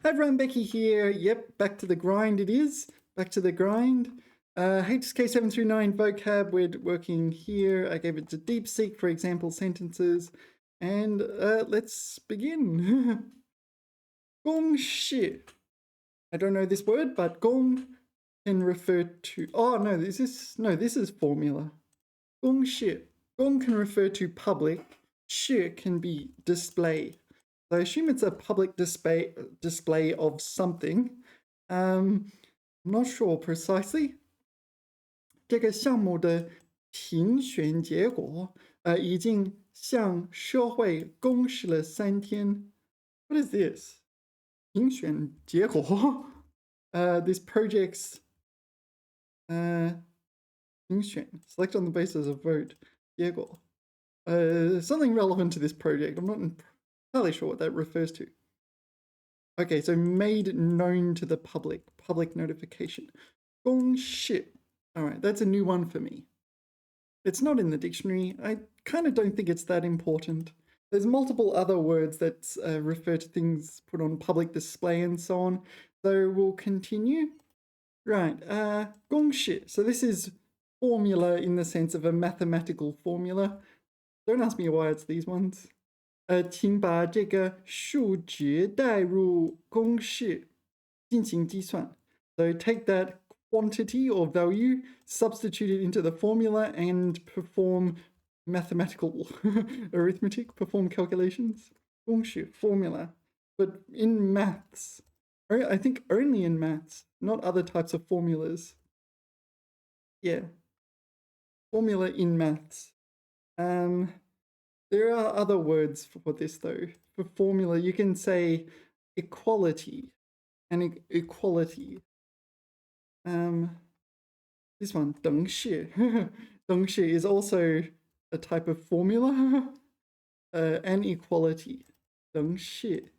Hi everyone, Becky here. Yep, back to the grind it is. Back to the grind. HSK 7 through 9 vocab, we're working here. I gave it to DeepSeek for example sentences. And let's begin. Gong shi. I don't know this word, but gong can refer to... Oh, no, this is formula. Gong shi. Gong can refer to public. Shi can be display. So I assume it's a public display of something. I'm not sure precisely. 这个项目的评选结果已经向社会公示了3天. What is this? 评选结果? This project's 评选. Select on the basis of vote. 结果. Something relevant to this project. I'm not entirely sure what that refers to. Okay, so made known to the public notification. 公示. All right, that's a new one for me. It's not in the dictionary. I kind of don't think it's that important. There's multiple other words that refer to things put on public display and so on. So we'll continue. Right, 公式. So this is formula in the sense of a mathematical formula. Don't ask me why it's these ones. 请把这个数值代入公式进行计算. So take that quantity or value, substitute it into the formula and perform mathematical arithmetic, perform calculations. 公式, formula. But in maths, I think only in maths, not other types of formulas. Yeah. Formula in maths. There are other words for this though. For formula, you can say equality and equality. This one, 等式. 等式 is also a type of formula. And equality. 等式.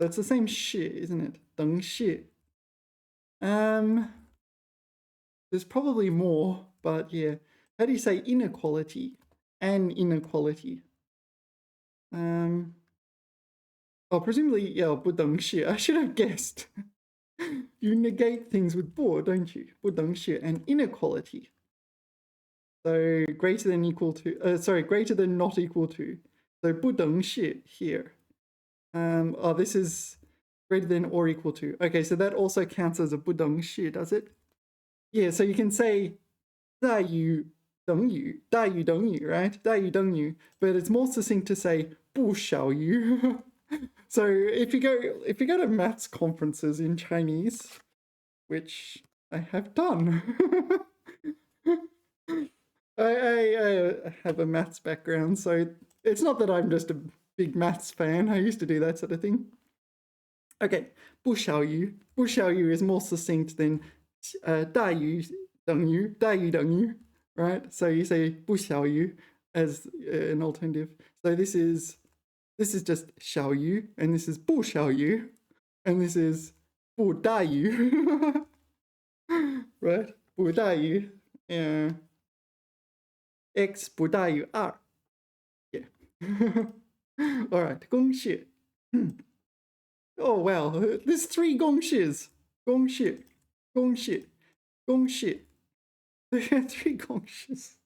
That's the same 式, isn't it? 等式. There's probably more, but yeah. How do you say inequality? And inequality. Presumably, yeah, 不等式. I should have guessed. You negate things with 不, don't you? 不等式 and inequality. So greater than equal to, greater than not equal to. So 不等式 here. This is greater than or equal to. Okay, so that also counts as a 不等式, does it? Yeah, so you can say 大于等于, 大于等于, right? 大于等于, but it's more succinct to say 不小于. So if you go to maths conferences in Chinese, which I have done, I have a maths background, so it's not that I'm just a big maths fan. I used to do that sort of thing. Okay, 不小于. 不小于 is more succinct than 大于等于, 大于等于, right? So you say 不小于 as an alternative. So this is just 小于, and this is 不小于, and this is 不大于. Right? 不大于. Yeah. X 不大于2. Yeah. All right. 公式. Oh wow, there's 3 gong shis. Gong shi. Gong shi. Gong shi. 3 gong shis.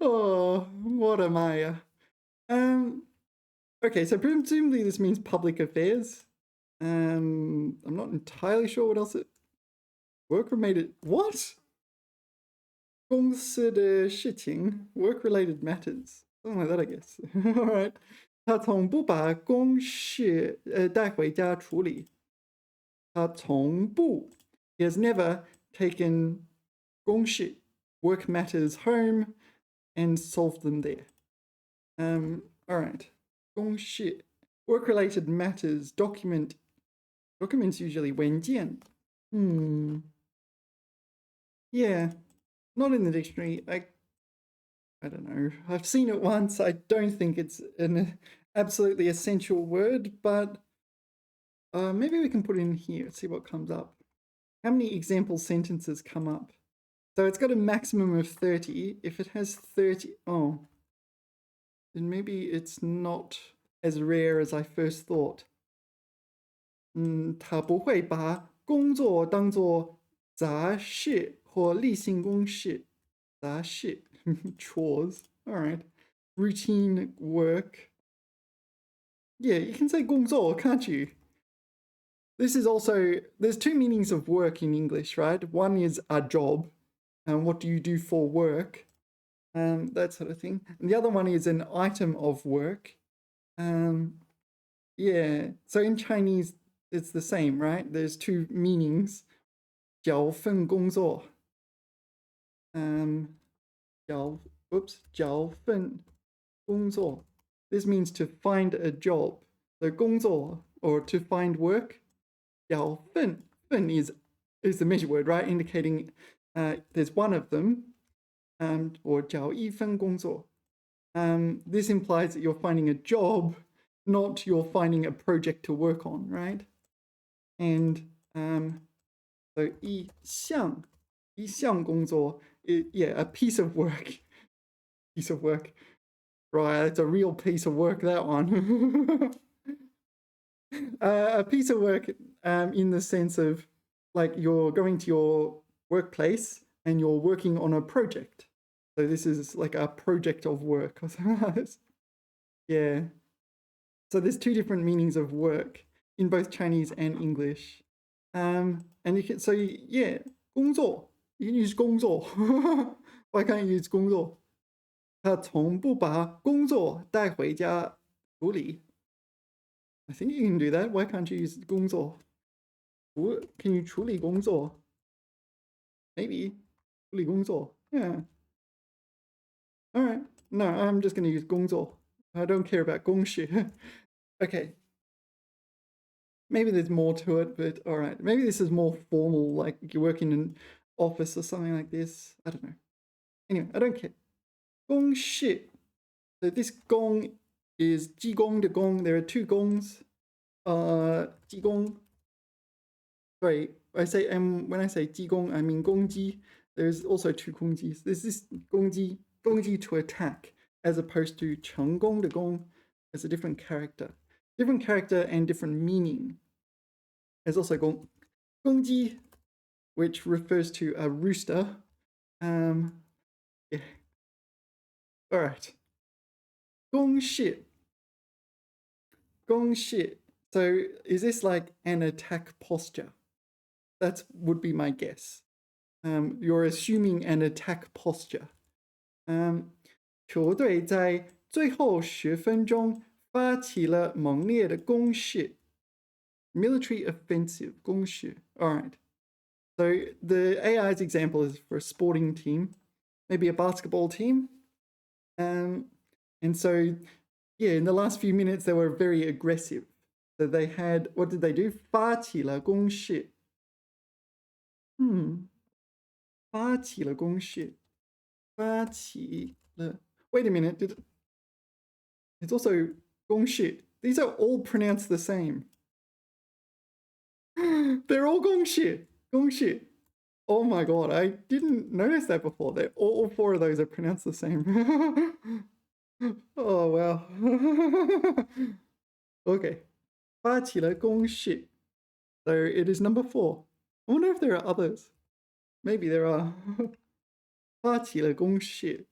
Oh, what am I? Okay, so presumably this means public affairs. I'm not entirely sure what else it... Work-related... What? 公司的事情, work-related matters. Something like that, I guess. Alright. 他从不把公事带回家处理. 他从不. He has never taken 公事, work matters home, and solved them there. Alright. 公事, work-related matters, documents usually 文件. Yeah, not in the dictionary. I don't know. I've seen it once. I don't think it's an absolutely essential word, but maybe we can put it in here, see what comes up. How many example sentences come up? So it's got a maximum of 30. If it has 30, then maybe it's not as rare as I first thought. 他不会把工作当做杂事或例行公事。杂事 chores. All right. Routine work. Yeah, you can say 工作, can't you? This is also, there's two meanings of work in English, right? One is a job, and what do you do for work? That sort of thing. And the other one is an item of work. Yeah, so in Chinese, it's the same, right? There's two meanings. 缴份工作. 缴份工作. This means to find a job. So 工作 or to find work. 缴份 is the measure word, right? Indicating there's one of them. Or 缴一份工作. This implies that you're finding a job, not you're finding a project to work on, right? And so 一项工作, yeah, a piece of work. Piece of work. Right, it's a real piece of work, that one. A piece of work in the sense of like you're going to your workplace and you're working on a project. So this is like a project of work or something like this. Yeah. So there's two different meanings of work in both Chinese and English. And you can, so yeah, 工作. You can use 工作. Why can't you use 工作? 他从不把工作带回家处理. I think you can do that. Why can't you use 工作? Can you 处理工作? Maybe. 处理工作. Yeah. All right. No, I'm just going to use 工作. I don't care about 公事. Okay. Maybe there's more to it, but all right. Maybe this is more formal, like you work in an office or something like this. I don't know. Anyway, I don't care. 公事. So this 公 is 技工 的工. There are two 工s. 技工. Sorry, when I say 技工, I mean 攻击. There's also two 攻击. There's this 攻击 to attack, as opposed to 成功的功as a different character. Different character and different meaning. There's also 攻击, which refers to a rooster. Yeah. All right. 公事. 公事. So is this like an attack posture? That would be my guess. You're assuming an attack posture. 球队在最后10分钟发起了猛烈的攻势. Military offensive, 攻势. All right. So the AI's example is for a sporting team, maybe a basketball team. And so, yeah, in the last few minutes, they were very aggressive. So they had, what did they do? 发起了攻势. 发起了攻势. 发起了. Wait a minute. It's also 攻势. These are all pronounced the same. They're all 攻势. 攻势. Oh my god, I didn't notice that before. All four of those are pronounced the same. Oh, wow. Okay. 发起了攻势. So it is number 4. I wonder if there are others. Maybe there are. 发起了攻势.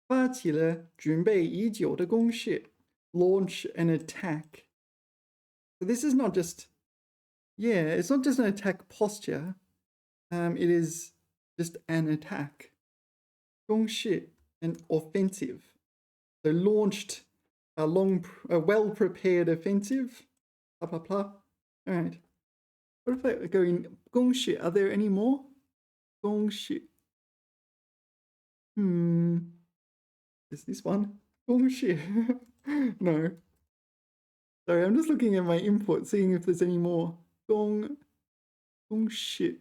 发起了准备已久的攻势. Launch an attack. So this is not just, yeah, it's not just an attack posture. It is just an attack. 攻势, an offensive. So launched a well-prepared offensive. Blah, blah, blah. All right. What if I go in 攻势? Are there any more? 攻势. Is this one? 攻势. No. Sorry, I'm just looking at my input, seeing if there's any more. 攻势.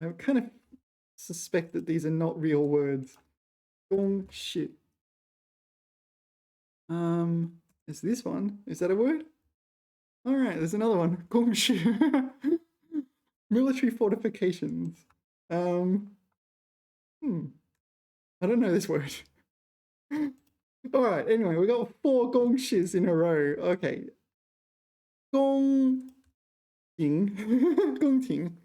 I kind of suspect that these are not real words. 攻势. Is this one? Is that a word? All right, there's another one. 攻势. Military fortifications. I don't know this word. All right, anyway, we got 4 gongshis in a row. Okay. Gong ting. Gong ting.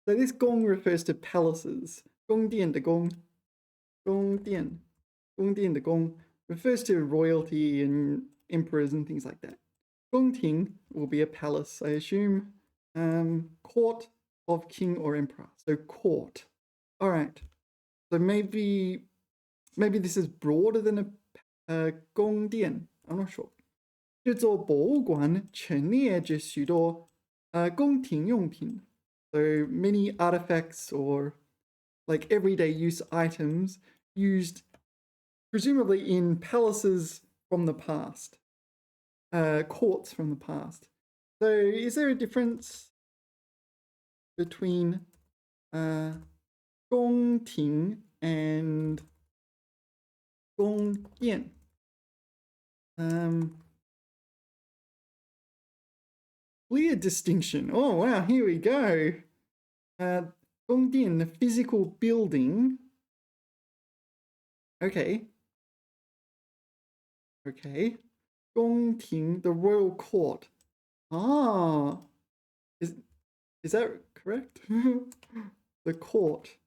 So this gong refers to palaces. Gong dian de gong. Gong dian. Gong dian de gong refers to royalty and emperors and things like that. Gong ting will be a palace, I assume. Court of king or emperor. So court. All right. So maybe this is broader than a gong dian. I'm not sure. 这座博物馆陈列着许多宫廷用品. So many artifacts or like everyday use items used presumably in palaces from the past, courts from the past. So is there a difference between gong ting and gong dian? Clear distinction. Oh wow, here we go. Gong dian, the physical building. Okay. Okay. Gong ting, the royal court. Ah, is that correct? The court.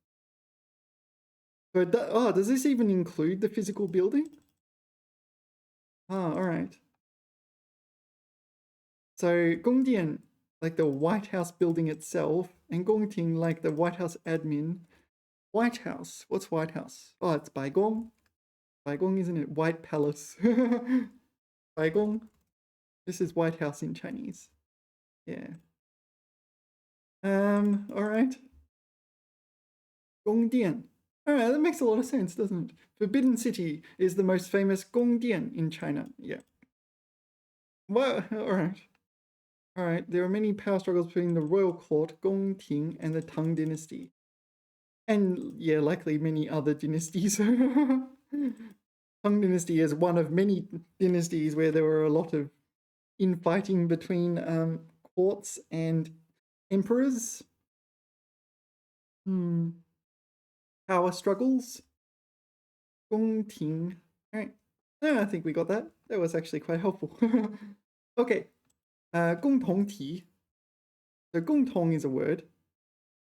But does this even include the physical building? Ah, all right. So Gongdian, like the White House building itself, and Gongting, like the White House admin. White House, what's White House? Oh, it's Baigong. Baigong, isn't it? White Palace. Baigong. This is White House in Chinese. Yeah. All right. Gongdian. All right, that makes a lot of sense, doesn't it? Forbidden City is the most famous Gongdian in China. Yeah. Well, all right. All right, there are many power struggles between the royal court, Gongting, and the Tang dynasty. And yeah, likely many other dynasties. Tang dynasty is one of many dynasties where there were a lot of infighting between courts and emperors. Power struggles. Gongting. All right. I think we got that. That was actually quite helpful. Okay. 共同体. So 共同 is a word.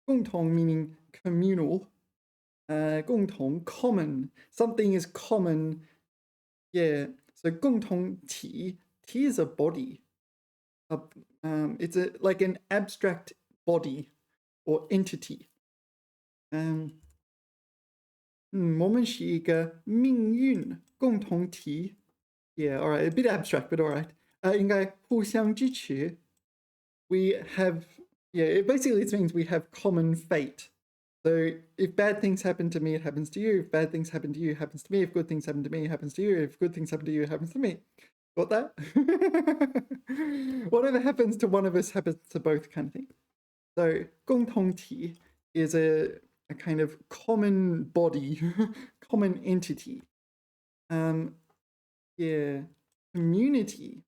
共同 meaning communal. 共同 common. Something is common. Yeah. So 共同体. T is a body. It's like an abstract body or entity. 我们是一个命运共同体. Yeah, all right. A bit abstract, but all right. 应该互相支持. We have, yeah, it basically means we have common fate. So if bad things happen to me, it happens to you. If bad things happen to you, it happens to me. If good things happen to me, it happens to you. If good things happen to you, it happens to me. Got that? Whatever happens to one of us happens to both, kind of thing. So 共同体 is a kind of common body, common entity. Yeah, community.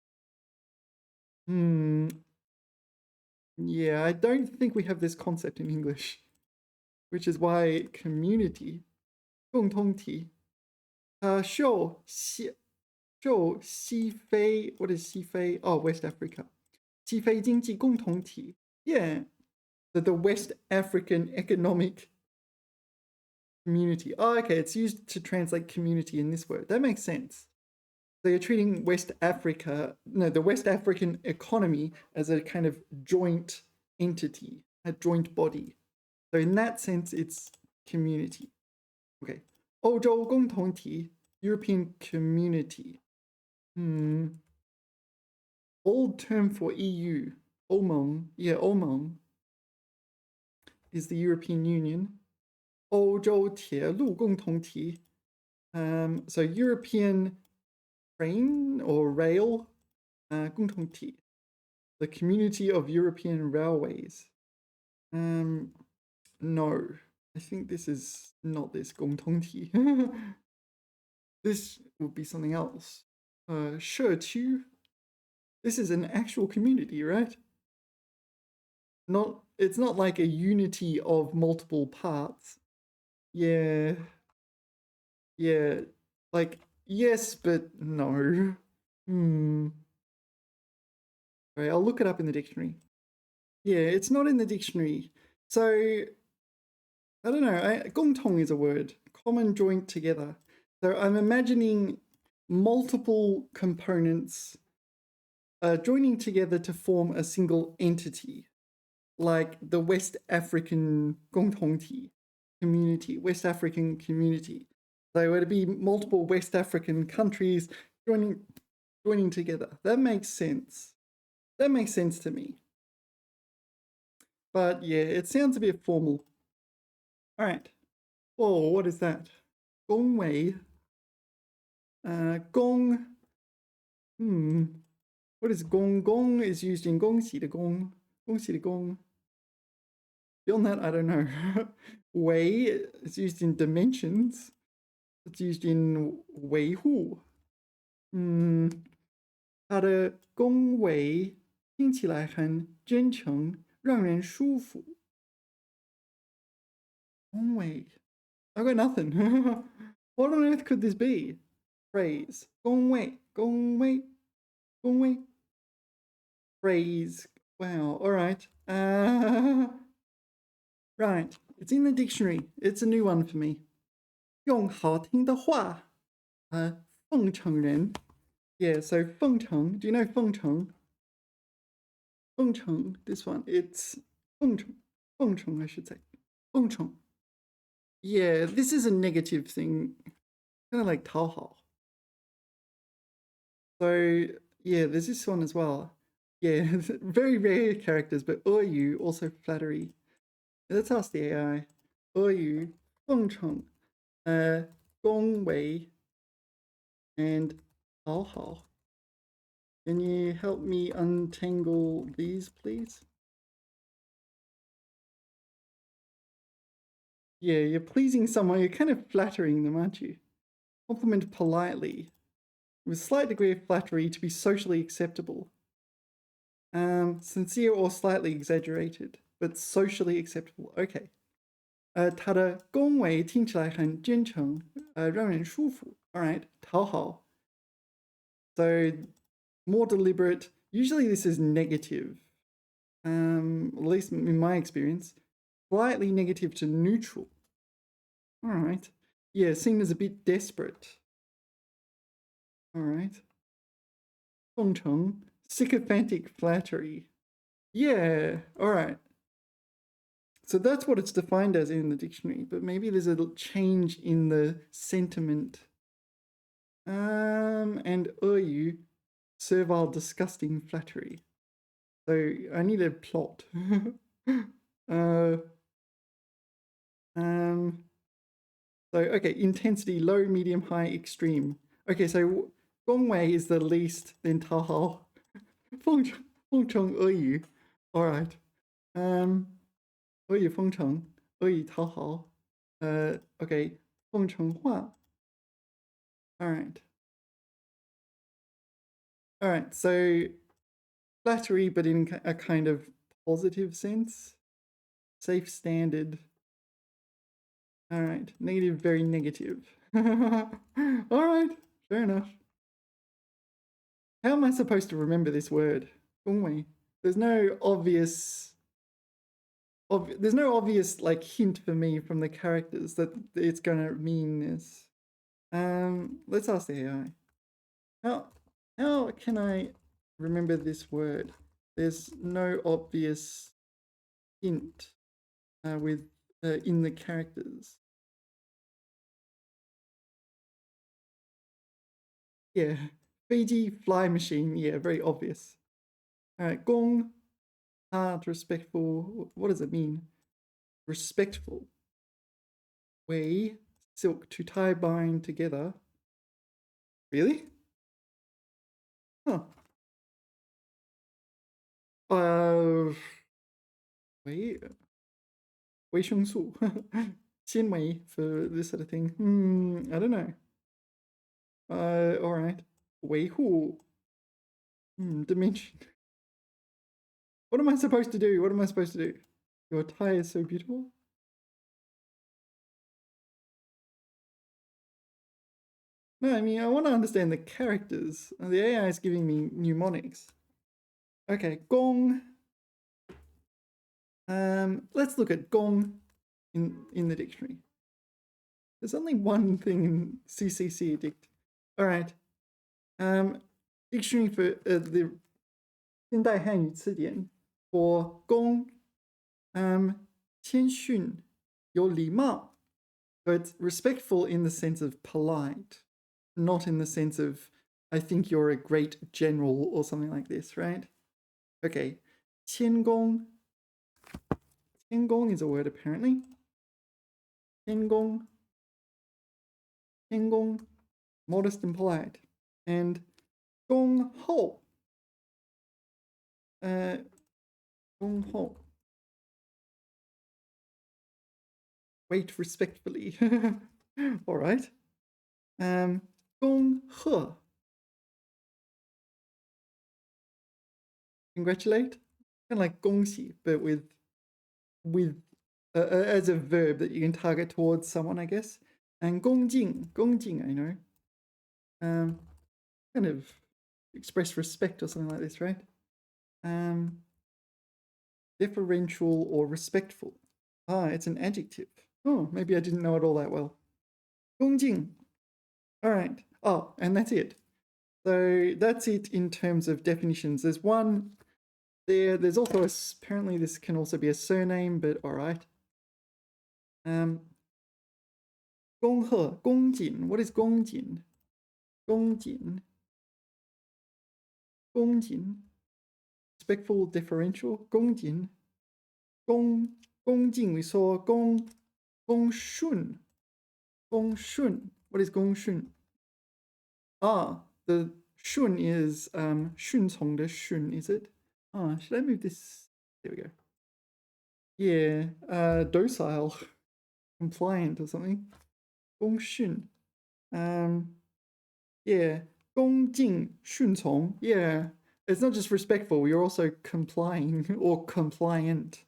Yeah, I don't think we have this concept in English, which is why community, 共同体, show 西非, what is 西非? Oh, West Africa. 西非经济共同体. Yeah, the West African economic community. Oh, okay, it's used to translate community in this word. That makes sense. So you're treating West Africa, no, the West African economy as a kind of joint entity, a joint body. So in that sense, it's community. Okay. 欧洲共同体, European community. Old term for EU. 欧盟. Yeah, 欧盟 is the European Union. 欧洲铁路共同体. So European train or rail, 共同体, the community of European railways. No, I think this is not this 共同体. This would be something else. 社区. This is an actual community, right? It's not like a unity of multiple parts. Yeah, like yes, but no. Right, I'll look it up in the dictionary. Yeah, it's not in the dictionary. So, I don't know. Gongtong is a word. Common joint together. So I'm imagining multiple components joining together to form a single entity, like the West African Gongtongti community, West African community. So it'd be multiple West African countries joining together. That makes sense. That makes sense to me. But yeah, it sounds a bit formal. All right. Whoa, what is that? Gongwei. Gong. What is gong? Gong is used in gongxi de gong. Gongxi de gong. Beyond that, I don't know. Wei is used in dimensions. It's used in wei hu. 它的恭维听起来很真诚，让人舒服。恭维 I got nothing. What on earth could this be? Phrase. 恭维，恭维，恭维。Phrase. Wow. All right. Right. It's in the dictionary. It's a new one for me. 用好听的话，奉承人。Yeah. So 奉承. Do you know 奉承? 奉承. This one. It's 奉承. 奉承, I should say. 奉承. Yeah. This is a negative thing. Kind of like 讨好. So yeah, there's this one as well. Yeah, very rare characters, but you also flattery. Let's ask the AI. You, 奉承, 恭维, and 讨好. Can you help me untangle these, please? Yeah, you're pleasing someone. You're kind of flattering them, aren't you? Compliment politely, with a slight degree of flattery to be socially acceptable. Sincere or slightly exaggerated, but socially acceptable. Okay. 他的恭维听起来很真诚，让人舒服。All right, 讨好. So more deliberate. Usually this is negative. At least in my experience, slightly negative to neutral. All right. Yeah, seen as a bit desperate. All right. 奉承, sycophantic flattery. Yeah, all right. So that's what it's defined as in the dictionary, but maybe there's a change in the sentiment. And you, servile, disgusting flattery. So I need a plot. So okay, intensity, low, medium, high, extreme. Okay, so Gongwei is the least, then Tahao. Feng Cheng you. All right. 俄语封城，俄语讨好。Okay, 奉承话. All right. All right. So flattery, but in a kind of positive sense. Safe standard. All right. Negative, very negative. All right. Fair enough. How am I supposed to remember this word? Gongwei. There's no obvious like hint for me from the characters that it's gonna mean this. Let's ask the AI. How can I remember this word? There's no obvious hint with in the characters. Yeah, Fiji fly machine. Yeah, very obvious. All right, gong, hard, respectful. What does it mean? Respectful. Wei, silk, to tie, bind together. Really? Huh. Wei, Wei Sheng Su. Xian Wei for this sort of thing. I don't know. All right. Wei Hu. Dimension. What am I supposed to do? What am I supposed to do? Your tie is so beautiful. No, I mean, I want to understand the characters. The AI is giving me mnemonics. Okay, gong. Let's look at gong in the dictionary. There's only one thing in CCC Addict. All right. Dictionary for the 现代汉语词典 for 恭 谦逊有礼貌 so it's respectful in the sense of polite, not in the sense of I think you're a great general or something like this, right? Okay, 谦恭 谦恭 is a word apparently. 谦恭 谦恭 modest and polite. And 恭厚 恭厚 wait respectfully. All right. 恭贺 congratulate, kind of like 恭喜 but with as a verb that you can target towards someone, I guess. And 恭敬 I know. Kind of express respect or something like this, right? Deferential or respectful. Ah, it's an adjective. Oh, maybe I didn't know it all that well. 恭敬. All right. Oh, and that's it. So that's it in terms of definitions. There's one there. There's also apparently this can also be a surname, but all right. 恭贺, 恭谨. What is 恭谨? 恭谨. 恭谨. Respectful, deferential. 恭谨. 恭敬. We saw 恭顺. 恭顺. What is 恭顺? Ah, the 顺 is 顺从的顺, is it? Ah, should I move this? There we go. Yeah, docile, compliant or something. 恭顺. Yeah, 恭敬顺从. Yeah, it's not just respectful, you're also complying or compliant.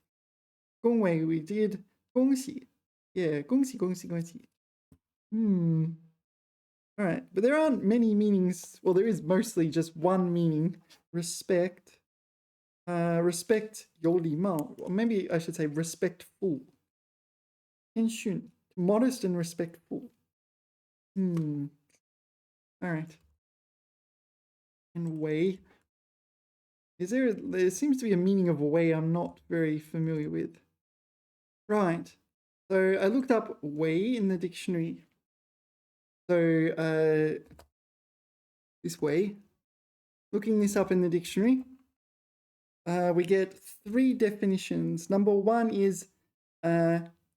恭维 we did. 恭喜. Yeah, 恭喜恭喜恭喜. All right, but there aren't many meanings. Well, there is mostly just one meaning. Respect. Respect 有礼貌. Or maybe I should say respectful. 谦逊. Modest and respectful. All right. And way. There seems to be a meaning of way I'm not very familiar with. Right. So I looked up way in the dictionary. So this way, looking this up in the dictionary, we get 3 definitions. Number 1 is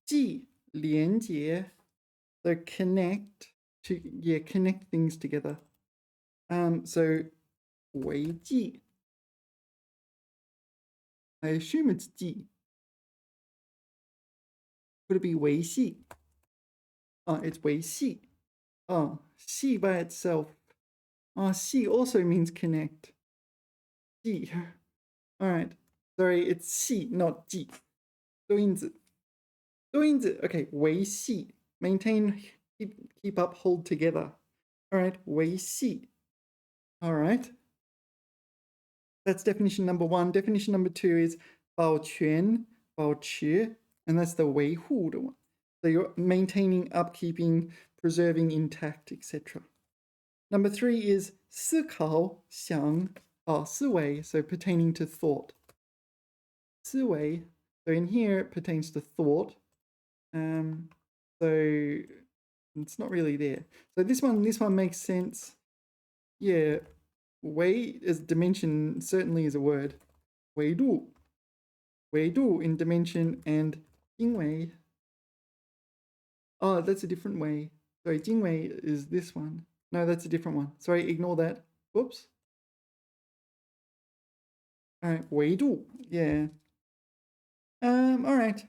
记连接, so connect things together. So 维记, I assume it's 记. Could it be 维系? Oh, it's 维系. Oh, 系 by itself. Oh, 系 also means connect. 系. All right. Sorry, it's 系, not 记. 多音字. 多音字. Okay, 维系. Maintain, keep up, hold together. All right, 维系. All right. That's definition number 1. Definition number 2 is 保全, 保持, and that's the 维护的one. So you're maintaining, upkeeping, preserving intact, etc. Number 3 is 思考, 想, 思维, so pertaining to thought. 思维, so in here it pertains to thought. So it's not really there. So this one makes sense. Yeah, 维 as dimension certainly is a word. 维度. 维度 in dimension, and 经纬. Oh, that's a different way. Sorry, 经纬 is this one. No, that's a different one. Sorry, ignore that. Whoops. All right, 维度. Yeah. All right.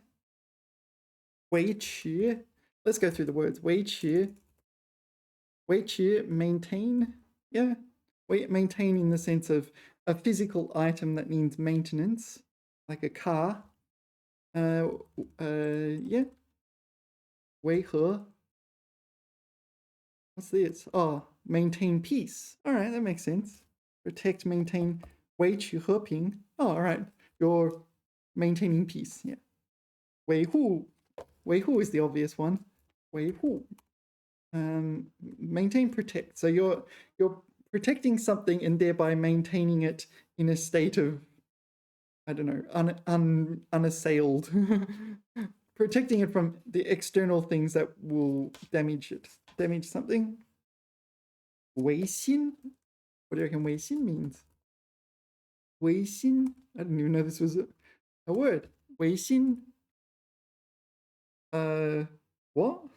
维持. Let's go through the words. 维持. 维持, maintain. Yeah. Maintain in the sense of a physical item that needs maintenance, like a car. Yeah. 维和. What's this? Oh, maintain peace. All right, that makes sense. Protect, maintain, 维持和平. Oh, all right. You're maintaining peace. Yeah. 维护. 维护 is the obvious one. 维护. Maintain, protect. So you're protecting something and thereby maintaining it in a state of, I don't know, unassailed. Protecting it from the external things that will damage something. 维新? What do you reckon 维新 means? 维新? I didn't even know this was a word. 维新? What?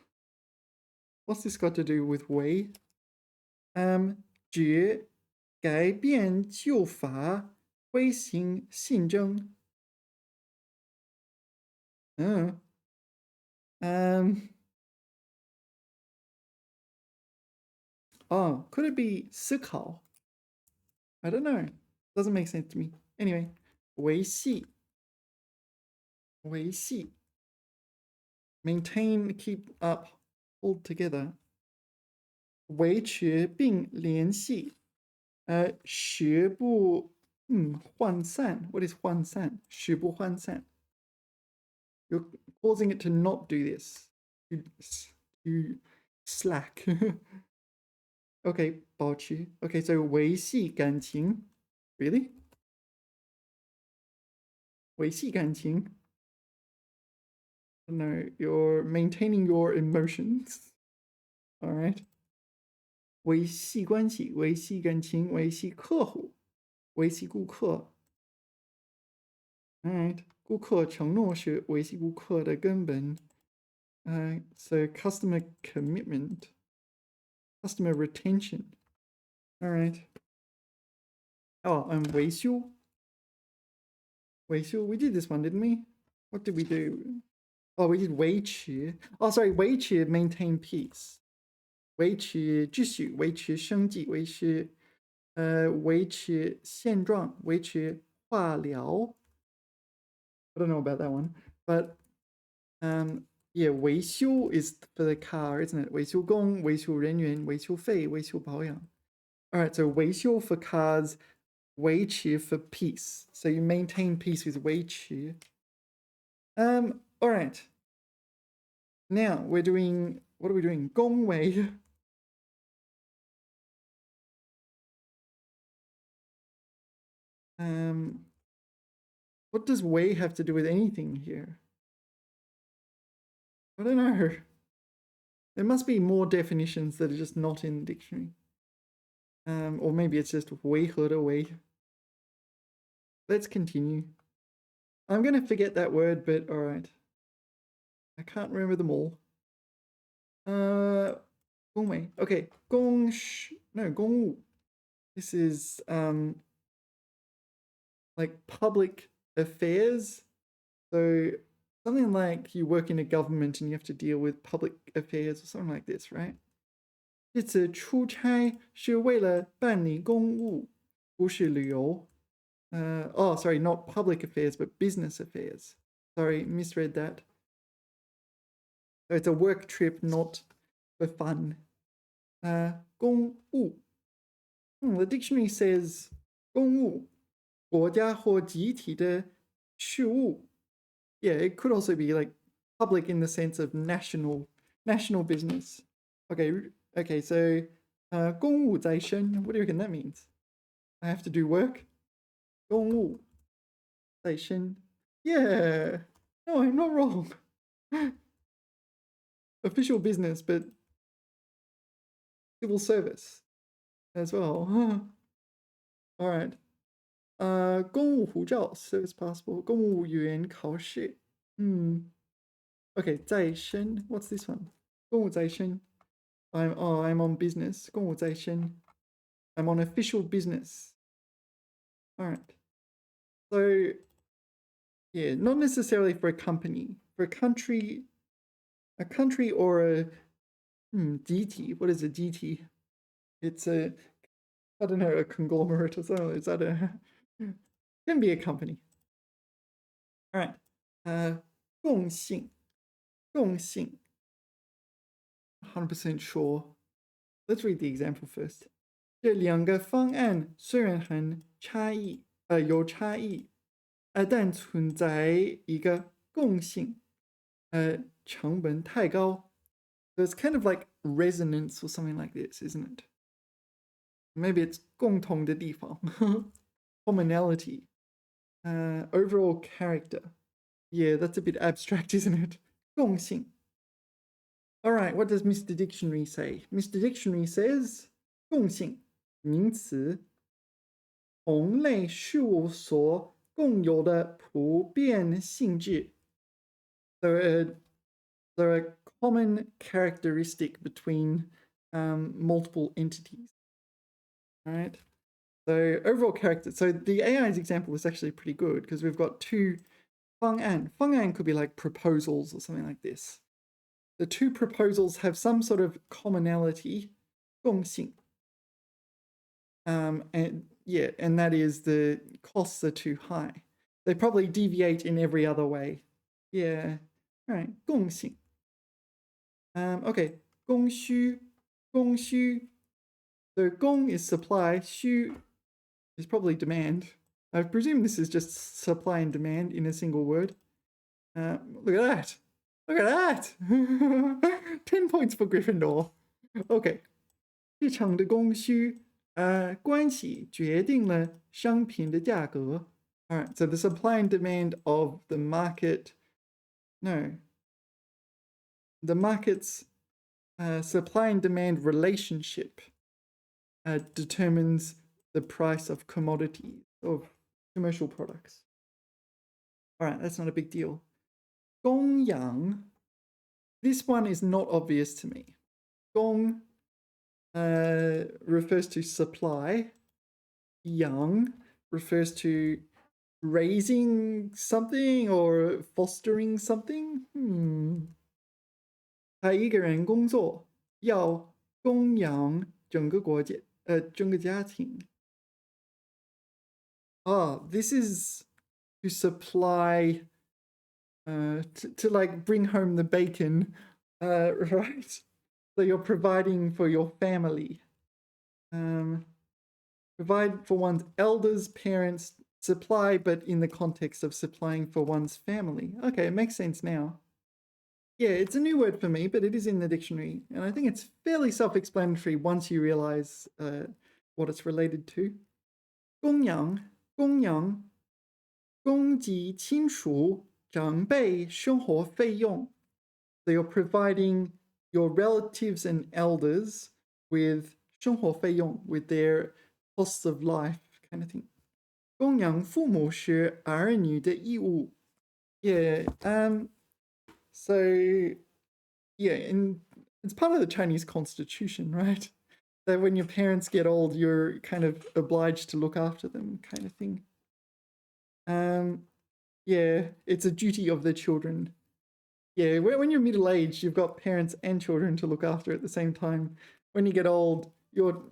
What's this got to do with 维? 决改变旧法推行新政. Oh, could it be 思考? I don't know. Doesn't make sense to me. Anyway, 维系. 维系. Maintain, keep up, hold together. 维持并联系. 使不涣散. What is 涣散? 使不涣散. You're causing it to not do this. To slack. Okay, 保持. Okay, so 维系感情. Really? 维系感情? No, you're maintaining your emotions. All right. 维系关系, 维系感情, 维系客户, 维系顾客. All right. 顾客承诺是维系顾客的根本. So customer commitment, customer retention. All right. Oh,维修. 维修. We did this one, didn't we? What did we do? Oh, we did 维持. Oh, sorry, 维持 maintain peace. 维持秩序, 维持生计, 维持现状, 维持化疗. I don't know about that one, but yeah, 维修 is for the car, isn't it? 维修工, 维修人员, 维修费, 维修保养. All right, so 维修 for cars, 维持 for peace. So you maintain peace with 维持. All right. Now we're doing, what are we doing? 恭维. What does 维 have to do with anything here? I don't know. There must be more definitions that are just not in the dictionary. Or maybe it's just 维和的维. Let's continue. I'm going to forget that word, but all right. I can't remember them all. 恭维. Okay, 公务. This is like public affairs. So something like you work in a government and you have to deal with public affairs or something like this, right? 这次出差是为了办理公务，不是旅游。Oh, sorry, not public affairs, but business affairs. Sorry, misread that. So it's a work trip, not for fun. 公务. The dictionary says 公务, 国家或集体的事务. Yeah, it could also be like public in the sense of national business. Okay, so 公务在身, what do you reckon that means? I have to do work? 公务在身. Yeah, no, I'm not wrong. Official business, but civil service as well. All right. 公务护照 service passport, 公务员考试. Okay, 在身. What's this one? 公务在身. I'm on business. 公务在身. I'm on official business. All right. So yeah, not necessarily for a company, for a country or a DT. What is a DT? It's a, I don't know, a conglomerate or something. Is that a can be a company. All right. 共性. 100% sure. let's read the example first. 这两个方案虽然很差异，有差异，但存在一个共性，成本太高. So it's kind of like resonance or something like this, isn't it? Maybe it's 共同的地方, commonality, overall character. Yeah, that's a bit abstract, isn't it? 共性. All right, what does Mr. Dictionary say? Mr. Dictionary says 共性名词同类事物所共有的普遍性质. So a common characteristic between multiple entities. All right. So overall character. So the AI's example is actually pretty good because we've got two 方案. 方案 could be like proposals or something like this. The two proposals have some sort of commonality, 共性. And that is the costs are too high. They probably deviate in every other way. Yeah. All right. 共性. Okay. 供需. So 供 is supply, 需 is probably demand. I presume this is just supply and demand in a single word. Look at that. Look at that. 10 points for Gryffindor. Okay. 市场的供需关系决定了商品的价格. All right, so the supply and demand of the market. No. The market's supply and demand relationship determines the price of commodities, of commercial products. All right, that's not a big deal. 供养. This one is not obvious to me. 供refers to supply. 养 refers to raising something or fostering something. 他一个人工作要供养整个国家整个家庭. This is to supply to like bring home the bacon, right? So you're providing for your family. Provide for one's elders, parents, supply, but in the context of supplying for one's family. Okay, it makes sense now. Yeah, it's a new word for me, but it is in the dictionary, and I think it's fairly self-explanatory once you realize what it's related to. 供养, 供给亲属长辈生活费用. So you're providing your relatives and elders with 生活费用, with their costs of life kind of thing. 供养父母是儿女的义务. Yeah, so yeah, and it's part of the Chinese constitution, right? That when your parents get old, you're kind of obliged to look after them, kind of thing. Yeah, it's a duty of the children. Yeah, when you're middle-aged, you've got parents and children to look after at the same time. When you get old, your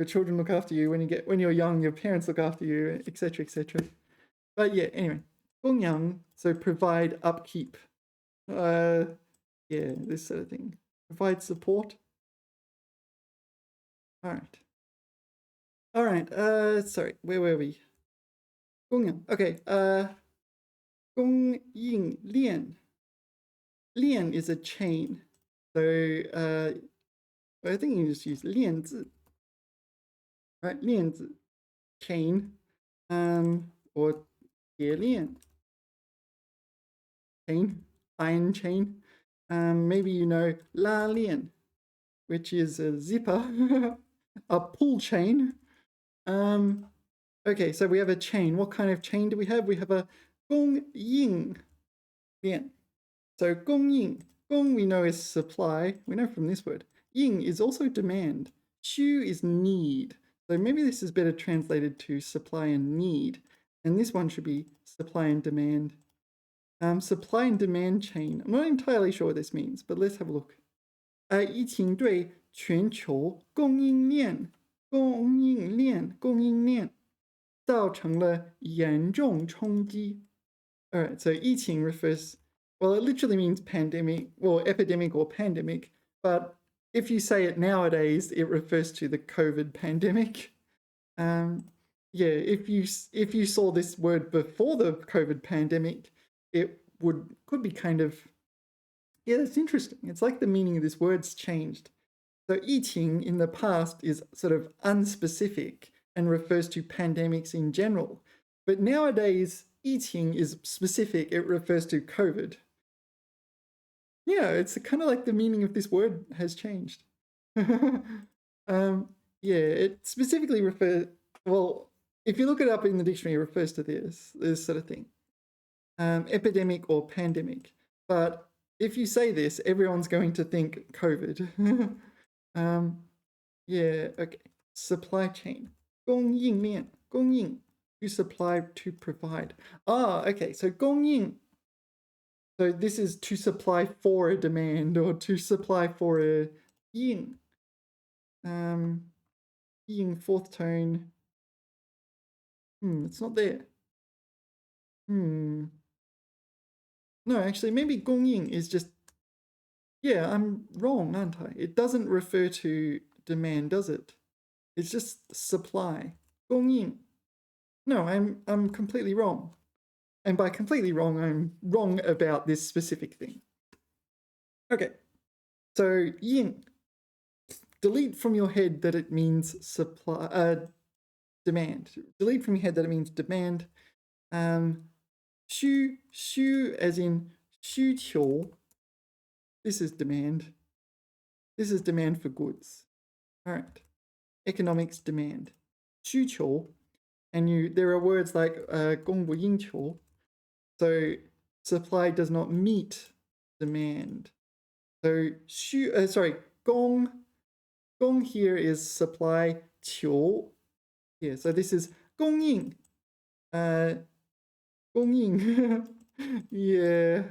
children look after you. When you're young, your parents look after you, etc., etc. But yeah, anyway, 供养, so provide upkeep. Yeah, this sort of thing. Provide support. All right. Sorry, where were we? 供养. Okay. 供应链. 链 is a chain. So I think you just use 链字. Right, 链字, chain, or 铁链. Chain, iron chain. Maybe you know 拉链, which is a zipper, a pull chain. Okay, so we have a chain. What kind of chain do we have? We have a 供应链. So 供应, 供 we know is supply. We know from this word. 应 is also demand. 需 is need. So maybe this is better translated to supply and need. And this one should be supply and demand. Supply and demand chain. I'm not entirely sure what this means, but let's have a look. 疫情对全球供应链造成了严重冲击. Alright, so 疫情 refers, well, it literally means pandemic, or epidemic or pandemic, but if you say it nowadays, it refers to the COVID pandemic. Yeah, if you saw this word before the COVID pandemic, it could be kind of, yeah, that's interesting. It's like the meaning of this word's changed. So 疫情 in the past is sort of unspecific and refers to pandemics in general. But nowadays, 疫情 is specific, it refers to COVID. Yeah, it's kind of like the meaning of this word has changed. Yeah, it specifically refers, well, if you look it up in the dictionary, it refers to this sort of thing. Epidemic or pandemic. But if you say this, everyone's going to think COVID. Yeah, okay. Supply chain. 供应链,供应, to supply, to provide. Okay, so 供应. So this is to supply for a demand or to supply for a 应. 应, fourth tone. It's not there. No, actually, maybe 供应 is just, yeah, I'm wrong, aren't I? It doesn't refer to demand, does it? It's just supply. 供应. No, I'm completely wrong. And by completely wrong, I'm wrong about this specific thing. Okay, so 应. Delete from your head that it means supply, demand. Delete from your head that it means demand. 需 as in 需求. This is demand. This is demand for goods. All right. Economics demand. 需求. And there are words like 供不应求. So supply does not meet demand. So 供 here is supply. 求. Yeah, so this is 供应. 供应. Yeah.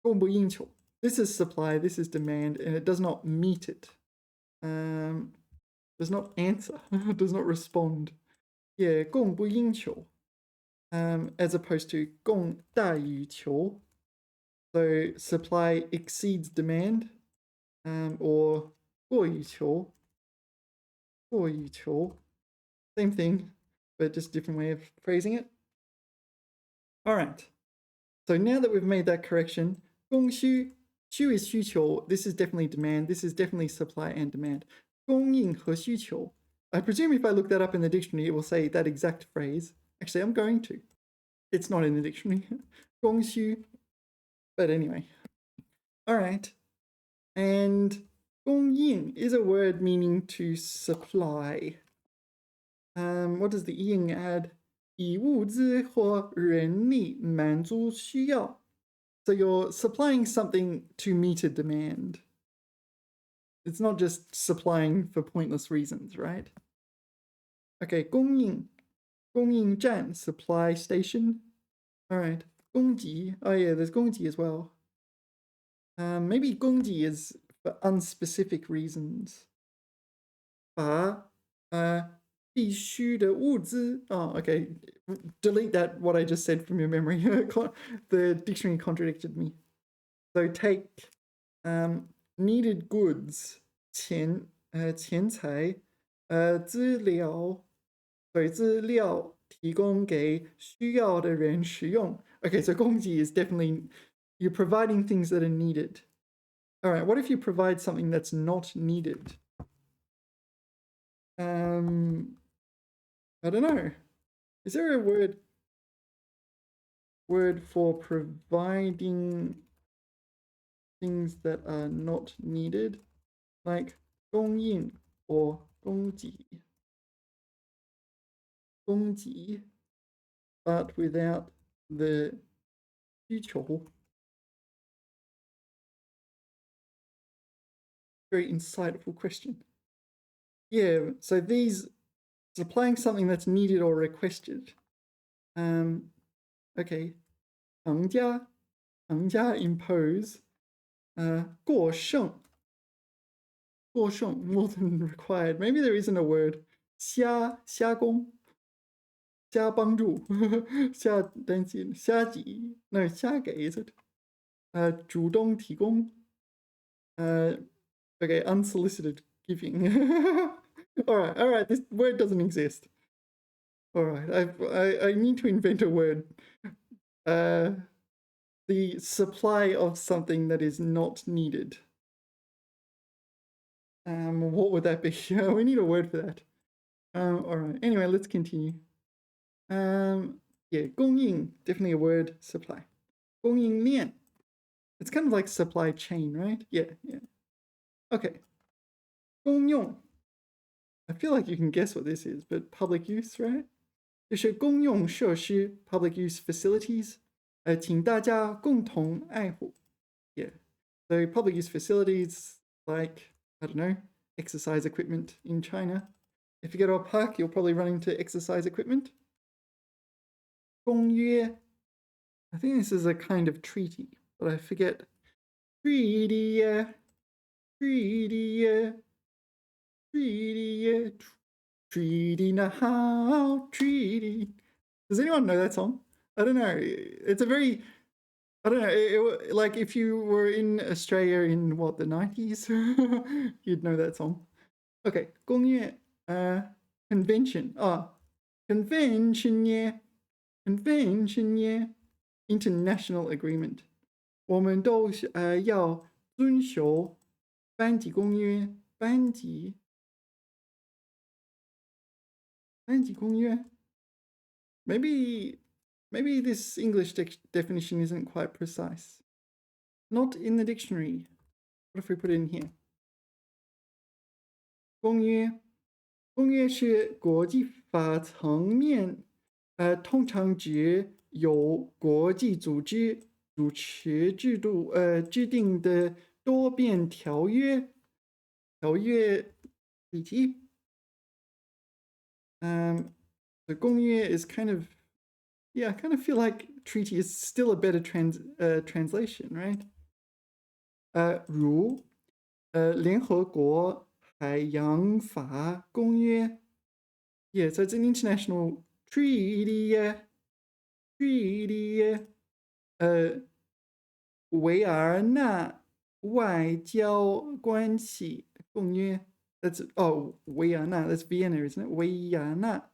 供不应求. This is supply, this is demand, and it does not meet it. Does not answer, does not respond. Yeah, 供不应求. As opposed to 供大于求. So supply exceeds demand, or 过于求. 过于求. Same thing, but just different way of phrasing it. All right. So now that we've made that correction, 供需, 需 is 需求. This is definitely demand. This is definitely supply and demand. 供应和需求. I presume if I look that up in the dictionary, it will say that exact phrase. Actually, I'm going to. It's not in the dictionary. 供需. But anyway. All right. And 供应 is a word meaning to supply. What does the 应 add? 以物资或人力满足需要. So you're supplying something to meet a demand. It's not just supplying for pointless reasons, right? Okay, 供应. 供应站, supply station. All right. 供给. Oh yeah, there's 供给 as well. Maybe 供给 is for unspecific reasons. 把必须的物资. Oh, okay. Delete that, what I just said from your memory. The dictionary contradicted me. So take needed goods, 钱财, 资料 提供给需要的人使用. Okay, so 供给 is definitely, you're providing things that are needed. All right, what if you provide something that's not needed? I don't know. Is there a word for providing things that are not needed? Like 供应 or 供给. 供给, but without the 需求. Very insightful question. Yeah, so these, supplying something that's needed or requested. Okay. 行家 impose. 过剩 more than required. Maybe there isn't a word. 瞎工 瞎帮助 瞎担心 瞎给 no 瞎给 is it? 主动提供 Okay, unsolicited giving. All right, this word doesn't exist. All right, I need to invent a word. The supply of something that is not needed. What would that be? We need a word for that. All right. Anyway, let's continue. Yeah, 供应, definitely a word. Supply. 供应链. It's kind of like supply chain, right? Yeah. Okay. 公用. I feel like you can guess what this is, but public use, right? 就是公用设施 public use facilities. 请大家共同爱护. Yeah. So public use facilities like, I don't know, exercise equipment in China. If you go to a park, you'll probably run into exercise equipment. 公约. I think this is a kind of treaty, but I forget. Treaty, treaty now, treaty. Does anyone know that song? I don't know. It's a very, I don't know, like if you were in Australia in what, the 90s, you'd know that song. Okay, 公约, convention. Convention, yeah. Convention, yeah. International agreement. 我们都要遵守班级公约。班级公约. Maybe this English definition isn't quite precise. Not in the dictionary. What if we put it in here? 公约是国际法层面，通常指由国际组织主持制定的多边条约treaty. The 公约 is kind of, yeah, I kind of feel like treaty is still a better translation, right? 如联合国海洋法公约. Yeah, so it's an international treaty. Treaty. 维也纳外交关系公约. That's Vienna. That's Vienna, isn't it? Vienna.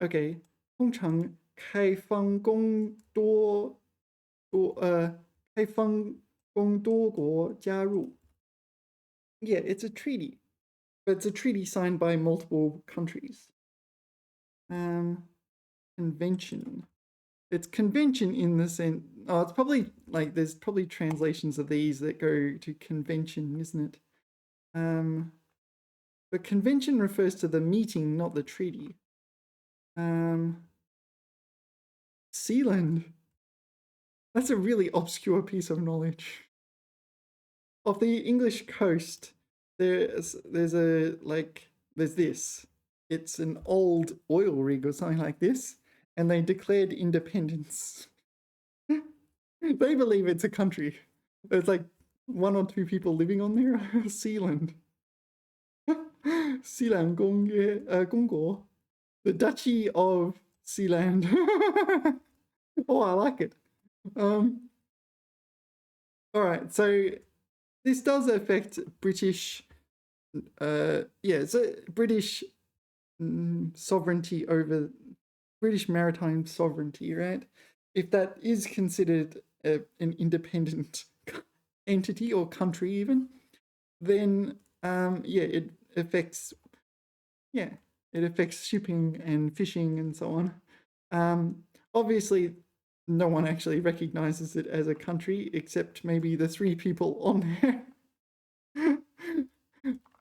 Okay. 通常开放供多国加入. Yeah, it's a treaty, but it's a treaty signed by multiple countries. Convention. It's convention in the sense. Oh, it's probably like there's probably translations of these that go to convention, isn't it? But convention refers to the meeting, not the treaty. Sealand. That's a really obscure piece of knowledge. Off the English coast, there's this. It's an old oil rig or something like this, and they declared independence. They believe it's a country. There's like 1 or 2 people living on there. Sealand. Sealand 公国. The Duchy of Sealand. Oh, I like it. All right, so this does affect British, so British sovereignty over British maritime sovereignty, right? If that is considered an independent entity or country even, then it affects shipping and fishing and so on. Obviously, no one actually recognizes it as a country except maybe the 3 people on there.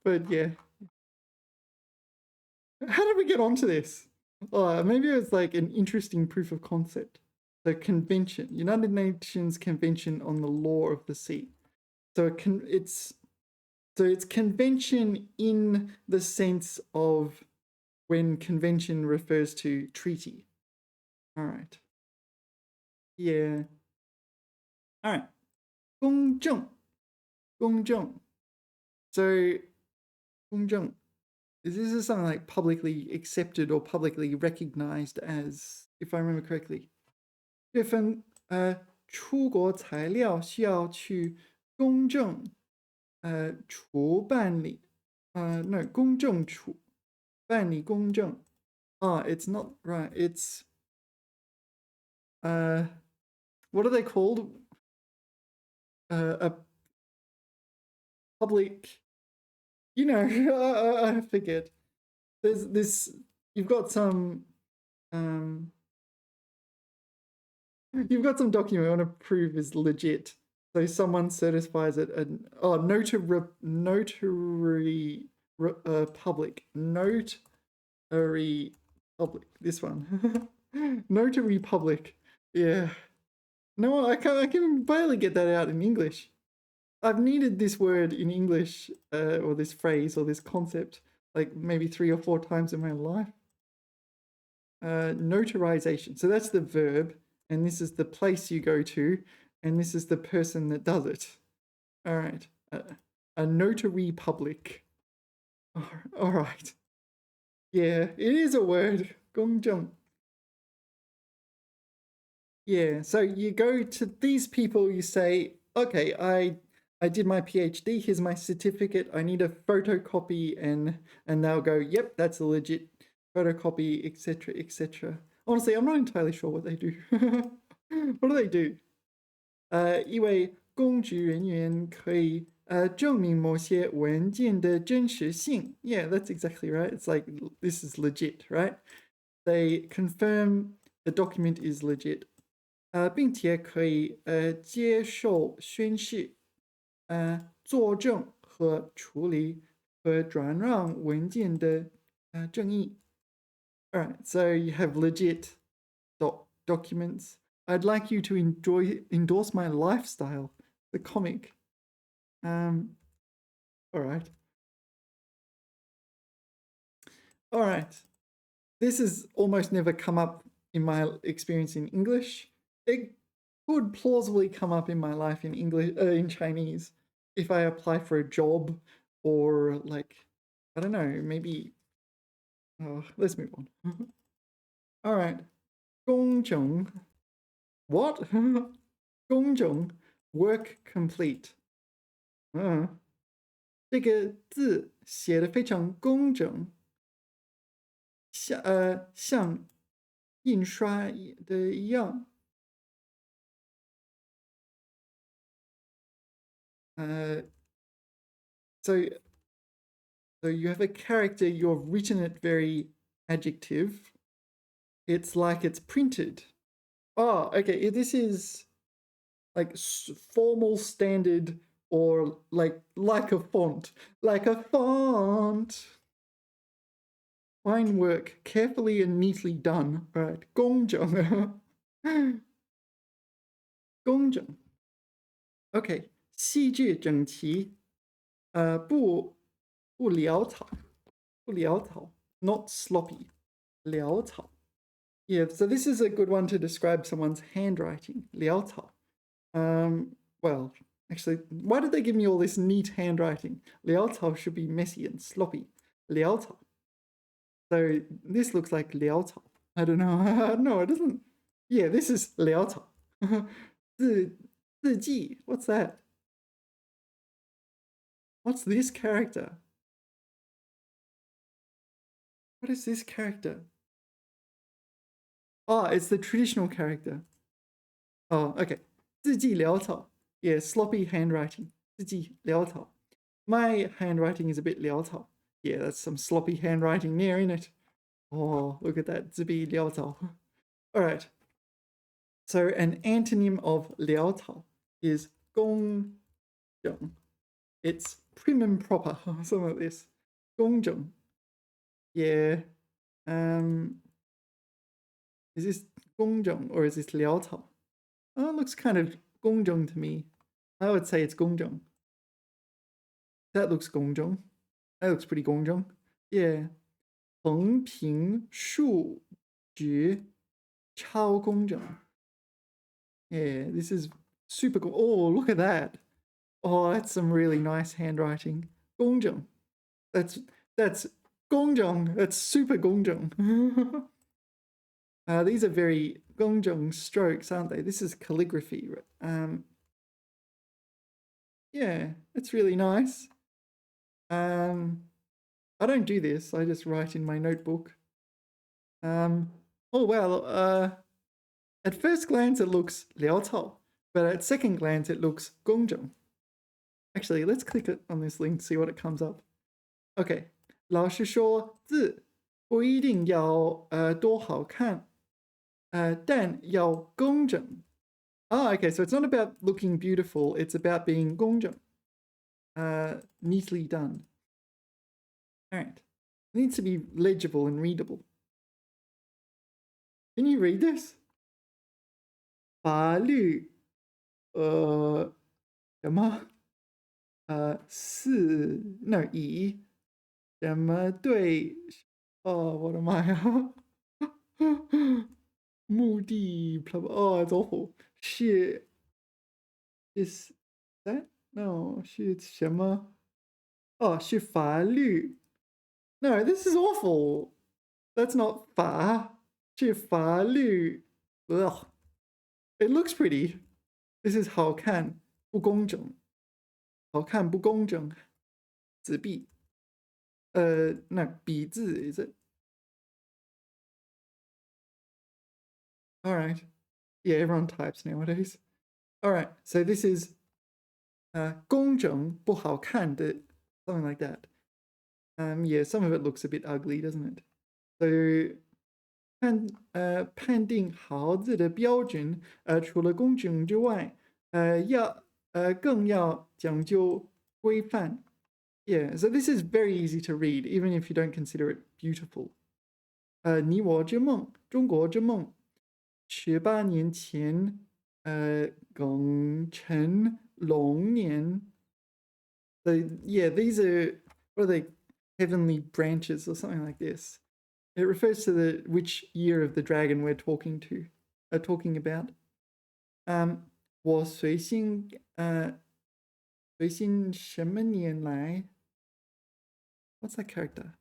But yeah. How did we get onto this? Maybe it was like an interesting proof of concept. The convention, United Nations Convention on the Law of the Sea. So it's convention in the sense of when convention refers to treaty. All right. Yeah. All right. 公正. So 公正. This is something like publicly accepted or publicly recognized as, if I remember correctly. 这份出国材料需要去公证处办理no 公证处办理公证it's not right it's what are they called a public I forget there's this you've got some document you want to prove is legit. So someone certifies it. Notary public. Notary public. This one. Notary public. Yeah. No, I can barely get that out in English. I've needed this word in English, or this phrase, or this concept, like maybe 3 or 4 times in my life. Notarization. So that's the verb. And this is the place you go to, and this is the person that does it. All right, a notary public. All right. Yeah, it is a word. 公证. Yeah, so you go to these people, you say, okay, I did my PhD, here's my certificate, I need a photocopy, and they'll go, yep, that's a legit photocopy, etc., etc. Honestly, I'm not entirely sure what they do. What do they do? 一位公职人员可以证明某些文件的真实性. Yeah, that's exactly right. It's like, this is legit, right? They confirm the document is legit. 并且可以接受宣誓作证和处理和转让文件的正义. All right, so you have legit documents. I'd like you to endorse my lifestyle, the comic. All right. All right. This has almost never come up in my experience in English. It could plausibly come up in my life in English, in Chinese, if I apply for a job or like, I don't know, maybe. Let's move on. All right. 工整. What? 工整 work complete. 这个字写得非常工整，像印刷的一样。So you have a character, you've written it very adjective. It's like it's printed. Oh, okay. This is like formal standard or like a font. Like a font. Fine work, carefully and neatly done. All right. 工整. 工整. Okay. 细致整齐. 不潦草. 不潦草. Not sloppy. 潦草. Yeah, so this is a good one to describe someone's handwriting. 潦草. Well, actually, why did they give me all this neat handwriting? 潦草 should be messy and sloppy. 潦草. So this looks like 潦草. I don't know. No, it doesn't. Yeah, this is 潦草. 字迹. What's that? What's this character? What is this character? Oh, it's the traditional character. Oh, okay. 字迹潦草. Yeah, sloppy handwriting. 字迹潦草. My handwriting is a bit 潦草. Yeah, that's some sloppy handwriting there, isn't it? Oh, look at that. 字笔潦草. All right. So an antonym of 潦草 is 工整. It's prim and proper, something like this. 工整. Yeah. Is this 工整 or is this 潦草? Oh, it looks kind of 工整 to me. I would say it's 工整. That looks 工整. That looks pretty 工整. Yeah. 横平竖直超工整. Yeah, this is super cool. Oh, look at that. Oh, that's some really nice handwriting. 工整. That's 工整. That's super 工整. These are very gongzheng strokes, aren't they? This is calligraphy. Yeah, it's really nice. I don't do this. I just write in my notebook. Oh well. At first glance it looks 潦草, but at second glance it looks 工整. Actually, let's click it on this link, see what it comes up. Okay. 老师说字不一定要多好看，但要工整. Okay, so it's not about looking beautiful, it's about being 工整, neatly done. Alright. It needs to be legible and readable. Can you read this? 法律什么以什么对我的妈呀目的 it's awful 是 is that no 是什么是法律 no this is awful that's not 法是法律 ugh it looks pretty this is 好看不公正好看不公正纸币no 笔字 is it all right yeah everyone types nowadays all right so this is 工整不好看的 something like that yeah some of it looks a bit ugly doesn't it so 判定好字的标准除了工整之外更要讲究规范 yeah so this is very easy to read even if you don't consider it beautiful 你我之梦中国之梦18年前庚辰龙年 so yeah these are what are they heavenly branches or something like this it refers to which year of the dragon we're talking about 我随心什么年来 what's that character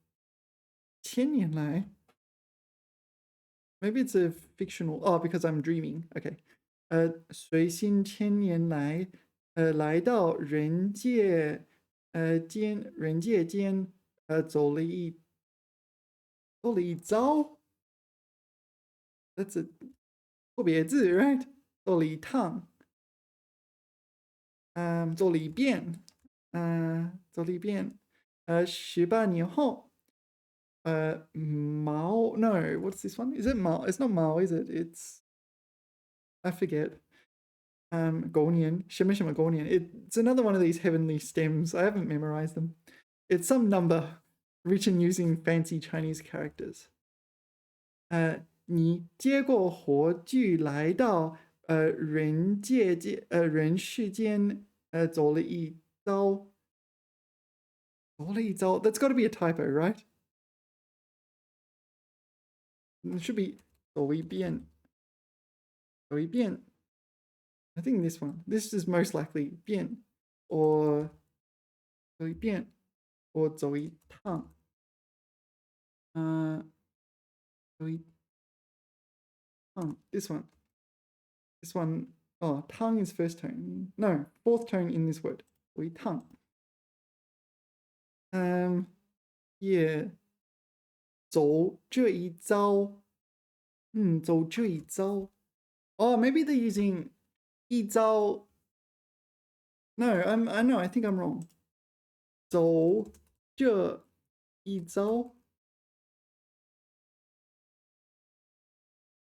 千年来 maybe it's a fictional because I'm dreaming okay 随心千年来来到人界间走了一遭 that's a 错别字 right 走了一趟走了一遍18年后Mao no what's this one is it Mao it's not Mao is it it's I forget 狗年什么什么狗年 it's another one of these heavenly stems I haven't memorized them it's some number written using fancy Chinese characters 你接过火炬来到人世间走了一遭 that's got to be a typo right it should be 走一遍 I think this one this is most likely 变 or 走一遍 or 走一趟走一this one tongue is first tone no fourth tone in this word 走一趟yeah 走这一遭走这一遭maybe they're using 一遭 no I think I'm wrong 走这一遭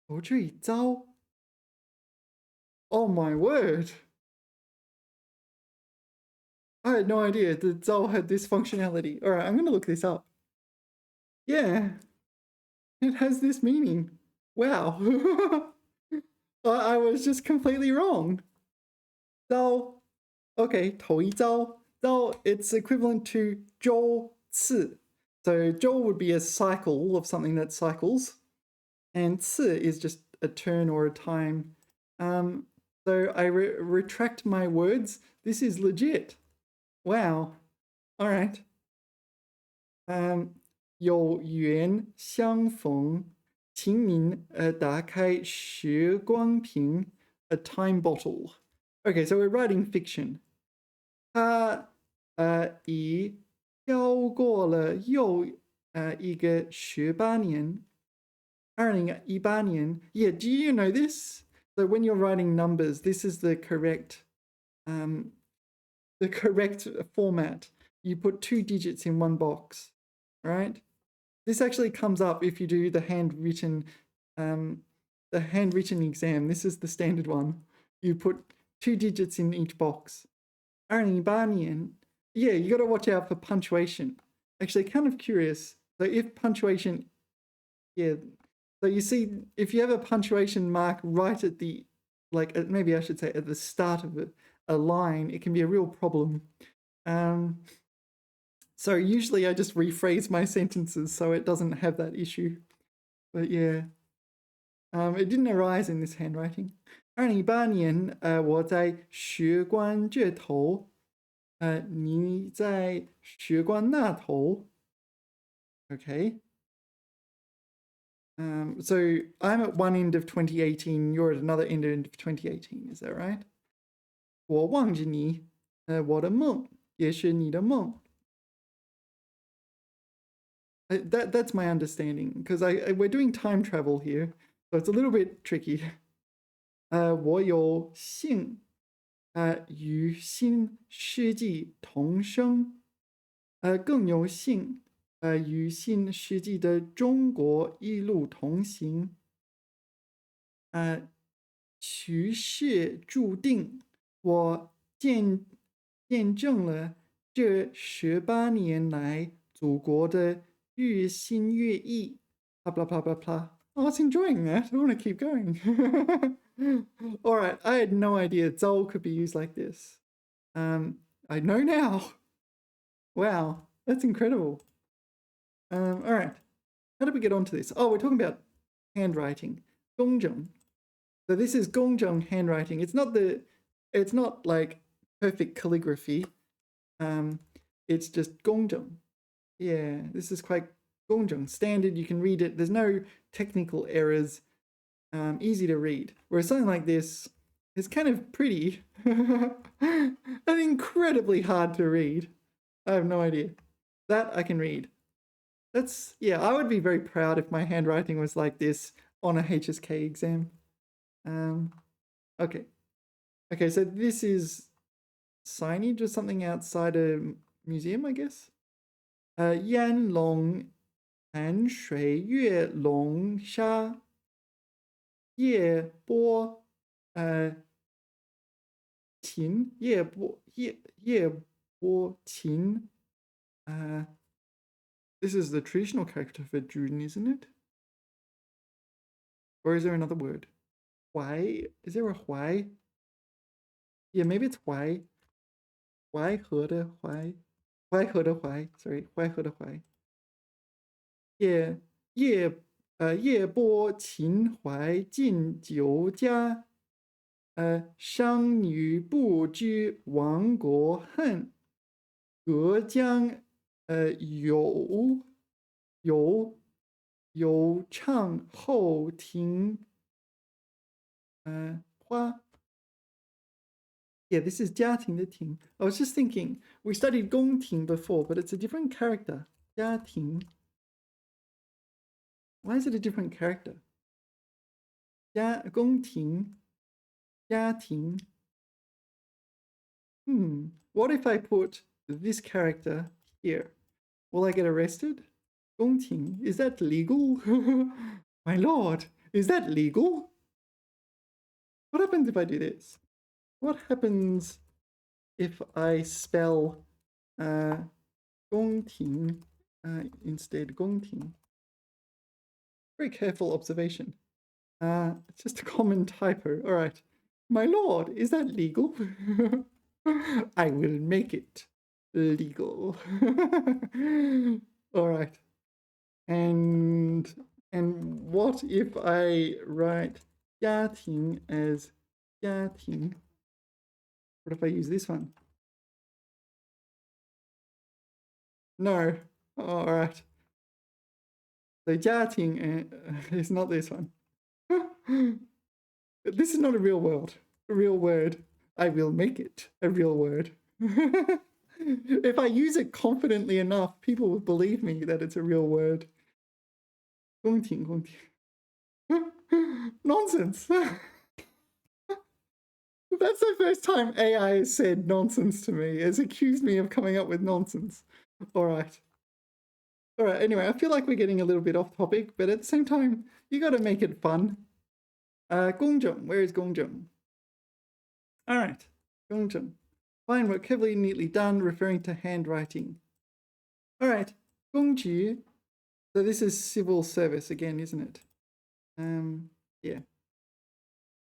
走这一遭 oh my word I had no idea the Zhao had this functionality. All right, I'm going to look this up. Yeah, it has this meaning. Wow. I was just completely wrong. Zhao, okay, 头一遭. Zhao, it's equivalent to 周次. So 周 would be a cycle of something that cycles. And 次 is just a turn or a time. So I retract my words. This is legit. Wow. All right. 有缘相逢请您打开时光瓶 a time bottle. Okay, so we're writing fiction. 他已飘过了又一个18年2018年. Yeah, do you know this? So when you're writing numbers, this is the correct format. You put 2 digits in one box, right? This actually comes up if you do the handwritten exam. This is the standard one. You put 2 digits in each box. 2018年. Yeah, you got to watch out for punctuation. Actually, kind of curious. So if punctuation, yeah. So you see, if you have a punctuation mark right at the, like maybe I should say at the start of a line, it can be a real problem. So usually I just rephrase my sentences so it doesn't have that issue. But yeah, it didn't arise in this handwriting. 2018年，我在学关这头，你在学关那头。Okay. So I'm at one end of 2018, you're at another end of 2018, is that right? 我忘记你，我的梦也是你的梦。That's my understanding, because we're doing time travel here, so it's a little bit tricky. 我有幸与新世纪同生，更有幸与新世纪的中国一路同行。趋势注定，我见证了这18年来祖国的日新月异。Blah blah blah blah blah. I was enjoying that. I want to keep going. All right, I had no idea Zhou could be used like this. I know now. Wow, that's incredible. All right, how did we get onto this? Oh, we're talking about handwriting. 工整. So this is 工整 handwriting. It's not like perfect calligraphy. It's just 工整. Yeah, this is quite 工整, standard. You can read it. There's no technical errors. Easy to read. Whereas something like this is kind of pretty and incredibly hard to read. I have no idea. That I can read. Yeah, I would be very proud if my handwriting was like this on a HSK exam. Okay. Okay, so this is signage or something outside a museum, I guess. 烟笼寒水月笼沙，夜波琴，夜波琴。This is the traditional character for June, isn't it? Or is there another word? 淮? Is there a 淮? Yeah, maybe it's 淮. 淮河的淮. 淮河的淮. Sorry, 淮河的淮. Yeah, 夜波秦淮近酒家，商女不知亡国恨，隔江有唱后庭花。Yeah, this is 家庭的庭. I was just thinking, we studied 宫廷 before, but it's a different character. 家庭. Why is it a different character? 宫廷, 家庭. What if I put this character here? Will I get arrested? 宫廷, is that legal? My lord, is that legal? What happens if I do this? What happens if I spell 宫廷 instead 宫廷? Very careful observation. It's just a common typo. All right. My lord, is that legal? I will make it legal. All right. And what if I write 家庭 as 家庭? What if I use this one? No. All right. So 家庭 is not this one. This is not a real word. I will make it a real word. If I use it confidently enough, people will believe me that it's a real word. 宫廷 Nonsense. That's the first time AI has said nonsense to me. It's accused me of coming up with nonsense. All right. Anyway, I feel like we're getting a little bit off topic, but at the same time, you got to make it fun. 公正, where is 公正? All right, 公正. Fine work, cleverly, neatly done, referring to handwriting. All right, 公职. So this is civil service again, isn't it? Yeah.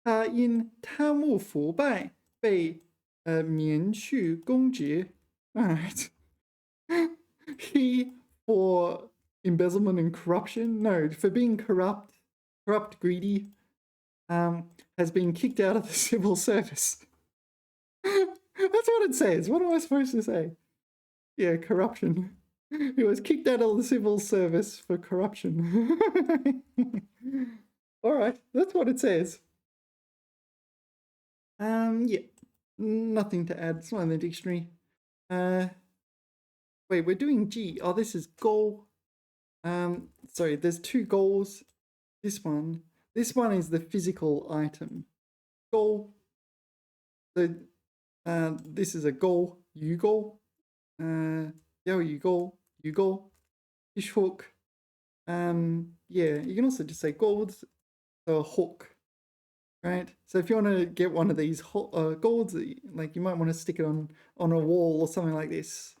他因贪污腐败被免去公职. All right. He, for embezzlement and corruption, no, for being corrupt, greedy, has been kicked out of the civil service. That's what it says. What am I supposed to say? Yeah, corruption. He was kicked out of the civil service for corruption. All right, that's what it says. Yeah, nothing to add. It's not in the dictionary. Wait, we're doing G. Oh, this is goal. Sorry, there's two goals. This one is the physical item. Goal. So, this is a goal. You go. You go. Fish hook. Yeah, you can also just say gold. So a hook. Right, so if you want to get one of these golds, like you might want to stick it on a wall or something like this.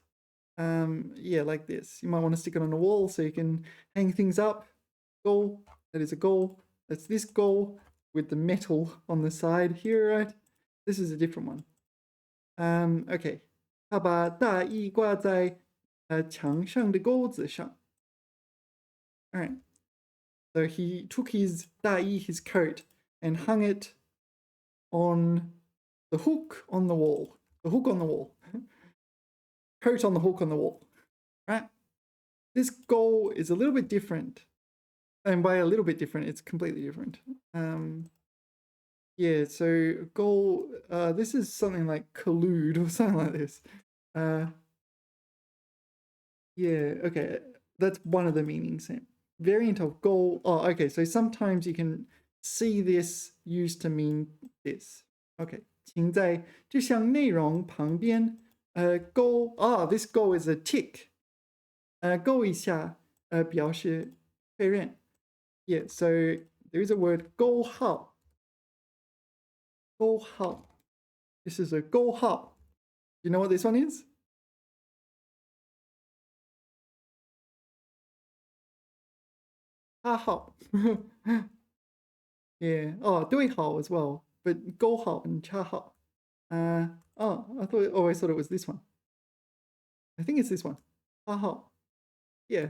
Yeah, like this. You might want to stick it on a wall so you can hang things up. Goal, that is a goal. That's this goal with the metal on the side here, right? This is a different one. Okay. 他把大衣挂在墙上的钩子上. All right. So he took his 大衣, his coat, and hung it on the hook on the wall. The hook on the wall. Coat on the hook on the wall. Right? This goal is a little bit different. And by a little bit different, it's completely different. Yeah, so goal, this is something like collude or something like this. Yeah, okay. That's one of the meanings. Variant of goal. Oh, okay. So sometimes you can see this used to mean this. Okay. 请在这项内容旁边勾 this goal is a tick. 勾一下表示确认. Yeah, so there is a word 勾号. 勾号. This is a 勾号. You know what this one is? Hao. Yeah. Oh, 对号 as well, but 勾号 and 恰号. I always thought it was this one. I think it's this one. Hao. Yeah.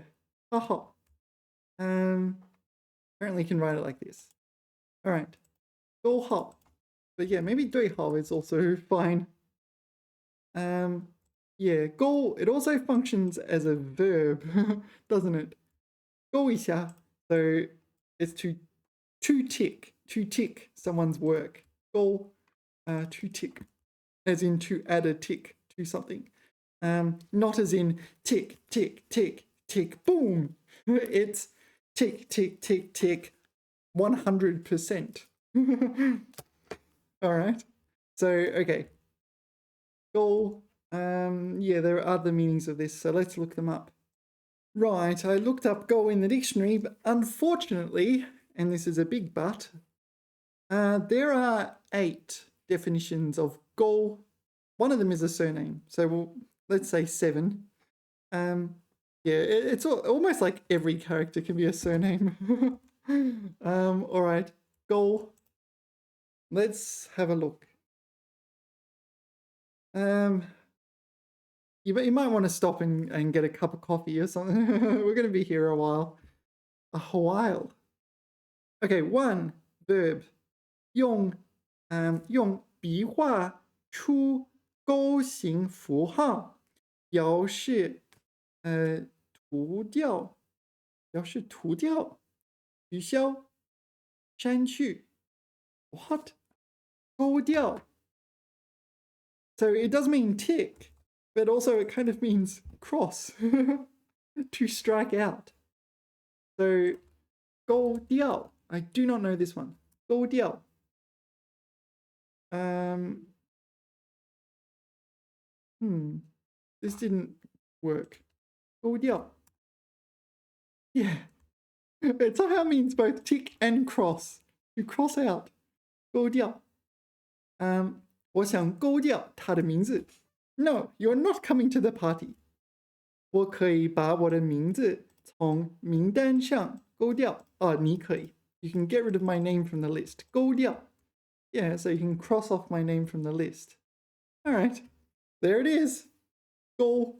Hao. Apparently you can write it like this. All right. 勾号. But yeah, maybe 对号 is also fine. Yeah, 勾, it also functions as a verb, doesn't it? 勾一下. So it's to tick someone's work. 勾, to tick, as in to add a tick to something. Not as in tick, tick, tick, tick, boom. It's tick, tick, tick, tick, 100%. All right. So, okay. Goal. Yeah, there are other meanings of this, so let's look them up. Right, I looked up goal in the dictionary, but unfortunately, and this is a big but, there are 8 definitions of goal. One of them is a surname, so let's say 7. Yeah, it's almost like every character can be a surname. All right, goal. Let's have a look. You might want to stop and get a cup of coffee or something. We're going to be here a while. A while. Okay, 1, verb. 用笔画出勾形符号表示涂掉表示涂掉、取消、删去。What? 勾掉. So it does mean tick, but also it kind of means cross, to strike out. So 勾掉. I do not know this one. 勾掉. This didn't work. 勾掉. Yeah. It somehow means both tick and cross. To cross out. 勾掉. 我想勾掉他的名字。No, you're not coming to the party. 我可以把我的名字从名单上勾掉。你可以。You can get rid of my name from the list. 勾掉. Yeah, so you can cross off my name from the list. All right. There it is. 勾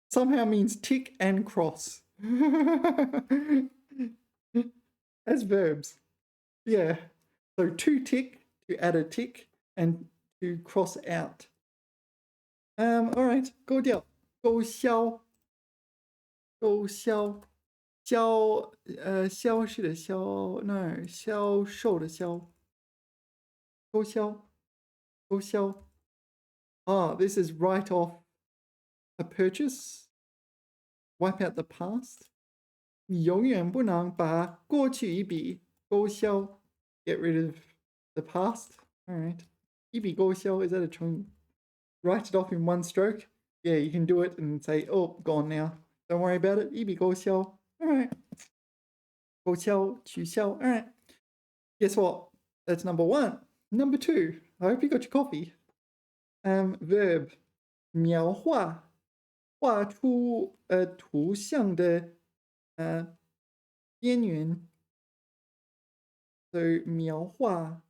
somehow means tick and cross. As verbs. Yeah. So to tick, to add a tick, and to cross out. All right. 勾掉。勾销。勾销。消失的消 ，no， 销售的销。勾销。勾销。This is write off a purchase. Wipe out the past. 你永远不能把过去一笔勾销。Get rid of the past. All right. 一笔勾销, is that a term? Write it off in one stroke. Yeah, you can do it and say, oh, gone now. Don't worry about it. 一笔勾销. All right. 勾销, 取消. All right. Guess what? That's number one. Number two. I hope you got your coffee. Verb. 描画. 画出图像的边缘. So 描画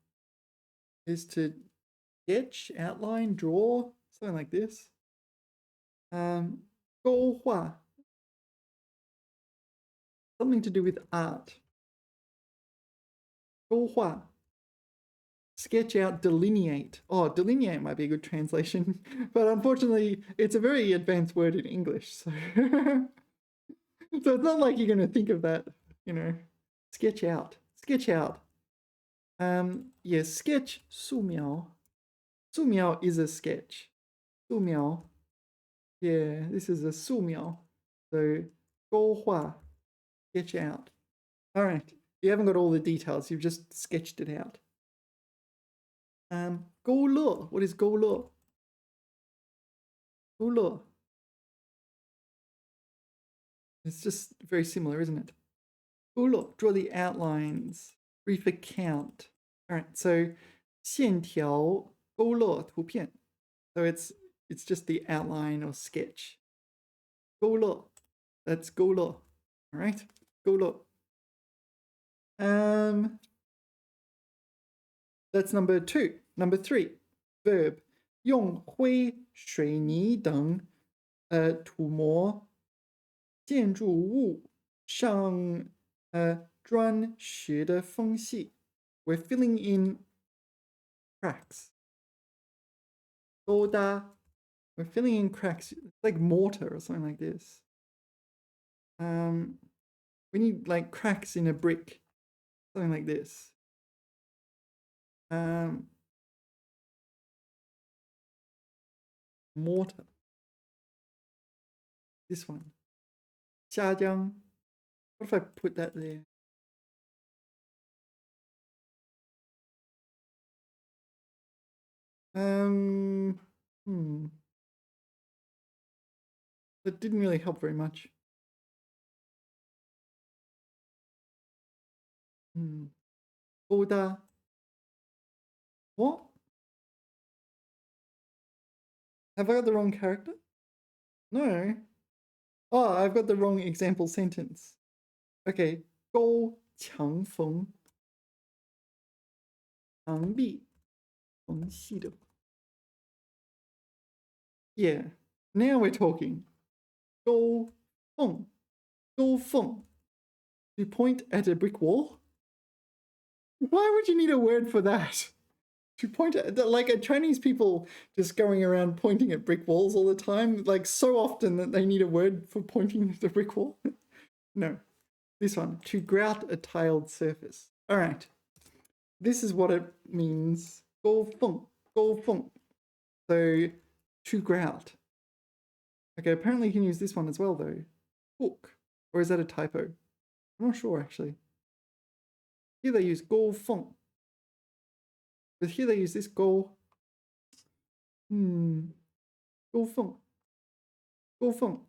is to sketch, outline, draw, something like this. 勾画. Something to do with art. 勾画. Sketch out, delineate. Delineate might be a good translation, but unfortunately, it's a very advanced word in English. So, so it's not like you're going to think of that, Sketch out. Sketch out. Yes, sketch, 素描. 素描 is a sketch. 素描. Yeah, this is a 素描. So, 勾画. Sketch out. All right. You haven't got all the details. You've just sketched it out. 勾勒. What is 勾勒? 勾勒. It's just very similar, isn't it? 勾勒. Draw the outlines. Brief account. All right. So 线条勾勒图片. So it's just the outline or sketch. 勾勒. That's 勾勒. All right. 勾勒. That's number two. Number three, verb. 用灰、水泥等涂抹建筑物上砖石的缝隙. We're filling in cracks. 勾搭. We're filling in cracks. It's like mortar or something like this. We need like cracks in a brick. Something like this. Mortar. This one. 虾浆. What if I put that there? That didn't really help very much. 勾搭. What? Have I got the wrong character? No. I've got the wrong example sentence. Okay. 勾墙缝. 墙壁缝隙的. Yeah. Now we're talking. 勾缝. 勾缝. You point at a brick wall? Why would you need a word for that? To point at, like, Chinese people just going around pointing at brick walls all the time, like so often that they need a word for pointing at the brick wall? No. This one, to grout a tiled surface. All right. This is what it means. 勾缝, 勾缝. So, to grout. Okay, apparently you can use this one as well, though. Hook. Or is that a typo? I'm not sure, actually. Here they use 勾缝. But here they use this 勾. 勾缝. 勾缝.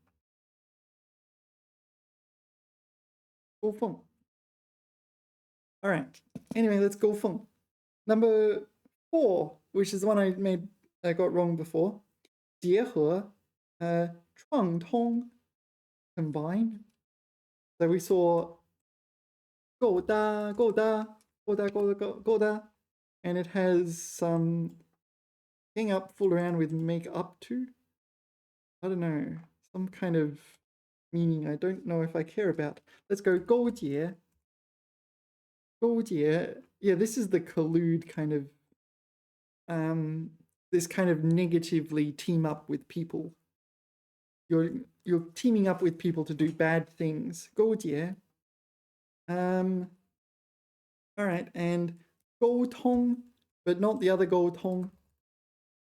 勾缝. All right. Anyway, let's 勾缝. Number 4, which is the one I got wrong before. 结合, 创通, combine. So we saw 够大, 够大, 够大, 够大, 够大, and it has some hang up, fool around with, make up to. I don't know, some kind of meaning I don't know if I care about. Let's go 勾结. 勾结. Yeah, this is the collude kind of, this kind of negatively team up with people. You're teaming up with people to do bad things. 勾结. All right, and 沟通, but not the other 沟通.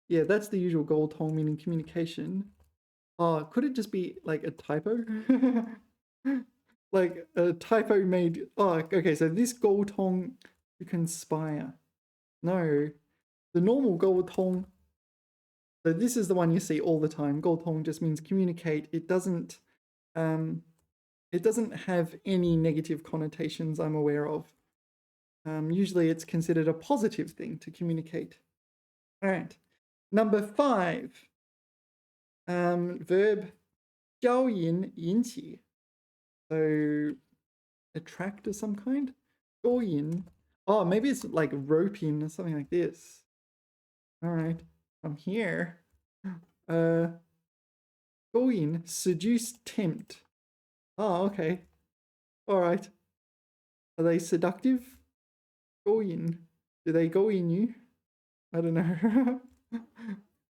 Yeah, that's the usual 沟通, meaning communication. Oh, could it just be like a typo? Like a typo made. Oh, okay, so this 沟通, to conspire. No, the normal 沟通. So this is the one you see all the time. 沟通 just means communicate. It doesn't have any negative connotations I'm aware of. Usually it's considered a positive thing to communicate. All right. Number 5. Verb 招引, 引起. So attract of some kind. 勾引. Oh, maybe it's like roping or something like this. All right. From here. 勾引, seduce, tempt. Oh, okay. All right. Are they seductive? 勾引. Do they 勾引 you? I don't know.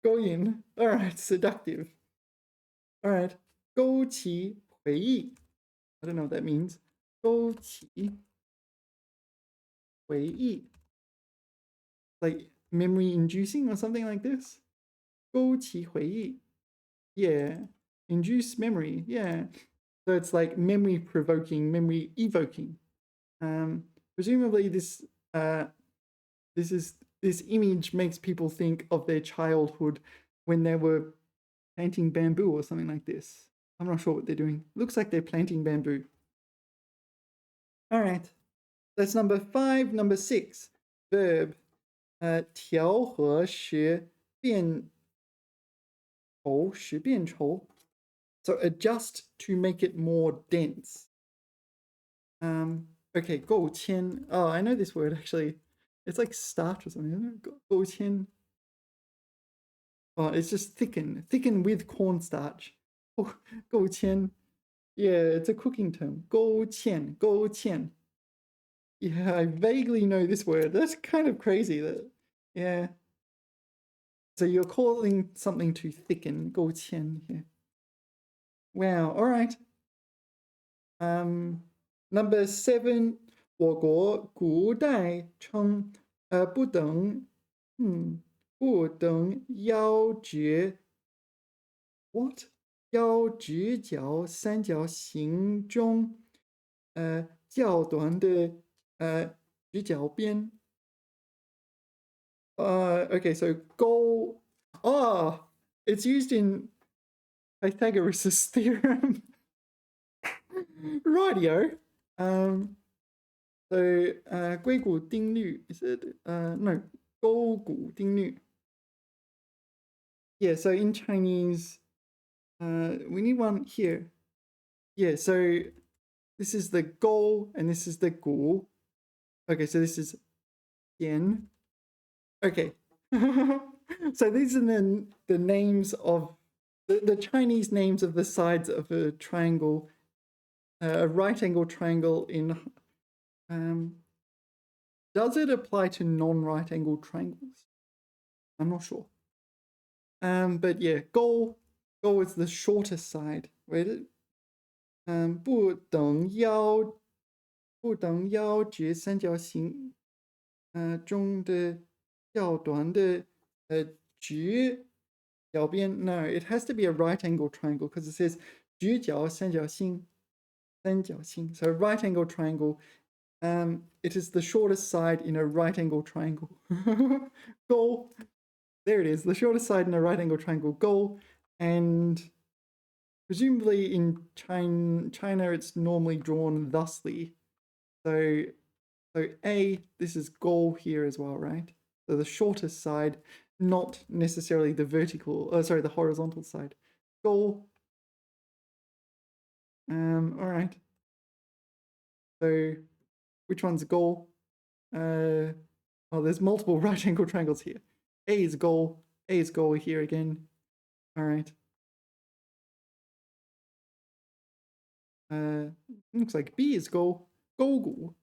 勾引. All right, seductive. All right. 勾起回忆. I don't know what that means. 勾起回忆. Like memory inducing or something like this. 勾起回忆. Yeah. Induce memory. Yeah. So it's like memory provoking, memory evoking. Presumably this image makes people think of their childhood when they were planting bamboo or something like this. I'm not sure what they're doing. Looks like they're planting bamboo. All right, that's number 5. Number 6, verb 调和使变稠, 使变稠. So adjust to make it more dense. Okay, 勾芡. Oh, I know this word actually. It's like starch or something, isn't it? 勾芡. Oh, it's just thicken with cornstarch. 勾芡. Yeah, it's a cooking term. 勾芡, 勾芡. Yeah, I vaguely know this word. That's kind of crazy. Yeah. So you're calling something to thicken. 勾芡 here. Wow. All right. Number 7. 我国古代称不等腰直 what 腰直角三角形中较短的直角边 okay, so goal. Oh, it's used in Pythagoras' theorem. Rightio. So 硅谷定律 is it? No, 勾股定律. Yeah, so in Chinese, we need one here. Yeah, so this is the go and this is the gu. Okay, so this is yen. Okay. So these are the names of the Chinese names of the sides of a triangle, a right angle triangle in. Does it apply to non-right angle triangles? I'm not sure. But yeah, goal is the shortest side. Wait, 不等腰直三角形，中的较短的直角边。No, it has to be a right angle triangle because it says 直角三角形，三角形. So right angle triangle. It is the shortest side in a right angle triangle. Goal. There it is, the shortest side in a right angle triangle. Goal. And presumably in China it's normally drawn thusly. So A, this is goal here as well, right? So the shortest side, not necessarily the the horizontal side. Goal. All right. So which one's goal? Oh, there's multiple right angle triangles here. A is goal. A is goal here again. All right. Looks like B is goal. Goal.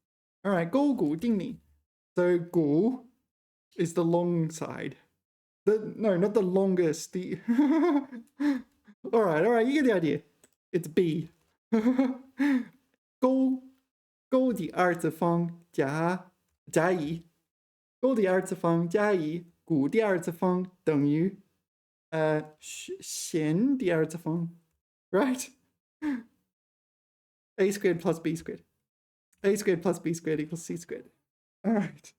All right, goal ding ni. So goal is the long side. No, not the longest. The all right, you get the idea. It's B. 勾第二次方加一，勾第二次方加一，股第二次方等于弦第二次方 right? A squared plus B squared. A squared plus B squared equals C squared. All right.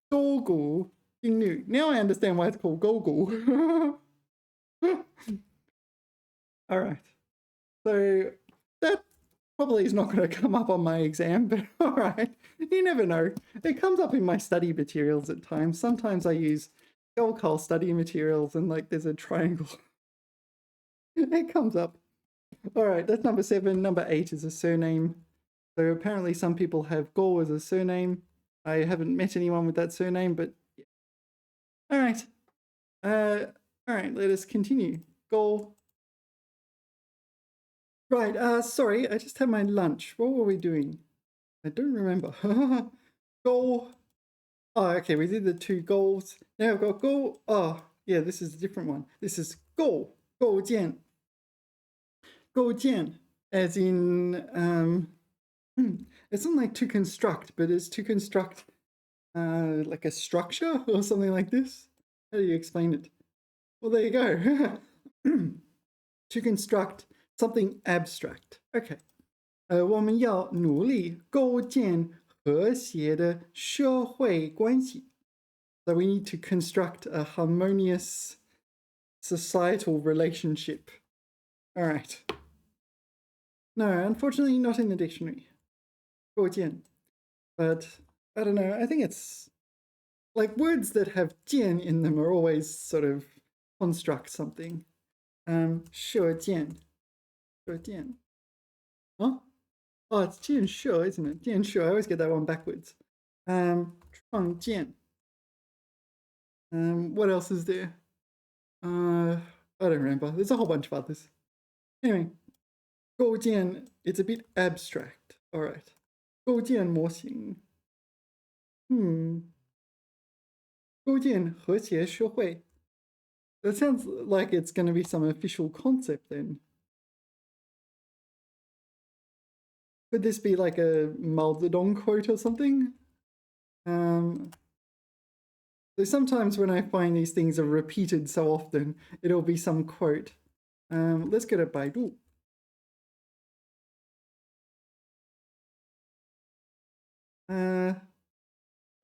勾股定律. Now I understand why it's called 勾股. All right. So that probably is not going to come up on my exam, but all right. You never know. It comes up in my study materials at times. Sometimes I use Golcol study materials and like there's a triangle. It comes up. All right, that's number 7. Number 8 is a surname. So apparently some people have Go as a surname. I haven't met anyone with that surname, but yeah. All right. All right, let us continue. Go. Right, sorry, I just had my lunch. What were we doing? I don't remember. Goal. Oh, okay, we did the 2 goals. Now I've got goal. Oh, yeah, this is a different one. This is goal. 构建. 构建, as in, it's not like to construct, but it's to construct like a structure or something like this. How do you explain it? Well, there you go. To construct something abstract. Okay. 我们要努力构建和谐的社会关系. So we need to construct a harmonious societal relationship. All right. No, unfortunately not in the dictionary. 构建. But I don't know, I think it's like words that have 建 in them are always sort of construct something. 射箭. 射箭. Huh? Oh, it's 建设, isn't it? 建设. I always get that one backwards. 创建. What else is there? I don't remember. There's a whole bunch of others. Anyway, 构建, it's a bit abstract. All right. 构建模型. 构建和谐社会. That sounds like it's going to be some official concept then. Could this be like a Mao Zedong quote or something? So sometimes when I find these things are repeated so often, it'll be some quote. Let's go to Baidu.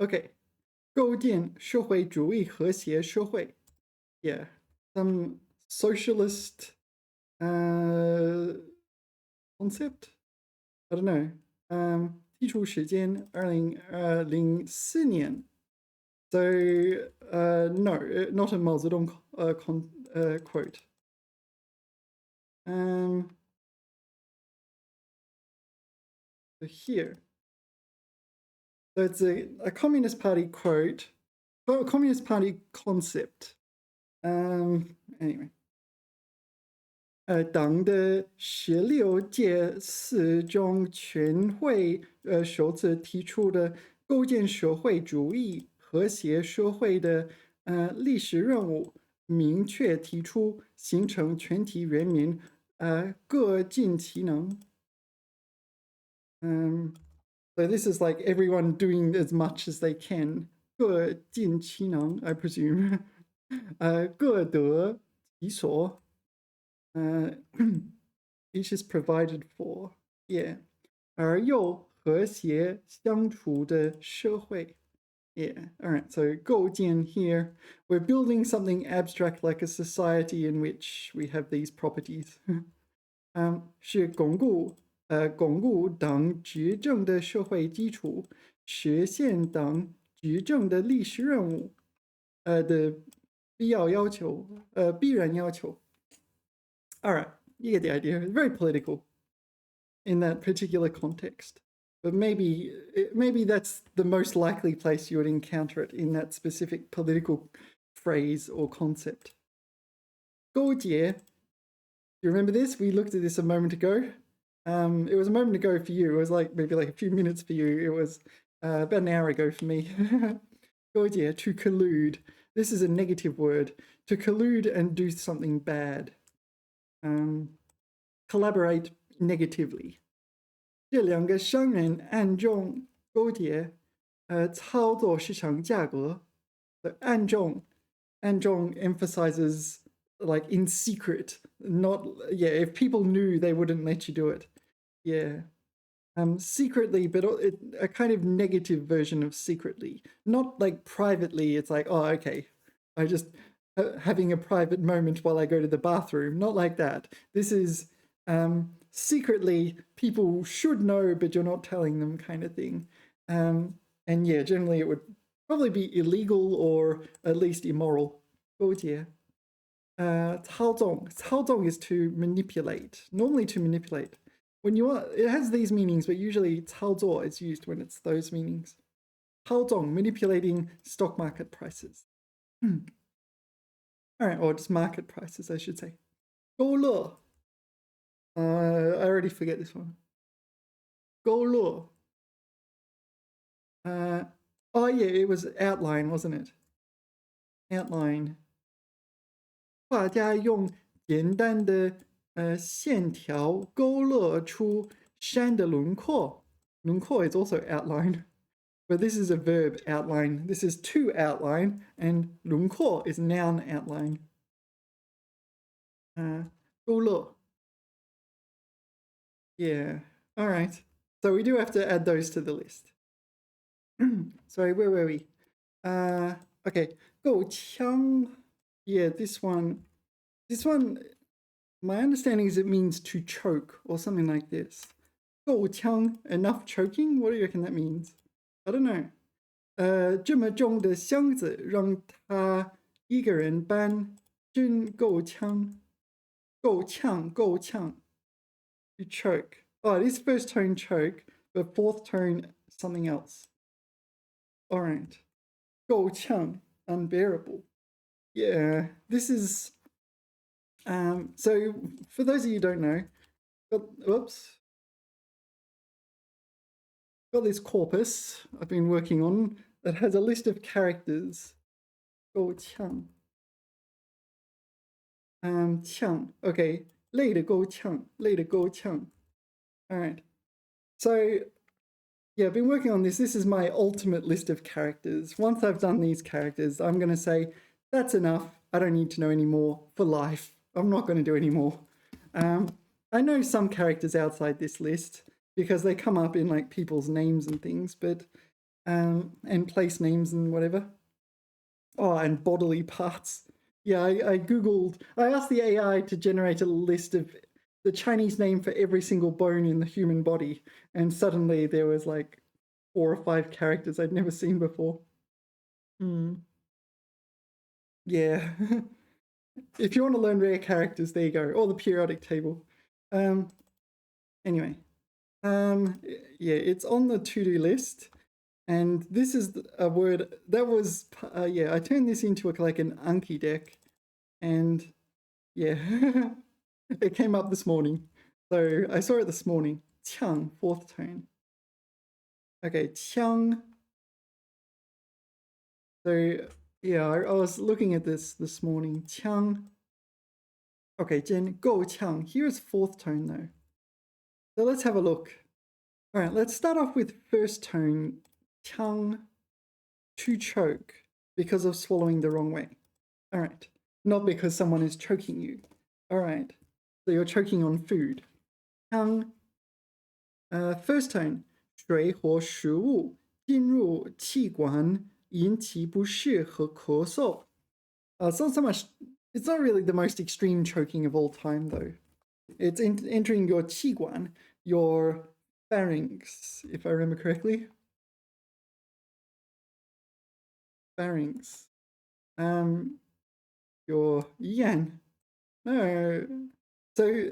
Okay. 构建社会主义和谐社会. Yeah, some socialist concept? I don't know. 提出时间2004年. So, no, not a Mao Zedong quote. So here. So it's a Communist Party quote, a Communist Party concept. Anyway. 党的16届四中全会首次提出的构建社会主义和谐社会的历史任务，明确提出形成全体人民各尽其能. So this is like everyone doing as much as they can. 各尽其能, I presume. 各得其所. Each is provided for. Yeah. 而又和谐相处的社会. Yeah, all right, so 构建 here, we're building something abstract like a society in which we have these properties. 是巩固党执政的社会基础，实现党执政的历史任务的必然要求. All right, you get the idea. Very political in that particular context. But maybe that's the most likely place you would encounter it, in that specific political phrase or concept. 勾结. You remember this? We looked at this a moment ago. It was a moment ago for you. It was like maybe like a few minutes for you. It was about an hour ago for me. 勾结, to collude. This is a negative word. To collude and do something bad. Collaborate negatively. 这两个商人暗中勾结，操作市场价格。So 暗中 emphasizes like in secret, not, yeah, if people knew, they wouldn't let you do it. Yeah. Secretly, but a kind of negative version of secretly. Not like privately, it's like, oh, okay, I just having a private moment while I go to the bathroom. Not like that. This is secretly, people should know, but you're not telling them, kind of thing. And yeah, generally it would probably be illegal or at least immoral. 勾结. 操纵 is to manipulate, normally to manipulate. When you are, it has these meanings, but usually 操作 is used when it's those meanings. 操纵, manipulating stock market prices. All right, or just market prices, I should say. 勾勒. I already forget this one. 勾勒. Oh yeah, it was outline, wasn't it? Outline. 画家用简单的线条勾勒出山的轮廓. 轮廓 is also outline, but this is a verb, outline. This is to outline, and 轮廓 is noun outline. 勾勒. Yeah, all right. So we do have to add those to the list. Sorry, where were we? Okay, 够呛. Yeah, this one, my understanding is it means to choke or something like this. 够呛, enough choking? What do you reckon that means? I don't know. 这么重的箱子让他一个人搬，真够呛。够呛. To choke. Oh, it is first tone choke, but fourth tone something else. All right. 够呛, unbearable. Yeah, this is... so, for those of you who don't know, got this corpus I've been working on that has a list of characters. 够呛. 呛. Okay. 累得够呛. All right. So, yeah, I've been working on this. This is my ultimate list of characters. Once I've done these characters, I'm going to say, that's enough. I don't need to know any more for life. I'm not going to do any more. I know some characters outside this list because they come up in like people's names and things, but and place names and whatever. Oh, and bodily parts. Yeah, I asked the AI to generate a list of the Chinese name for every single bone in the human body, and suddenly there was like 4 or 5 characters I'd never seen before. Yeah. If you want to learn rare characters, there you go. Or the periodic table. Anyway. Yeah, it's on the to-do list. And this is a word that was, yeah, I turned this into like an Anki deck. And yeah, it came up this morning. So I saw it this morning. 呛, 4th tone. Okay, 呛. So yeah, I was looking at this morning. 呛. Okay, Jen, go chang. Here is fourth tone though. So let's have a look. All right, let's start off with first tone, chang, to choke, because of swallowing the wrong way. All right, not because someone is choking you. All right, so you're choking on food. Chang, first tone, 水或食物进入气管引起不适和咳嗽. It's not so much, it's not really the most extreme choking of all time though. It's entering your 气管, your pharynx, if I remember correctly. Pharynx. Your yan. No. So,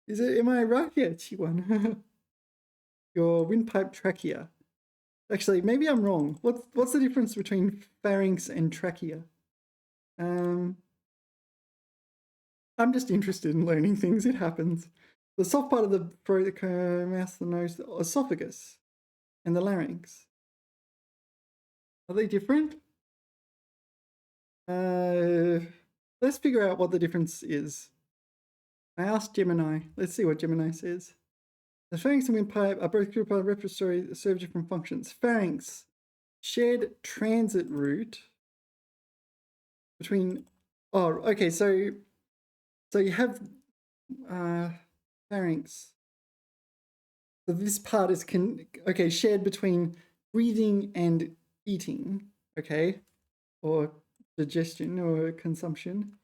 am I right? Yeah, 气管. Your windpipe trachea. Actually, maybe I'm wrong. What's the difference between pharynx and trachea? I'm just interested in learning things. It happens. The soft part of the throat, the mouth, the nose, the esophagus, and the larynx. Are they different? Let's figure out what the difference is. I asked Gemini. Let's see what Gemini says. The pharynx and windpipe are both grouped by respiratory, serve different functions. Pharynx, shared transit route between. Oh, okay. So you have pharynx. So this part is shared between breathing and eating. Okay, or digestion or consumption.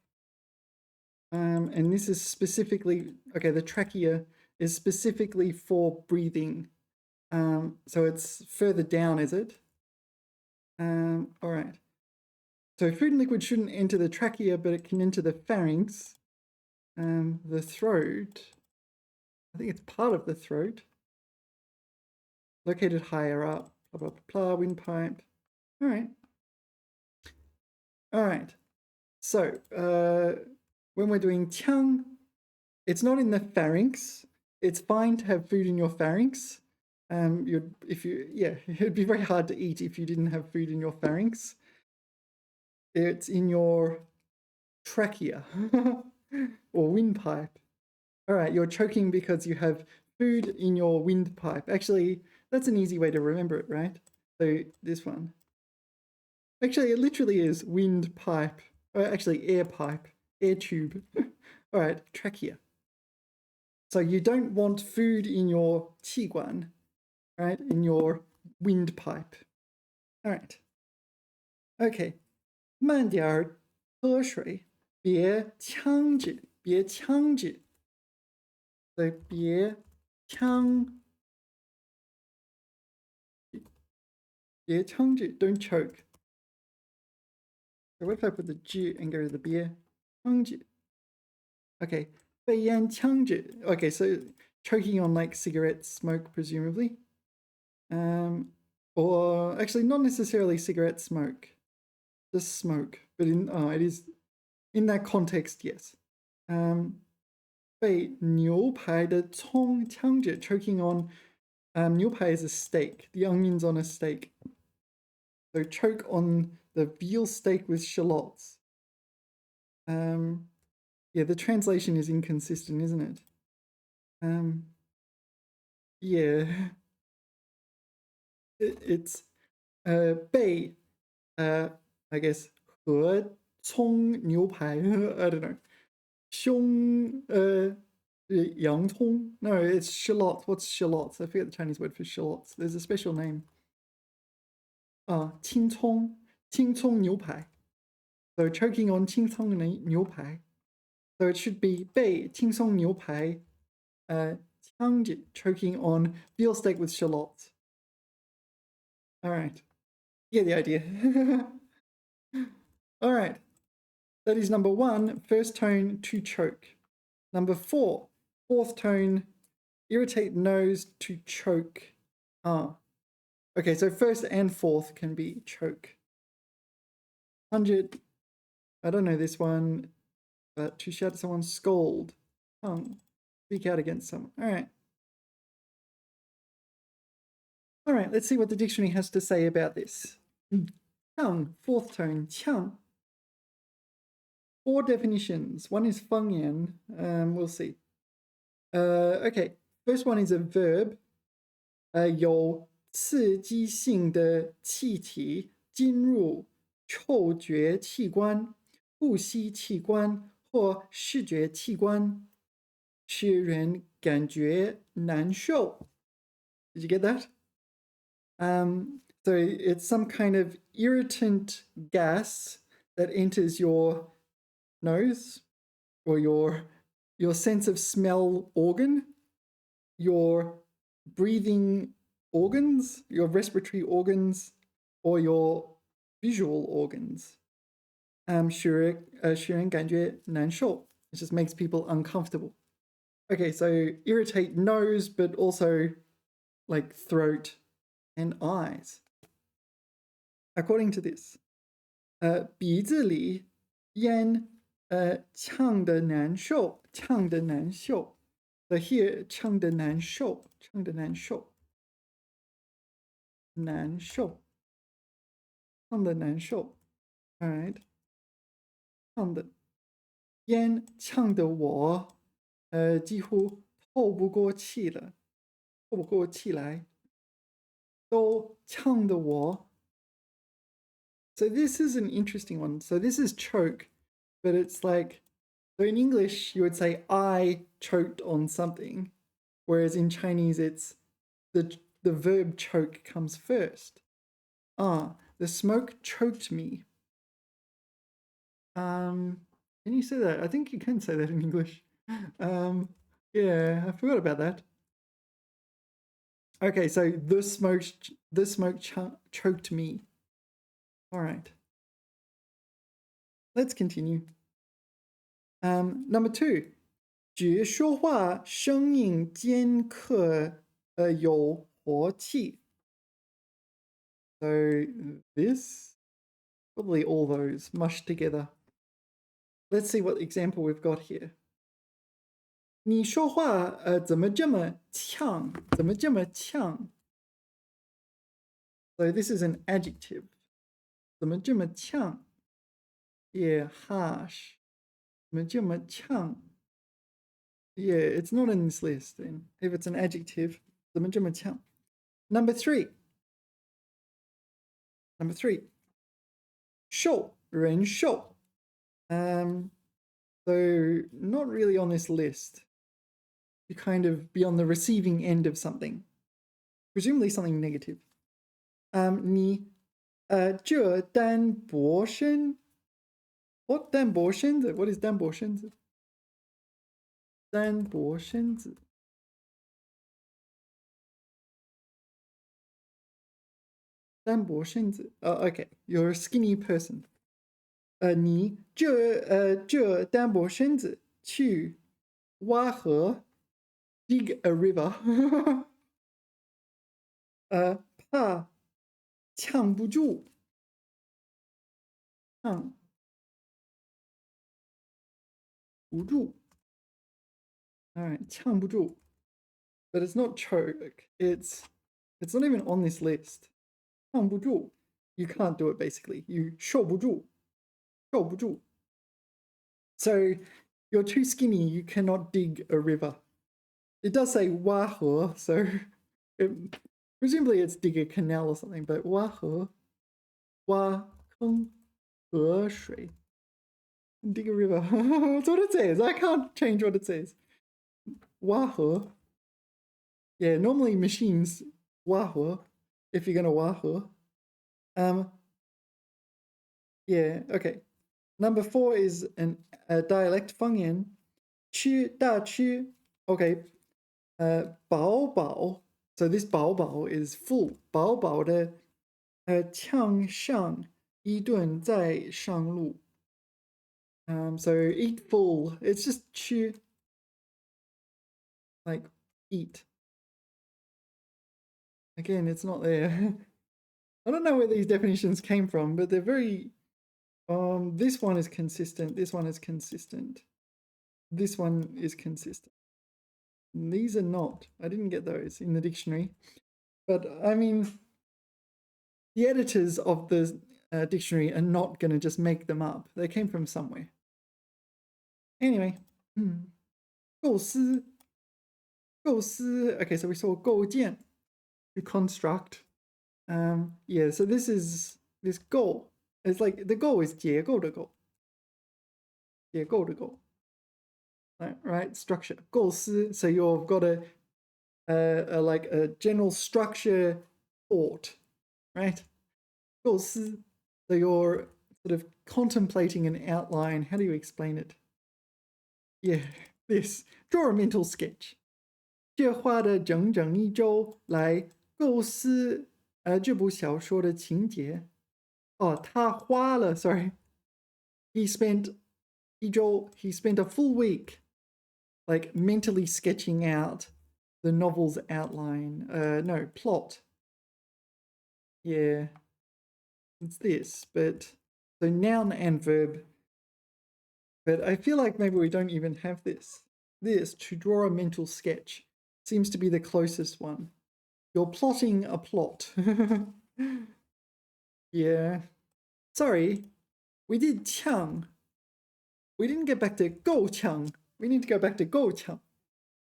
And this is specifically the trachea is specifically for breathing. So it's further down, is it? All right. So food and liquid shouldn't enter the trachea, but it can enter the pharynx, the throat. I think it's part of the throat. Located higher up, blah, blah, blah, windpipe. All right. All right. So when we're doing qiang, it's not in the pharynx. It's fine to have food in your pharynx. It'd be very hard to eat if you didn't have food in your pharynx. It's in your trachea or windpipe. All right, you're choking because you have food in your windpipe. Actually, that's an easy way to remember it, right? So this one. Actually, it literally is windpipe. Or actually, air pipe, air tube. All right, trachea. So you don't want food in your 气管, right? In your windpipe. All right. Okay. 慢点儿喝水，别呛着，别呛着。So 别呛着, don't choke. So what if I put the G and go to the 别呛着? Okay. 被烟呛着. Okay, so choking on like cigarette smoke, presumably. Or actually not necessarily cigarette smoke. Just smoke. But it is in that context, yes. 被牛排的葱呛着, choking on 牛排 is a steak, the onions on a steak. So choke on the veal steak with shallots. Yeah, the translation is inconsistent, isn't it? Yeah. It's 被 I guess 和葱牛排 I don't know. 胸洋葱. No, it's shallot. What's shallots? I forget the Chinese word for shallots. There's a special name. 青葱牛排. So choking on 青葱牛排. So it should be 被青葱牛排呛着, choking on veal steak with shallots. All right. You get the idea. All right. That is number 1, first tone to choke. Number 4, fourth tone, irritate nose to choke. Okay, so first and fourth can be choke. 100, I don't know this one, but to shout at someone, scold. Tongue, speak out against someone. All right. All right, let's see what the dictionary has to say about this. Tongue, fourth tone, 呛. 4 definitions. One is 方言. We'll see. Okay, first one is a verb. 有刺激性的气体进入嗅觉器官、呼吸器官或视觉器官，使人感觉难受. Did you get that? So it's some kind of irritant gas that enters your nose or your sense of smell organ, your breathing organs, your respiratory organs, or your visual organs. 使人感觉难受. It just makes people uncomfortable. Okay, so irritate nose, but also like throat and eyes. According to this, 鼻子里烟呛得难受, 呛得难受. So here, 呛得难受, 呛得难受. 难受. 呛得难受. All right. 呛的. 烟呛得我几乎透不过气了，透不过气来，都呛得我. So this is an interesting one. So this is choke, but it's like, so in English you would say I choked on something, whereas in Chinese it's the verb choke comes first. The smoke choked me. Can you say that? I think you can say that in English. Yeah, I forgot about that. Okay, so the smoke choked me. All right. Let's continue. Number 2, 只说话声音尖刻有活气. So this, probably all those mushed together. Let's see what example we've got here. 你说话怎么这么呛？怎么这么呛？ So this is an adjective. 怎么这么呛? Yeah, harsh. 怎么这么呛? Yeah, it's not in this list then. If it's an adjective, 怎么这么呛? Number 3. Number 3. 瘦，人瘦. So not really on this list. You kind of be on the receiving end of something. Presumably something negative. 你这单薄身. What 单薄身子? What is 单薄身子? 单薄身子. Oh, okay, you're a skinny person. 你这单薄身子去挖河 dig a river. 怕呛不住. 呛不住. All right, 呛不住. But it's not choke. It's not even on this list. 呛不住. You can't do it basically. You 受不住. 受不住. So you're too skinny, you cannot dig a river. It does say 挖河, so presumably it's dig a canal or something, but 挖河, 挖坑, 河水. Dig a river. That's what it says. I can't change what it says. 挖河. Yeah, normally machines 挖河 if you're gonna 挖河. Yeah, okay. Number 4 is a dialect 方言. 吃大吃. Okay. 饱饱. So this 饱饱 is full. 饱饱的呛上一顿再上路. So eat full. It's just 吃. Like eat. Again, it's not there. I don't know where these definitions came from, but they're very... this one is consistent. This one is consistent. This one is consistent. These are not. I didn't get those in the dictionary. But I mean, the editors of the dictionary are not going to just make them up. They came from somewhere. Anyway, 构思 Okay, so we saw 构建 to construct. Yeah, so this goal. It's like the goal is 结构的构. 结构的构. Right? Structure. 构思. So you've got like a general structure thought, right? 构思. So you're sort of contemplating an outline. How do you explain it? Yeah, this. Draw a mental sketch. 这花了整整一周来构思这部小说的情节。哦，他花了 sorry. He spent 一周, he spent a full week like mentally sketching out the novel's outline. No, plot. Yeah, it's this, but so noun and verb. But I feel like maybe we don't even have this. This, to draw a mental sketch, seems to be the closest one. You're plotting a plot. Yeah. Sorry, we did 呛. We didn't get back to 够呛. We need to go back to 够呛.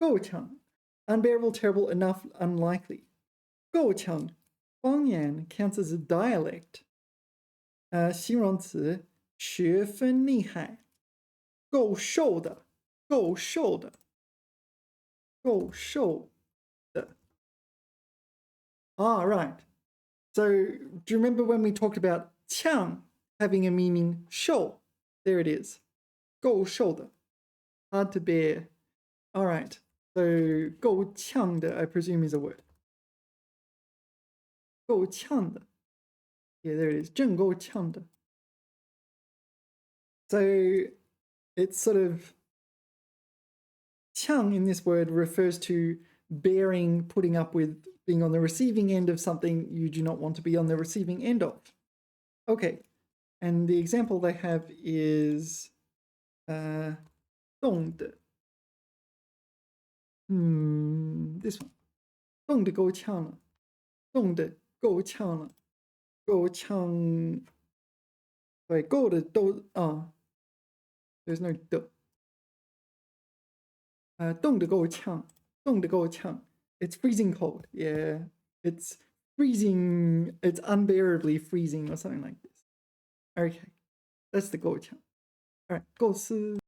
够呛. Unbearable, terrible, enough, unlikely. 够呛. 方言 counts as a dialect. 形容词十分厉害。够瘦的。够瘦的。够瘦的。Ah, right. So, do you remember when we talked about 呛 having a meaning 瘦? There it is. 够瘦的. Hard to bear. All right. So, 够呛的, I presume, is a word. 够呛的. Yeah, there it is. 正够呛的. So, it's sort of 呛 in this word refers to bearing, putting up with, being on the receiving end of something you do not want to be on the receiving end of. Okay, and the example they have is 冻的. This one. 冻得够呛了. 冻得够呛了. 够呛. Wait, 够的都 there's no 的. 冻得够呛. 冻得够呛. It's freezing cold. Yeah, it's freezing. It's unbearably freezing or something like this. Okay, that's the 够呛. All right, 构思.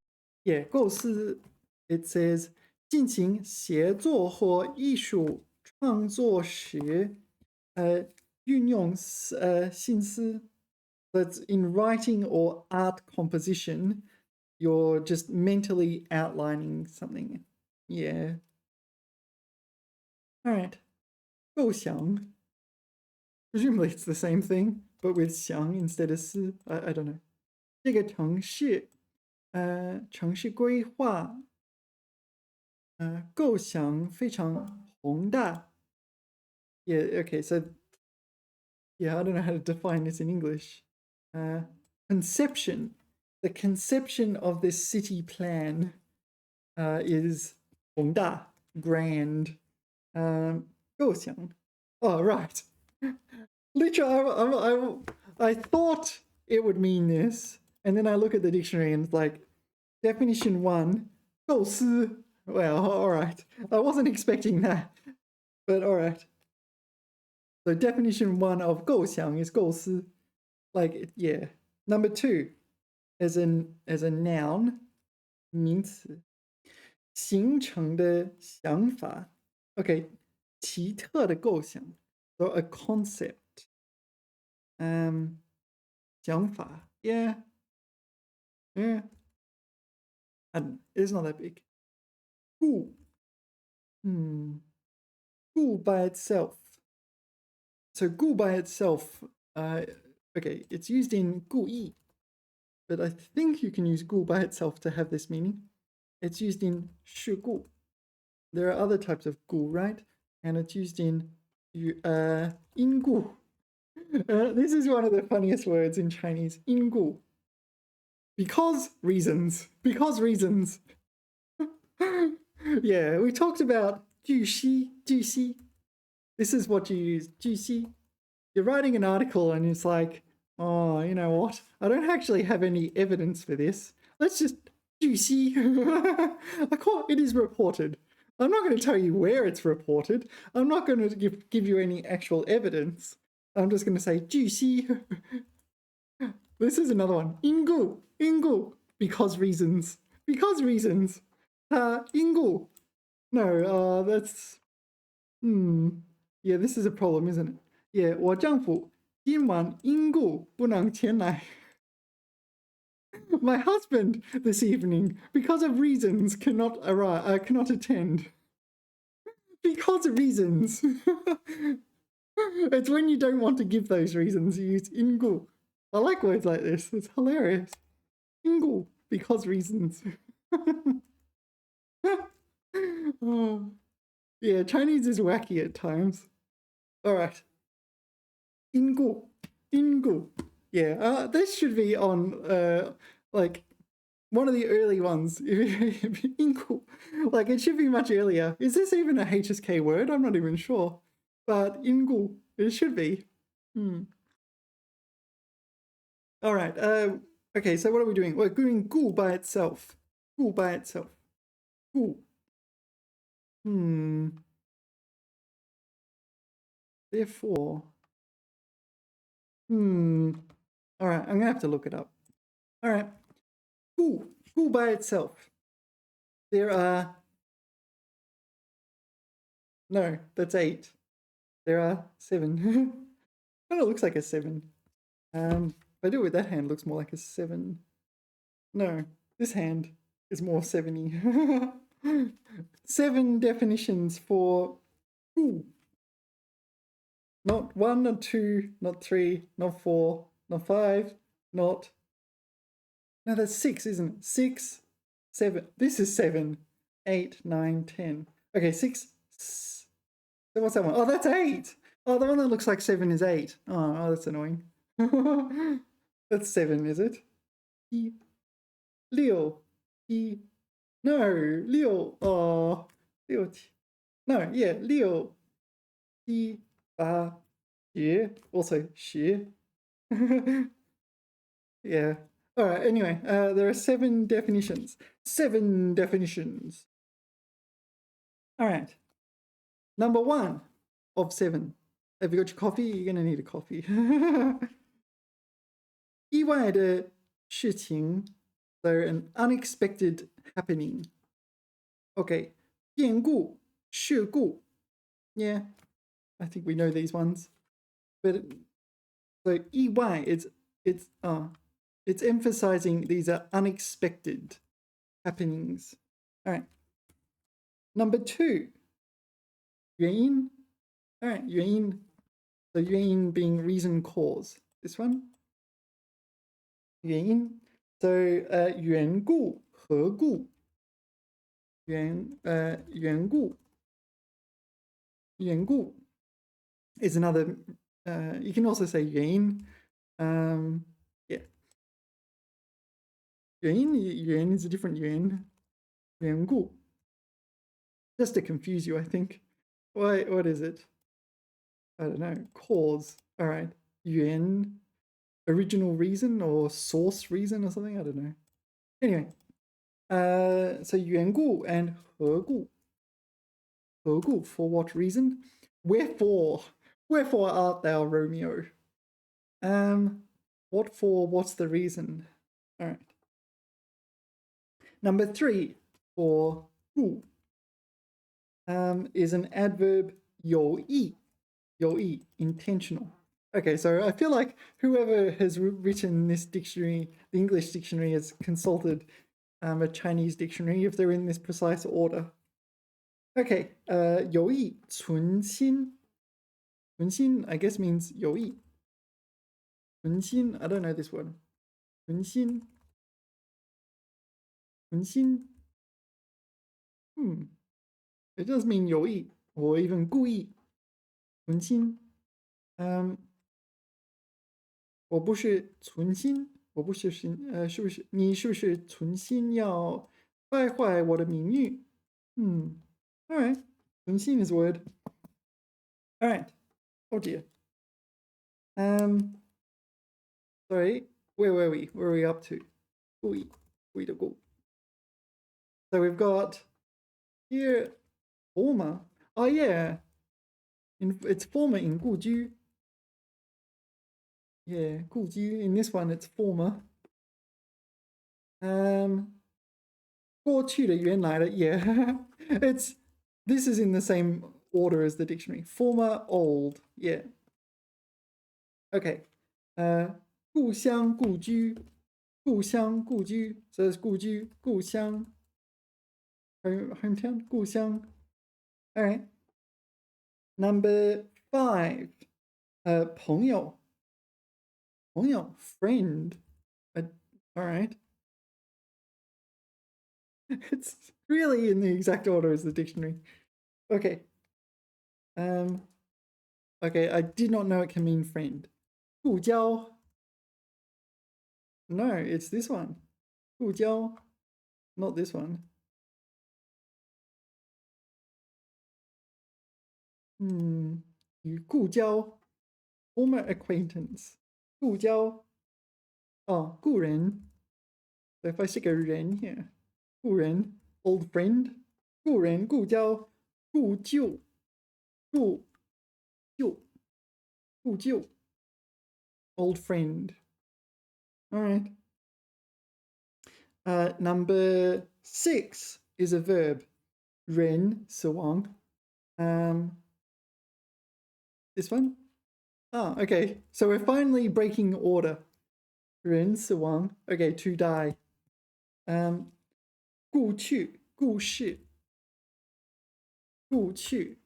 Yeah, 构思. It says 进行写作或艺术创作时，运用心思. That's in writing or art composition. You're just mentally outlining something. Yeah. All right. 构想. Presumably it's the same thing, but with 想 instead of 思. I don't know. 这个城市规划构想非常宏大. Yeah, okay, so yeah, I don't know how to define this in English. Conception. The conception of this city plan is 宏大, grand. 构想. Oh, right. Literally, I thought it would mean this, and then I look at the dictionary and it's like, definition 1, 构思. Well, all right. I wasn't expecting that, but all right. So definition 1 of 构想 is 构思. Like, yeah. Number 2, as a noun, 名词. 形成的想法. Okay, 奇特的构想. So a concept. 想法. Yeah. Yeah. I don't know. It's not that big. 故. 故 by itself. So 故 by itself, okay, it's used in 故意, but I think you can use 故 by itself to have this meaning. It's used in 是故. There are other types of 故, right? And it's used in 因故. This is one of the funniest words in Chinese. 因故. Because reasons. Because reasons. Yeah, we talked about 据悉. This is what you use. 据悉. You're writing an article and it's like, oh, you know what? I don't actually have any evidence for this. Let's just juicy. It is reported. I'm not going to tell you where it's reported. I'm not going to give you any actual evidence. I'm just going to say juicy. This is another one. Ingu. Because reasons. Because reasons. Ingu. No, that's... Yeah, this is a problem, isn't it? Yeah, 我丈夫今晚因故不能前来. My husband this evening, because of reasons, cannot attend. Because of reasons. It's when you don't want to give those reasons, you use 因故. I like words like this. It's hilarious. 因故, because reasons. Oh. Yeah, Chinese is wacky at times. All right. 因故. Yeah, this should be on like one of the early ones. 因故. Like it should be much earlier. Is this even a HSK word? I'm not even sure. But 因故, it should be. All right. Okay, so what are we doing? We're doing 故 by itself. 故 by itself. 故. Therefore. All right, I'm gonna have to look it up. All right. 故 by itself. There are... No, that's 8. There are 7. Kind of looks like a 7. If I do it with that hand, it looks more like a 7. No, this hand is more 7-y. 7 definitions for 故. Not 1, not 2, not 3, not 4, not 5, not... No, that's 6, isn't it? 6, 7. This is 7, 8, 9, 10. Okay, 6. So what's that one? Oh, that's 8. Oh, the one that looks like 7 is 8. Oh, that's annoying. That's 7, is it? 六. No, 六. Oh, 六. No, yeah, 六. 7, 8, 10. Also 10. Yeah. All right, anyway, there are 7 definitions. 7 definitions. All right. Number 1 of 7. Have you got your coffee? You're going to need a coffee. 意外的事情, so an unexpected happening. Okay. 变故, 事故. Yeah, I think we know these ones. But so 意外, it's emphasizing these are unexpected happenings. All right. Number 2. 原因. All right, 原因. So 原因 being reason, cause. This one. 原因. So 缘故, 何故. 缘故. 缘故 is another, you can also say 原因. Yeah. 原因 is a different 缘故. Just to confuse you, I think. What is it? I don't know. Cause. All right. 缘, original reason or source reason or something. I don't know. Anyway. So 缘故 and 何故. 何故 for what reason? Wherefore art thou, Romeo? What for? What's the reason? All right. Number 3 for 故 is an adverb 有意. 有意, intentional. Okay, so I feel like whoever has written this dictionary, the English dictionary, has consulted a Chinese dictionary if they're in this precise order. Okay, 有意, 存心. 存心, I guess, means 有意. 存心, I don't know this one. 存心. 存心. It does mean 有意 or even 故意. 存心. 我不是存心，我不是是不是你是不是存心要败坏我的名誉？All right. 存心 is a word. All right. Oh dear. Sorry. Where were we? Where are we up to? 故意的故. So we've got here former. Oh yeah, it's former in 故居. Yeah, 故居. In this one, it's former. 过去的原来的 yeah. This is in the same order as the dictionary. Former, old. Yeah. Okay. 故乡故居 故乡故居 so it's 故居故乡 hometown 故乡 all right number 5 朋友 friend all right it's really in the exact order as the dictionary okay okay I did not know it can mean friend 故交 no it's this one 故交 not this one与故交 former acquaintance 故交 oh 故人 so if I stick a 人 here 故人 old friend 故人故交故旧故旧故旧 old friend all right number 6 is a verb 人死亡 this one oh okay so we're finally breaking order 人死亡 okay to die 故去故事故去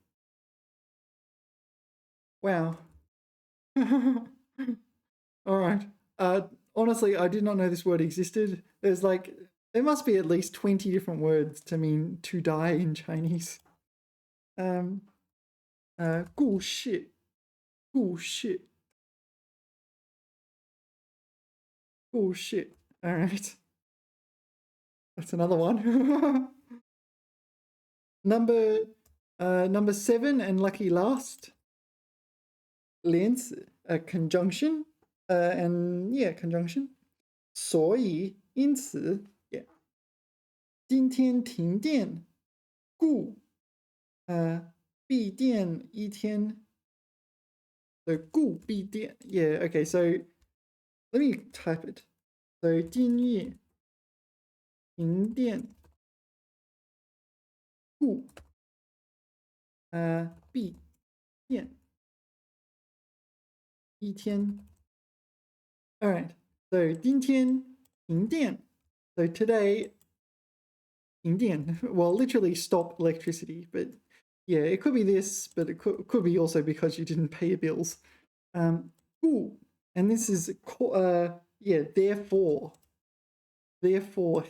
wow all right honestly I did not know this word existed there must be at least 20 different words to mean to die in Chinese 故事故事故事 all right that's another one number 7 and lucky last 连词 a conjunction and yeah conjunction 所以因此 yeah 今天停电故闭电一天 so 故闭电 yeah okay so let me type it so 今夜停电故闭电一天 all right so 今天停电 so today 停电 well literally stop electricity but yeah it could be this but it could be also because you didn't pay your bills 故 and this is yeah therefore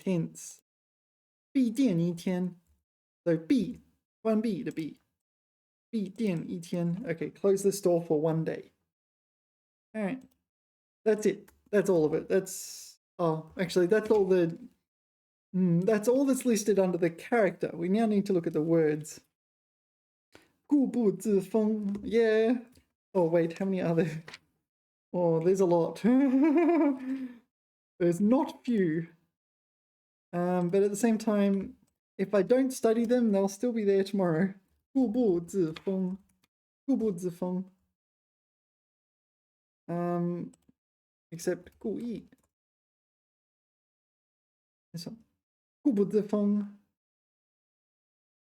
hence 闭电一天 so 闭关闭的闭闭店一天 okay close the store for one day all right that's it that's all of it that's actually that's all that's all that's listed under the character we now need to look at the words 固步自封 yeah oh wait how many are there oh there's a lot there's not few but at the same time if I don't study them they'll still be there tomorrow 固步自封固步自封 except 故意 this one 固步自封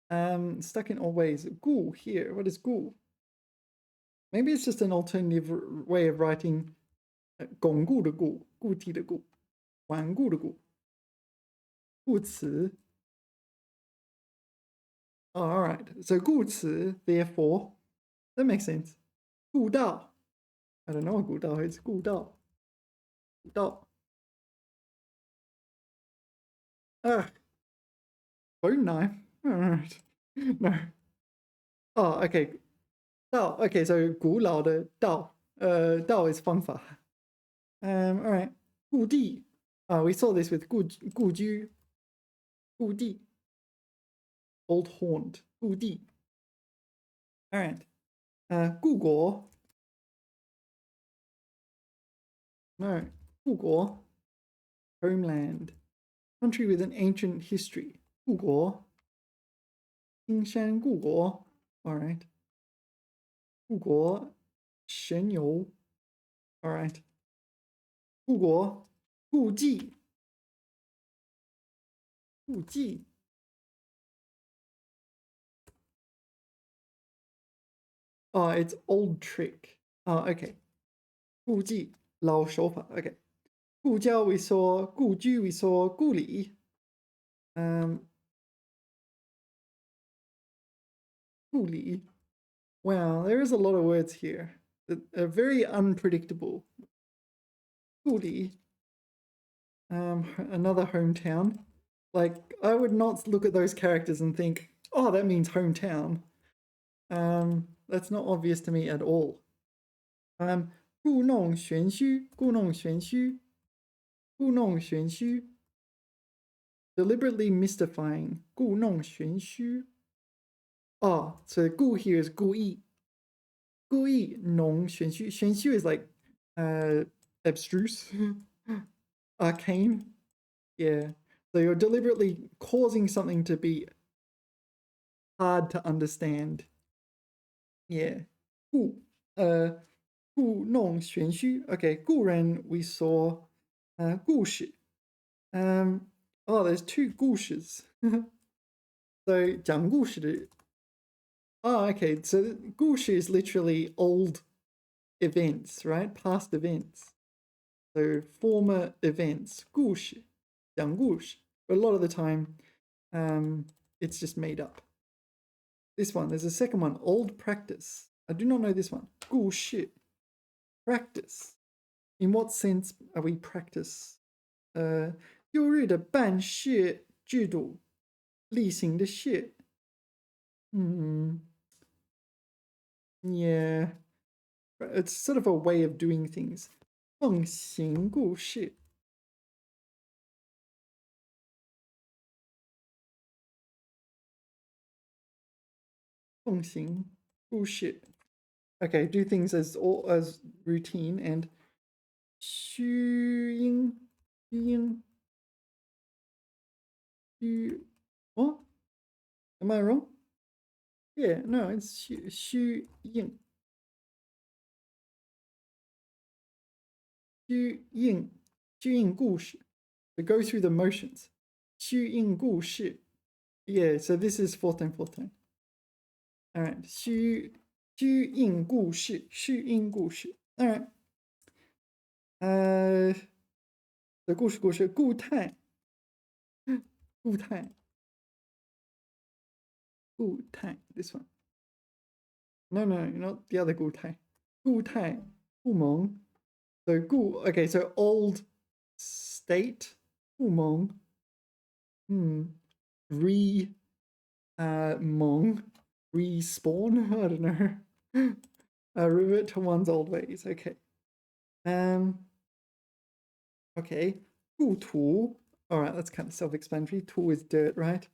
stuck in always 固 here what is 固 maybe it's just an alternative way of writing 巩固的固固体的固顽固的固固词 oh, all right so 固词 therefore that makes sense 固道 I don't know what 固道 is 固道固道phone knife all right no oh okay 道 okay so 古老的道道 is 方法 all right 故地 we saw this with 故居故地 old haunt 故地 all right 故国 no 故国 homeland country with an ancient history 故国，青山故国。All right. 故国神游。All right. 故国故迹，故迹。Oh, it's old trick. Oh, okay. 故迹老手法。Okay. 故交 we saw, 故居 we saw, 故里。故里. Wow, there is a lot of words here that are very unpredictable. 故里. Another hometown. Like, I would not look at those characters and think, oh, that means hometown. That's not obvious to me at all. 故弄玄虚，故弄玄虚，故弄玄虚。Deliberately mystifying, 故弄玄虚. Oh, so 故 here is 故意. 故意弄玄虚. 玄虚 is like abstruse, arcane. Yeah. So you're deliberately causing something to be hard to understand. Yeah. 故弄玄虚. Okay, 故人 we saw 故事. Oh, there's two 故事. So 讲故事的. Oh, okay. So 故事 is literally old events, right? Past events. So former events. 故事. 讲故事. But a lot of the time, it's just made up. This one, there's a second one, old practice. I do not know this one. 故事. Practice. In what sense are we practice? 旧日的办事制度，例行的事。Yeah, it's sort of a way of doing things. 奉行故事。奉行故事。Okay, do things as routine and 虚应 what? Am I wrong? Yeah, no, it's 虚应 故事 to go through the motions. 虚应故事 Yeah, so this is fourth time. All right, 虚应故事 All right. The 故事固态 this one. No, not the other 固态 不萌 So okay, so old state 不萌 萌 respawn I don't know. Revert to one's old ways. Okay. Okay. 故土 All right, that's kind of self-explanatory. 土 is dirt, right?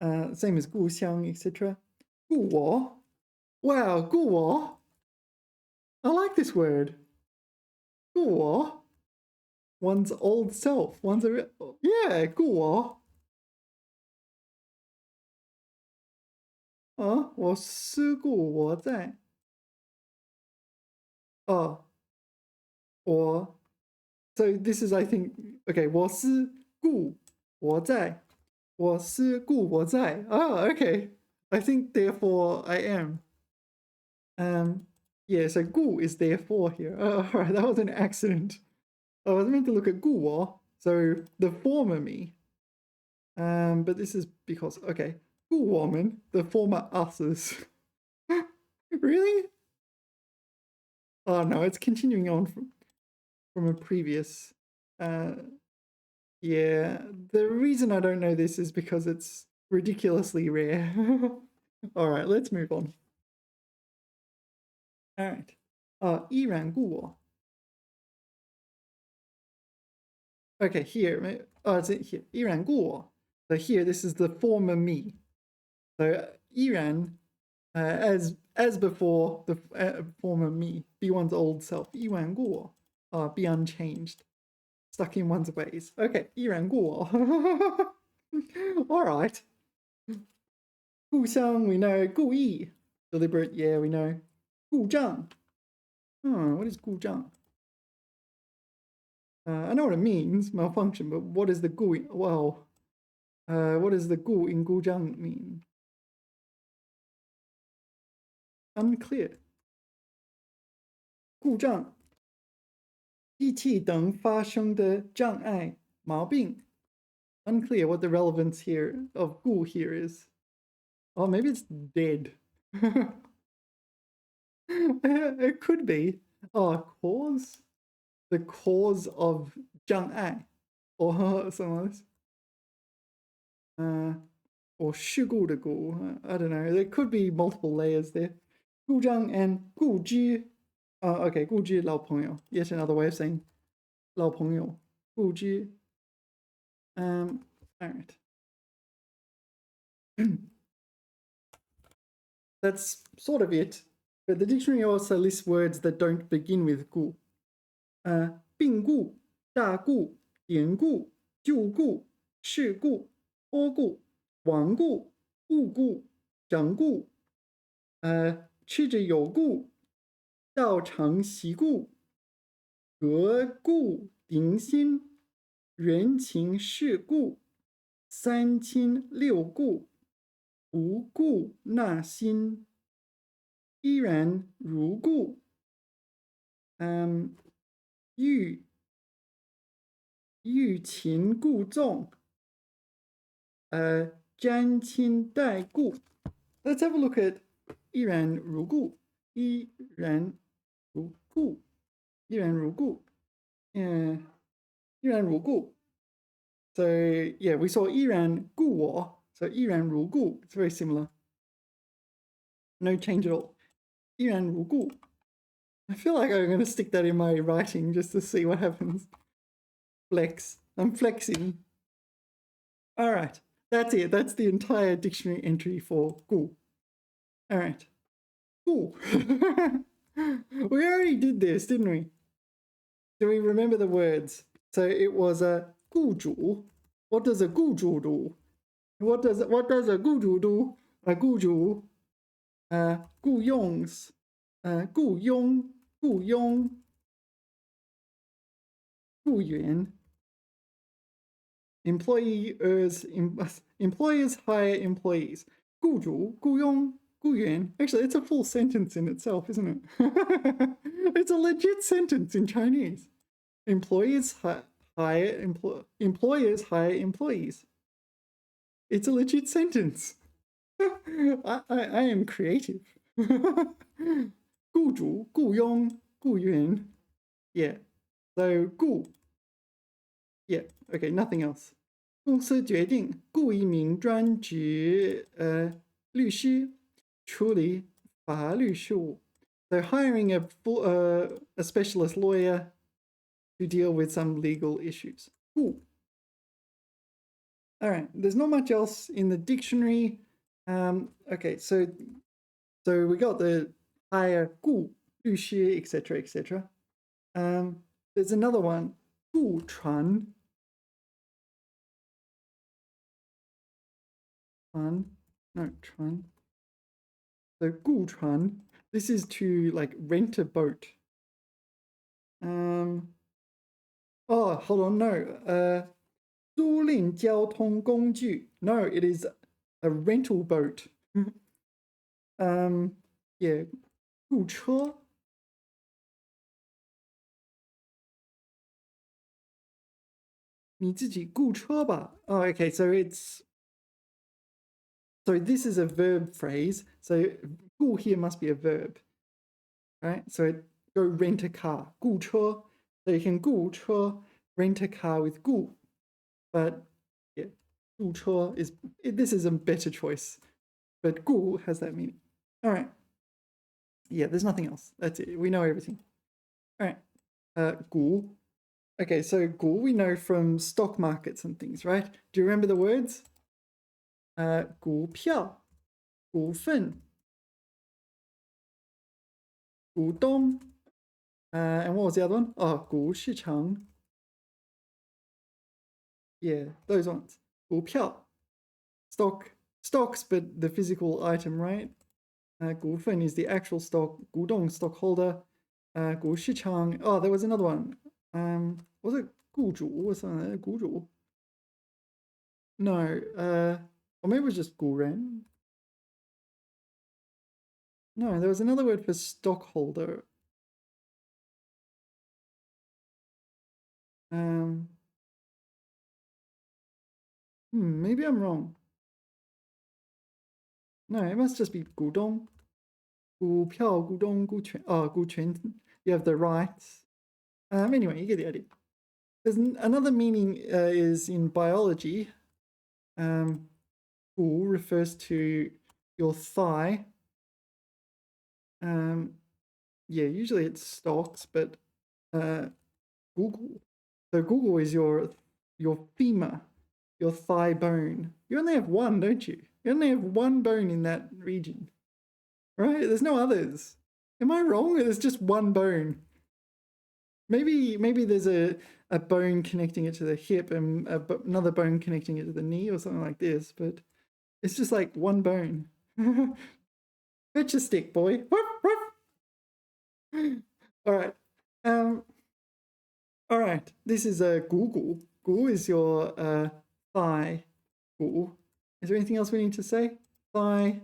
Same as 故乡 etc. 故我 Wow, 故我 I like this word. 故我 One's old self. Yeah, 故我我思故我在 So this is, I think, okay, 我思故我在 我思故我在 Oh, okay. I think therefore I am. Yeah, so 故 is therefore here. All right, that was an accident. I was meant to look at 故我 so the former me. But this is because, okay, 故我们 the former us's. Really? Oh no, it's continuing on from a previous. Yeah, the reason I don't know this is because it's ridiculously rare. All right, let's move on. All right. 依然故我 Okay, here. It's here. 依然故我 So here, this is the former me. So 依然 as before the former me, be one's old self. 依然故我 be unchanged, stuck in one's ways. Okay, 依然故我 All right. 故乡, we know. 故意, deliberate, yeah, we know. 故障. What is 故障? I know what it means, malfunction, but what is the 故? Well, what does the 故 in 故障 mean? Unclear. 故障. 机器等发生的障碍, 毛病. Unclear what the relevance here of 故 here is. Oh, maybe it's dead. It could be. Oh, cause? The cause of 障碍 or something like this. Or 事故的故. I don't know. There could be multiple layers there. 故障 and 故知. Okay, 故知老朋友. Yet another way of saying 老朋友. 故知. All right. That's sort of it. But the dictionary also lists words that don't begin with 故. 病故, 大故, 典故, 旧故, 事故, 多故, 顽固, 误故, 整故, 吃之有故, 道常习故, 革故定新, 人情世故, 三亲六故, 不故纳新, 依然如故, 欲擒故纵, 沾亲带故. Let's have a look at 依然如故. 依然如故. 依然如故. 依然如故. So yeah, we saw 依然故我. So 依然如故. It's very similar. No change at all. 依然如故. I feel like I'm going to stick that in my writing just to see what happens. Flex. I'm flexing. All right. That's it. That's the entire dictionary entry for 故. All right. 故. We already did this, didn't we? Do we remember the words? So it was a 雇主. What does a 雇主 do? What does a 雇主 do? A 雇主. 雇佣. 雇佣. 雇员. Employers hire employees. 雇主, 雇佣, 雇员. Actually, it's a full sentence in itself, isn't it? It's a legit sentence in Chinese. Employers hire employees. It's a legit sentence. I am creative. 雇主, 雇佣, 雇员. Yeah. So 雇. Yeah. Okay. Nothing else. 公司决定雇一名专职律师处理法律事务. So hiring a specialist lawyer to deal with some legal issues. 雇. All right. There's not much else in the dictionary. Okay. So we got the hire 雇律师 etc. etc. There's another one. 雇船. Chuan. So 雇船. This is to like rent a boat. Oh, hold on, no. 租赁交通工具. No, it is a rental boat. Yeah. 雇车.你自己雇车吧. Oh, okay, so this is a verb phrase. So 雇 here must be a verb, right? So go rent a car. 雇车. So you can 雇车, rent a car with 雇. But yeah, 雇车this is a better choice. But 雇 has that meaning. All right. Yeah, there's nothing else. That's it. We know everything. All right. 股. Okay, so 股 we know from stock markets and things, right? Do you remember the words? 股票, 股份, 股东, and what was the other one? Oh, 股市场. Yeah, those ones. 股票, stock stocks, but the physical item, right? 股份 is the actual stock. 股东 stockholder. 股市场. Oh, there was another one. Was it 股主 or something? 股主? No. Or maybe it was just 股人. No, there was another word for stockholder. Maybe I'm wrong. No, it must just be 股东. 股票,股东,股权. Oh, 股权. You have the rights. Anyway, you get the idea. There's another meaning is in biology. 股 refers to your thigh. Yeah, usually it's stocks, but Google. So Google is your femur, your thigh bone. You only have one, don't you? You only have one bone in that region, right? There's no others. Am I wrong? There's just one bone. Maybe there's a bone connecting it to the hip and another bone connecting it to the knee or something like this, but it's just like one bone. Fetch a stick, boy. All right. All right. This is a Google. Gu is your thigh. Gu. Is there anything else we need to say? Thigh.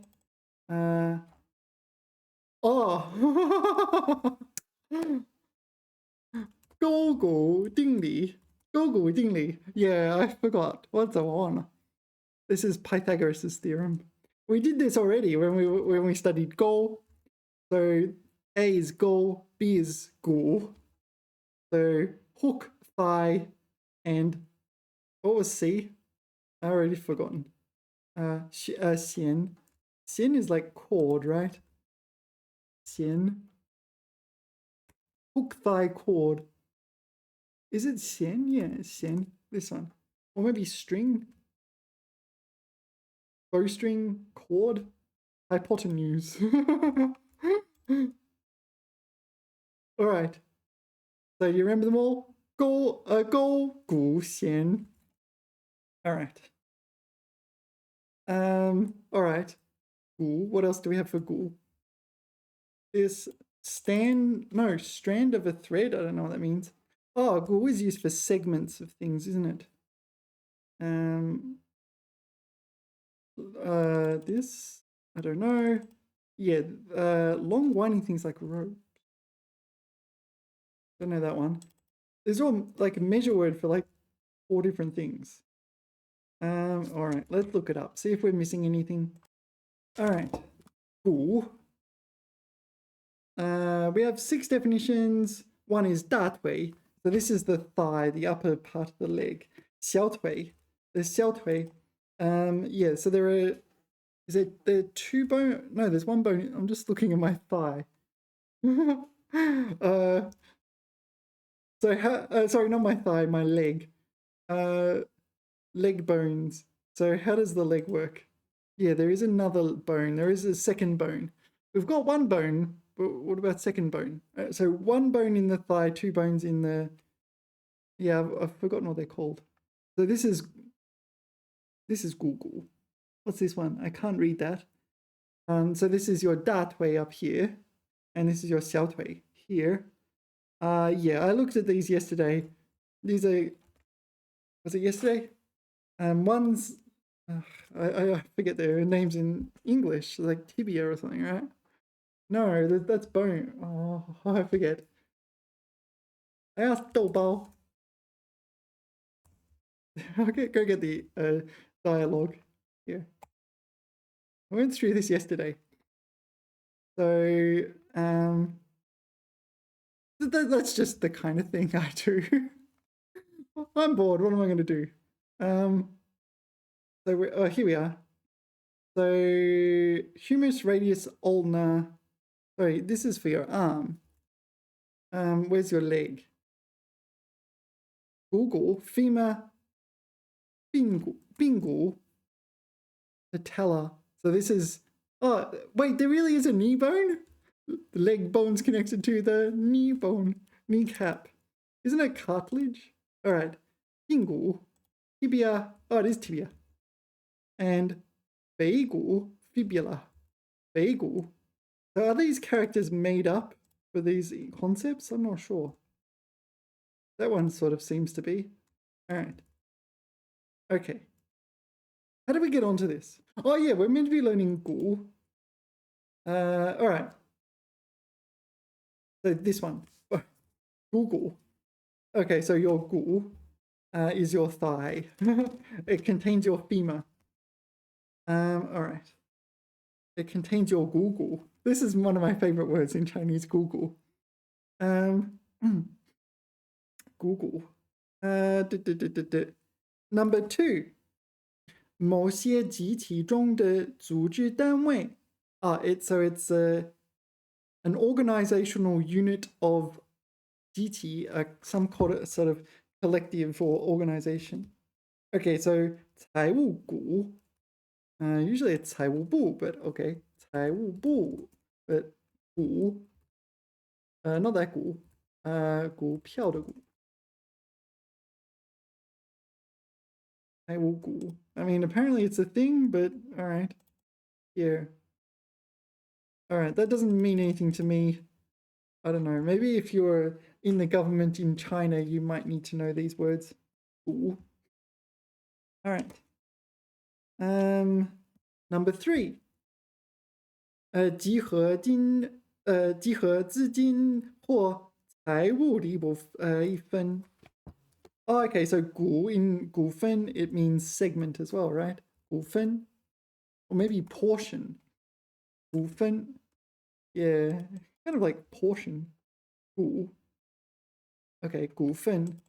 Oh. 勾股定理. 勾股定理. Yeah, I forgot. What's the one? This is Pythagoras' theorem. We did this already when we studied go. So A is go, B is gu. So hook, thigh, and what was C? I already forgotten. Xian. Xian is like cord, right? Xian. Hook, thigh, cord. Is it xian? Yeah, xian. This one. Or maybe string. Bowstring, cord, hypotenuse. All right. So you remember them all? Go, gu, xian. All right. All right. Gu. What else do we have for gu? This strand of a thread. I don't know what that means. Oh, gu is used for segments of things, isn't it? This, I don't know. Yeah, long winding things like rope. Don't know that one. There's all like a measure word for like 4 different things. All right, let's look it up. See if we're missing anything. All right, cool. We have 6 definitions. One is da tui. So this is the thigh, the upper part of the leg. Xiao tui. The xiao tui. Yeah, so there are 2 bone? No, there's 1 bone. I'm just looking at my thigh. So how, sorry, not my thigh, my leg. Leg bones. So how does the leg work? Yeah, there is another bone. There is a second bone. We've got 1 bone, but what about second bone? So 1 bone in the thigh, 2 bones in the... Yeah, I've forgotten what they're called. So this is Google. What's this one? I can't read that. So this is your da tui up here, and this is your xiao tui here. Yeah, I looked at these yesterday. These are, was it yesterday? One's, I forget their names in English, like tibia or something, right? No, that's bone. Oh, I forget. I asked Doubao. Okay, go get the dialogue here. I went through this yesterday. So, that's just the kind of thing I do. I'm bored. What am I going to do? So here we are. So humerus radius ulna. Sorry, this is for your arm. Where's your leg? Google femur. Bingu. Patella. So this is. Oh wait, there really is a knee bone. The leg bone's connected to the knee bone, kneecap. Isn't it cartilage? All right. Bingu. Tibia. Oh, it is tibia. And 北骨 fibula, 北骨. So are these characters made up for these concepts? I'm not sure. That one sort of seems to be. All right. Okay. How did we get onto this? Oh yeah, we're meant to be learning gu. All right. So this one, Google. Okay, so your gu is your thigh. It contains your femur. All right. It contains your Google. This is one of my favorite words in Chinese, Google. Google. Number 2. 某些集体中的组织单位. It's an organizational unit of 集体, some sort of collective or organization. Okay, so 财务股. Usually it's 财务部, but okay. 财务部, but 股, not that 股, 股票的股. 财务股. I mean, apparently it's a thing, but all right. Here. All right, that doesn't mean anything to me. I don't know. Maybe if you're in the government in China, you might need to know these words. Ooh. All right. Number 3. 集合资金或财务的一分. Oh, okay, so 股 in 股份 it means segment as well, right? 股份 or maybe portion. 股份 yeah, kind of like portion. 股 okay, 股份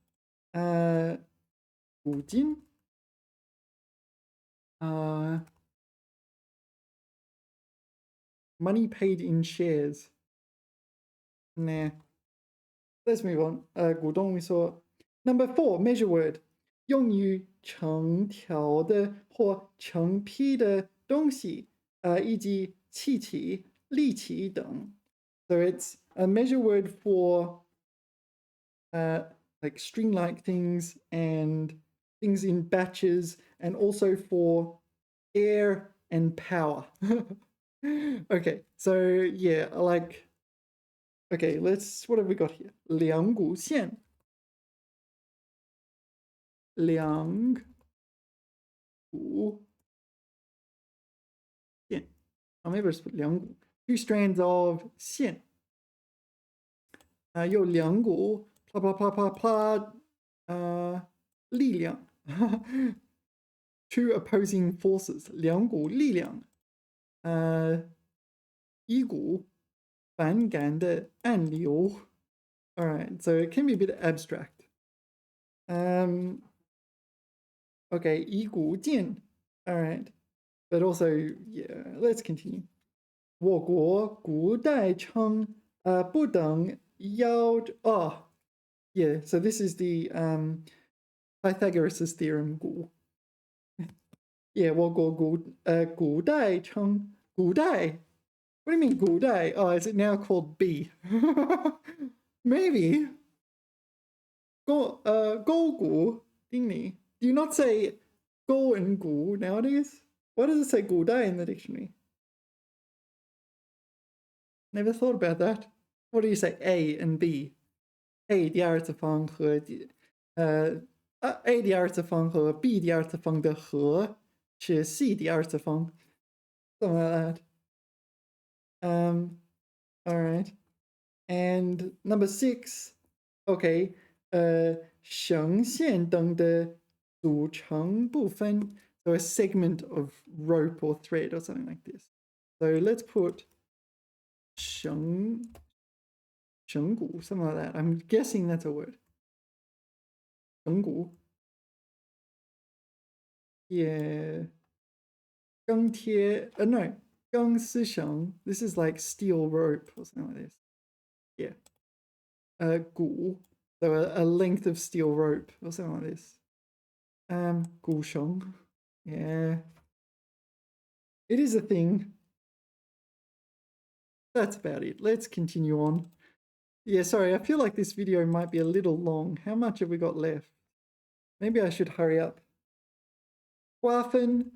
股金 money paid in shares. Nah. Let's move on. 股东 we saw. Number 4, measure word. 用于成条的或成批的东西以及气体、力气等. So it's a measure word for like string-like things and things in batches, and also for air and power. Okay, so yeah, like, okay, what have we got here? 两股线. 两股线. Oh, maybe I just put 两股. 2 strands of 线. 有两股 力量. 2 opposing forces. 两股力量. 一股反感的暗流. All right, so it can be a bit abstract. Okay, 一股剑. All right, but also, yeah, let's continue. 我国古代称不等腰 oh, yeah, so this is the Pythagoras' theorem 股. Yeah, 我国古代称古代. What do you mean 古代? Oh, is it now called B? Maybe. 勾股 dingy. Do you not say go and gu nowadays? Why does it say 古代 in the dictionary? Never thought about that. What do you say? A and B. A 第二次方和A 第二次方和 B 第二次方的和是 C 第二次方. Something like that. All right. And number 6. Okay. 绳线等的组成部分. So a segment of rope or thread or something like this. So let's put 绳骨, something like that. I'm guessing that's a word. 绳骨. Yeah. 钢铁, no. 钢丝绳. This is like steel rope or something like this. Yeah. 骨. So a length of steel rope or something like this. 骨绳. Yeah. It is a thing. That's about it. Let's continue on. Yeah, sorry, I feel like this video might be a little long. How much have we got left? Maybe I should hurry up. 划分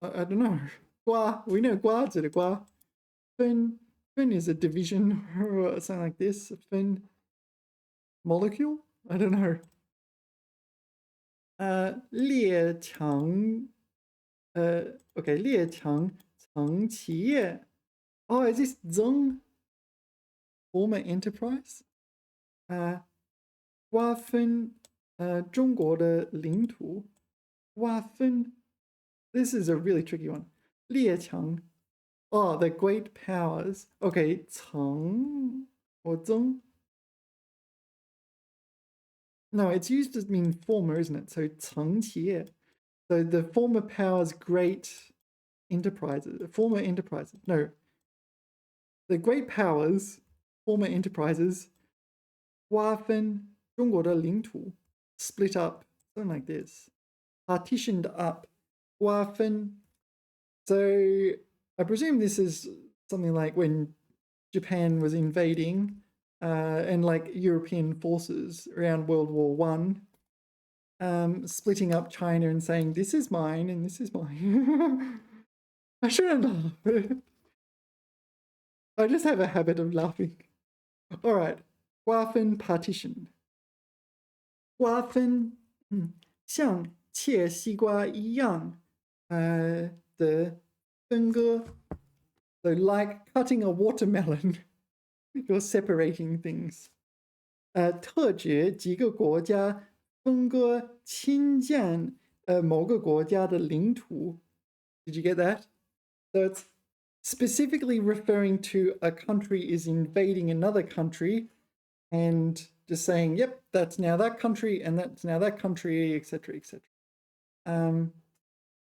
I don't know. Gua, we know gua to the gua. Fin is a division or something like this. Fin molecule? I don't know. 列强 okay, 列强层企业. Oh, is this Zeng? Former enterprise? 瓜分中国的领土. 瓜分 This is a really tricky one. 列强 Oh, the great powers. Okay, 层 or 曾. No, it's used to mean former, isn't it? So 层企业. So the former powers, great enterprises, former enterprises. No, the great powers, former enterprises, 瓜分中国的领土, split up, something like this, partitioned up, 瓜分. So I presume this is something like when Japan was invading and like European forces around World War One, splitting up China and saying, this is mine and this is mine. I shouldn't laugh. I just have a habit of laughing. All right. 瓜分 partition. 瓜分像切西瓜一样的分割. So like cutting a watermelon, you're separating things. 特指几个国家分割侵占某个国家的领土. Did you get that? So it's specifically referring to a country is invading another country and just saying, yep, that's now that country and that's now that country, etc., etc. And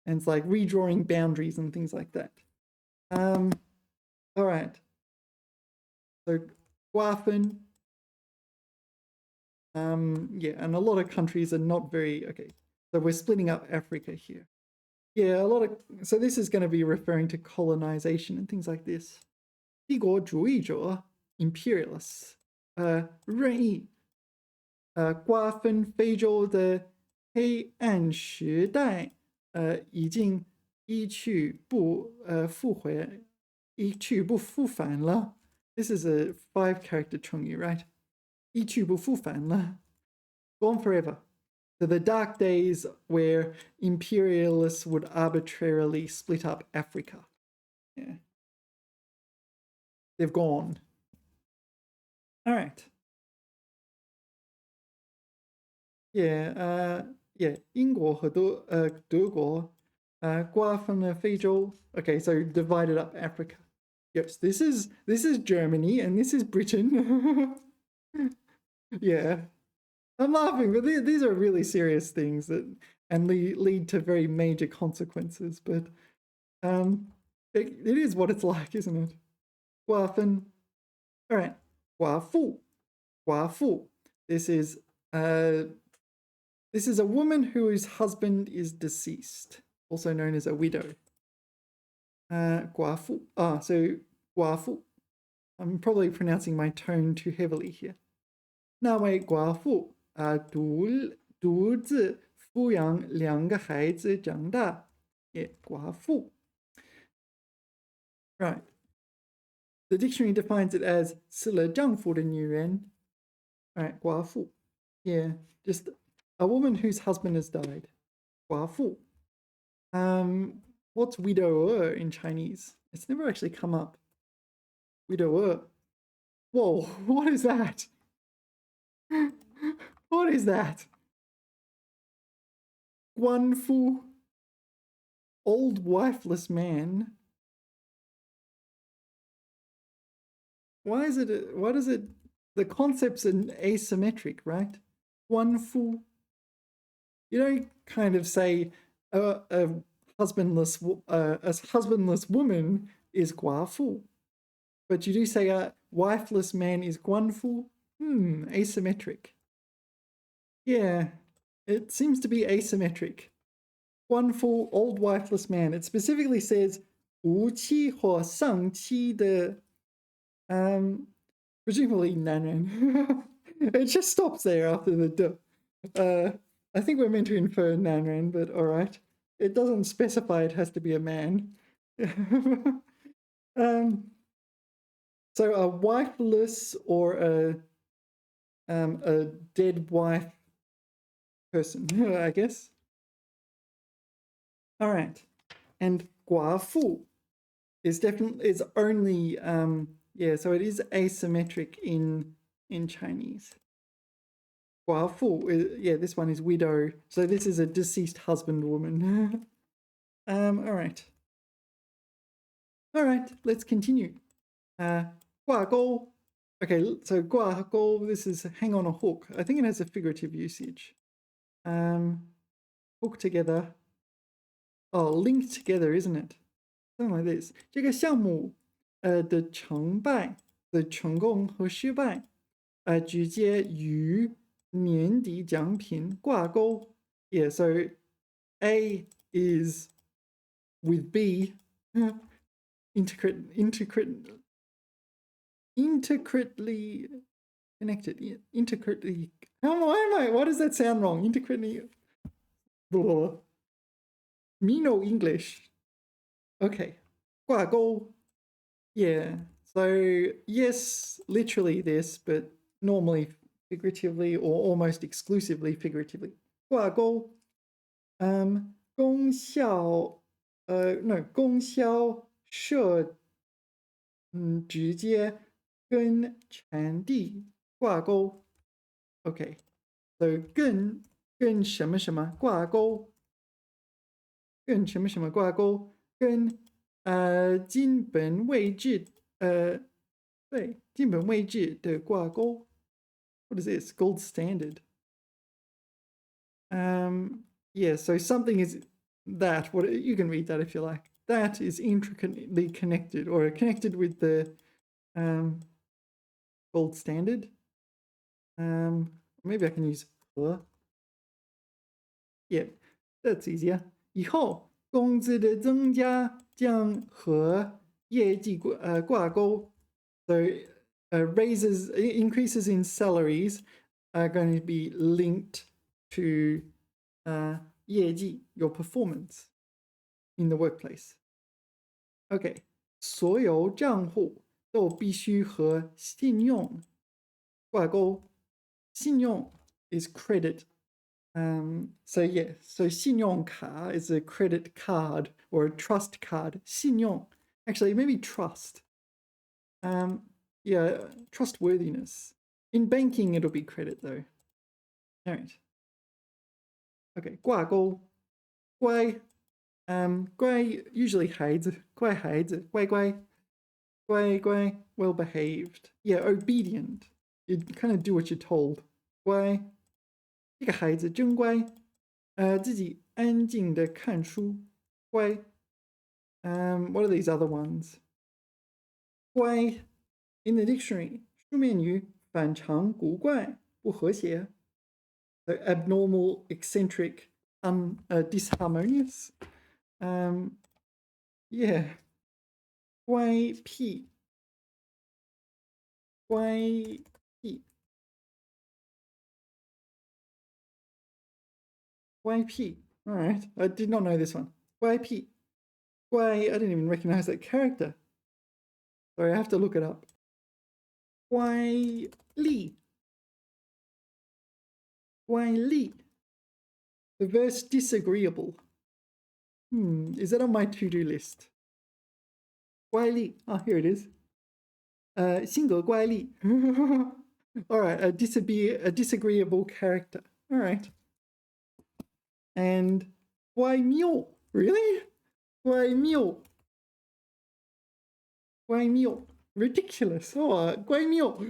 it's like redrawing boundaries and things like that. All right. So, 瓜分. Yeah, and a lot of countries are not very, okay. So we're splitting up Africa here. Yeah, so this is going to be referring to colonization and things like this. 帝国主义者 imperialists. 任意瓜分非洲的黑暗时代已经一去不复返了. This is a 5-character 成语, right? 一去不复返了. Gone forever. So the dark days where imperialists would arbitrarily split up Africa. Yeah. They've gone. All right. Yeah, 英国和德国瓜分了非洲. Okay, so divided up Africa. Yes, this is Germany and this is Britain. Yeah. I'm laughing, but these are really serious things that and lead to very major consequences. But it is what it's like, isn't it? 瓜分. All right. 寡妇. 寡妇. This is a woman whose husband is deceased, also known as a widow. 寡妇. So 寡妇. I'm probably pronouncing my tone too heavily here. 那位寡妇独自抚养2个孩子长大. Yeah, 寡妇. Right. The dictionary defines it as 死了丈夫的女人. Right, 寡妇. Yeah, just a woman whose husband has died. 寡妇. What's widower in Chinese? It's never actually come up. Widower. Whoa, what is that? What is that? 官夫. Old wifeless man. Why does it, the concept's asymmetric, right? 官夫. You don't kind of say a husbandless woman is 寡妇, but you do say a wifeless man is 官夫. Asymmetric. Yeah, it seems to be asymmetric. 官夫, old wifeless man. It specifically says 无妻或丧妻的 presumably 男人. It just stops there after the I think we're meant to infer 男人, but all right. it doesn't specify it has to be a man. So a wifeless or a dead wife person, I guess. All right, and 寡妇 is only yeah, so it is asymmetric in Chinese. 寡妇 yeah, this one is widow, so this is a deceased husband woman. All right, let's continue. 挂钩. Okay, so 挂钩, this is hang on a hook. I think it has a figurative usage. Hook together. Oh, linked together, isn't it? Something like this. 这个项目的成败的成功和失败直接与年底奖品挂钩. Yeah, so A is with B, intricately connected. Intricately. Why does that sound wrong? Intricately. Blah. Me no English. Okay. 挂钩. Yeah. So yes, literally this, but normally figuratively or almost exclusively figuratively. 挂钩. 功效 no 供销社直接跟产地挂钩. Okay. So 跟什么什么挂钩. 跟什么什么挂钩. 跟基本位置对基本位置的挂钩. What is this? Gold standard. Yeah, so something is that. What you can read that if you like. That is intricately connected or connected with the gold standard. Maybe I can use yeah, that's easier. 以后工资的增加将和业绩挂钩. So increases in salaries are going to be linked to 业绩, your performance in the workplace. Okay, 所有账户都必须和信用挂钩. 信用 is credit. So yeah, so 信用卡 is a credit card or a trust card. 信用, actually maybe trust. Yeah, trustworthiness. In banking, it'll be credit though. All right. Okay, 挂钩, 乖, 乖 usually 孩子, 乖孩子, 乖乖, 乖乖, well behaved. Yeah, obedient. You kind of do what you're told. 乖, 这个孩子真乖, 自己安静的看书, 乖. What are these other ones? 乖, in the dictionary, 书面语反常古怪不和谐. So abnormal, eccentric, disharmonious. Yeah. 乖僻. 乖僻. 乖僻. All right. I did not know this one. 乖僻. 乖, I didn't even recognize that character. Sorry, I have to look it up. 乖戾. 乖戾. The verse disagreeable. Is that on my to-do list? 乖戾. Oh, here it is. 性格乖戾. All right, a disagreeable character. All right. And 乖谬. Really? 乖谬. 乖谬. Ridiculous. Oh, 乖谬.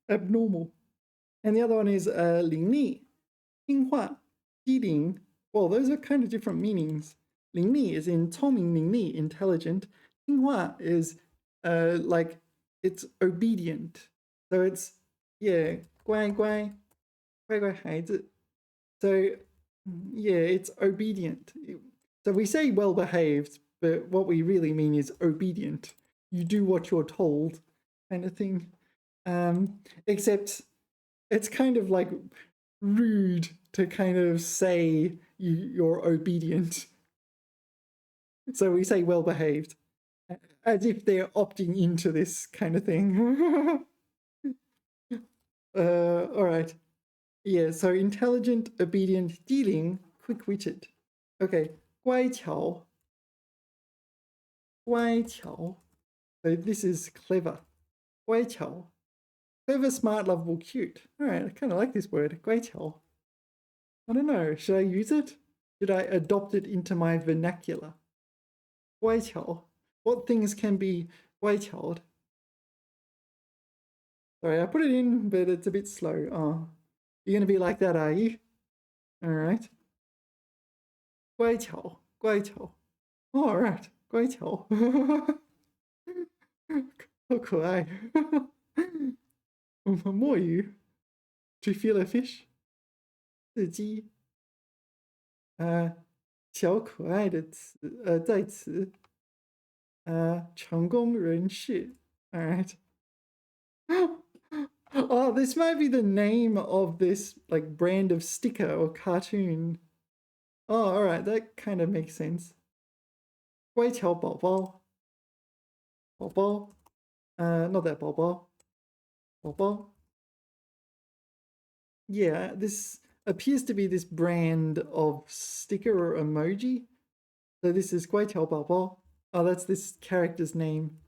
Abnormal. And the other one is 伶俐, 听话, 机灵. Well, those are kind of different meanings. 伶俐 is in 聪明伶俐, intelligent. 听话 is like it's obedient. So it's yeah, 乖乖, 乖乖孩子. So yeah, it's obedient. So we say well behaved, but what we really mean is obedient. You do what you're told, kind of thing. Except it's kind of like rude to kind of say you're obedient. So we say well behaved, as if they're opting into this kind of thing. All right. Yeah, so intelligent, obedient, dealing, quick-witted. Okay, 乖巧. 乖巧. So this is clever. 乖巧. Clever, smart, lovable, cute. All right, I kind of like this word, 乖巧. I don't know, should I use it? Should I adopt it into my vernacular? 乖巧. What things can be 乖巧? Sorry, I put it in, but it's a bit slow. Oh, you're going to be like that, are you? All right. 乖巧,乖巧. Oh, all right. 乖巧. 好可爱. 摸鱼. To feel a fish. 刺激. 小可爱的词在词. 成功人士. All right. Oh, this might be the name of this like brand of sticker or cartoon. Oh, all right, that kind of makes sense. 乖巧宝宝. 宝宝. Not that 宝宝. 宝宝. Yeah, this appears to be this brand of sticker or emoji. So this is 乖巧宝宝. Oh, that's this character's name.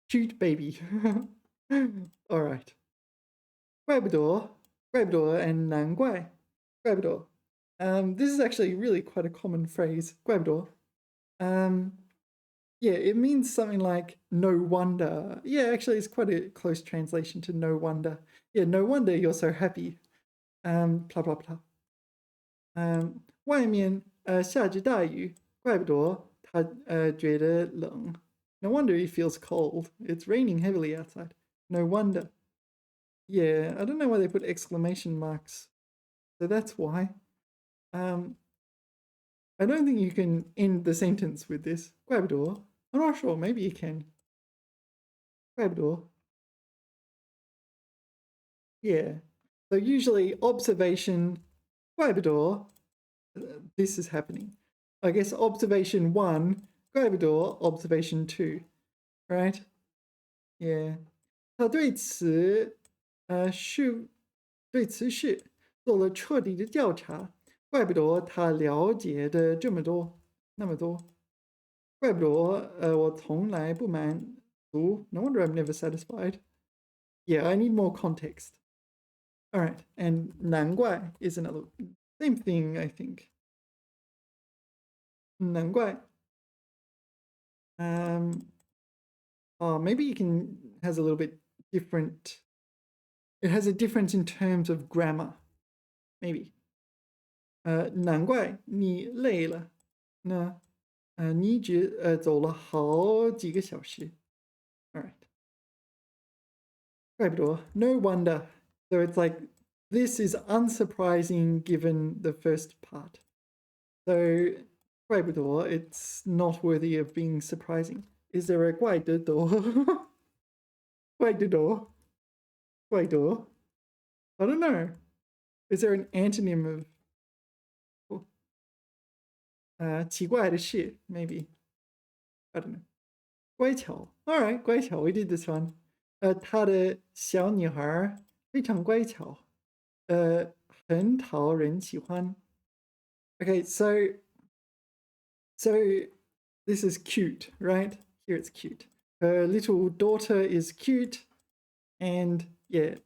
Cute baby. All right. 怪不得, 怪不得 and 难怪. 怪不得. This is actually really quite a common phrase. 怪不得. Yeah, it means something like no wonder. Yeah, actually, it's quite a close translation to no wonder. Yeah, no wonder you're so happy. Blah blah blah. 外面下着大雨，怪不得他觉得冷. No wonder he feels cold. It's raining heavily outside. No wonder. Yeah, I don't know why they put exclamation marks. So that's why. I don't think you can end the sentence with this. 怪不得. I'm not sure. Maybe you can. 怪不得. Yeah. So usually observation, 怪不得, this is happening. I guess observation 1, 怪不得, observation 2, right? Yeah. 他对此事做了彻底的调查，怪不得他了解的这么多，那么多。怪不得我从来不满足。No wonder I'm never satisfied. Yeah, I need more context. All right, and 难怪 is another same thing, I think. 难怪. Oh, maybe you can has a little bit different. It has a difference in terms of grammar, maybe. 难怪你累了，那你一直走了好几个小时。All right. 怪不得, no wonder. So it's like, this is unsurprising given the first part. So, 怪不得, it's not worthy of being surprising. Is there a 怪得多? 怪得多? 怪得? I don't know. Is there an antonym of 奇怪的事? Maybe. I don't know. 乖巧. All right, 乖巧. We did this one. 她的小女孩非常乖巧，很讨人喜欢。Okay, so this is cute, right? Here it's cute. Her little daughter is cute, and yeah,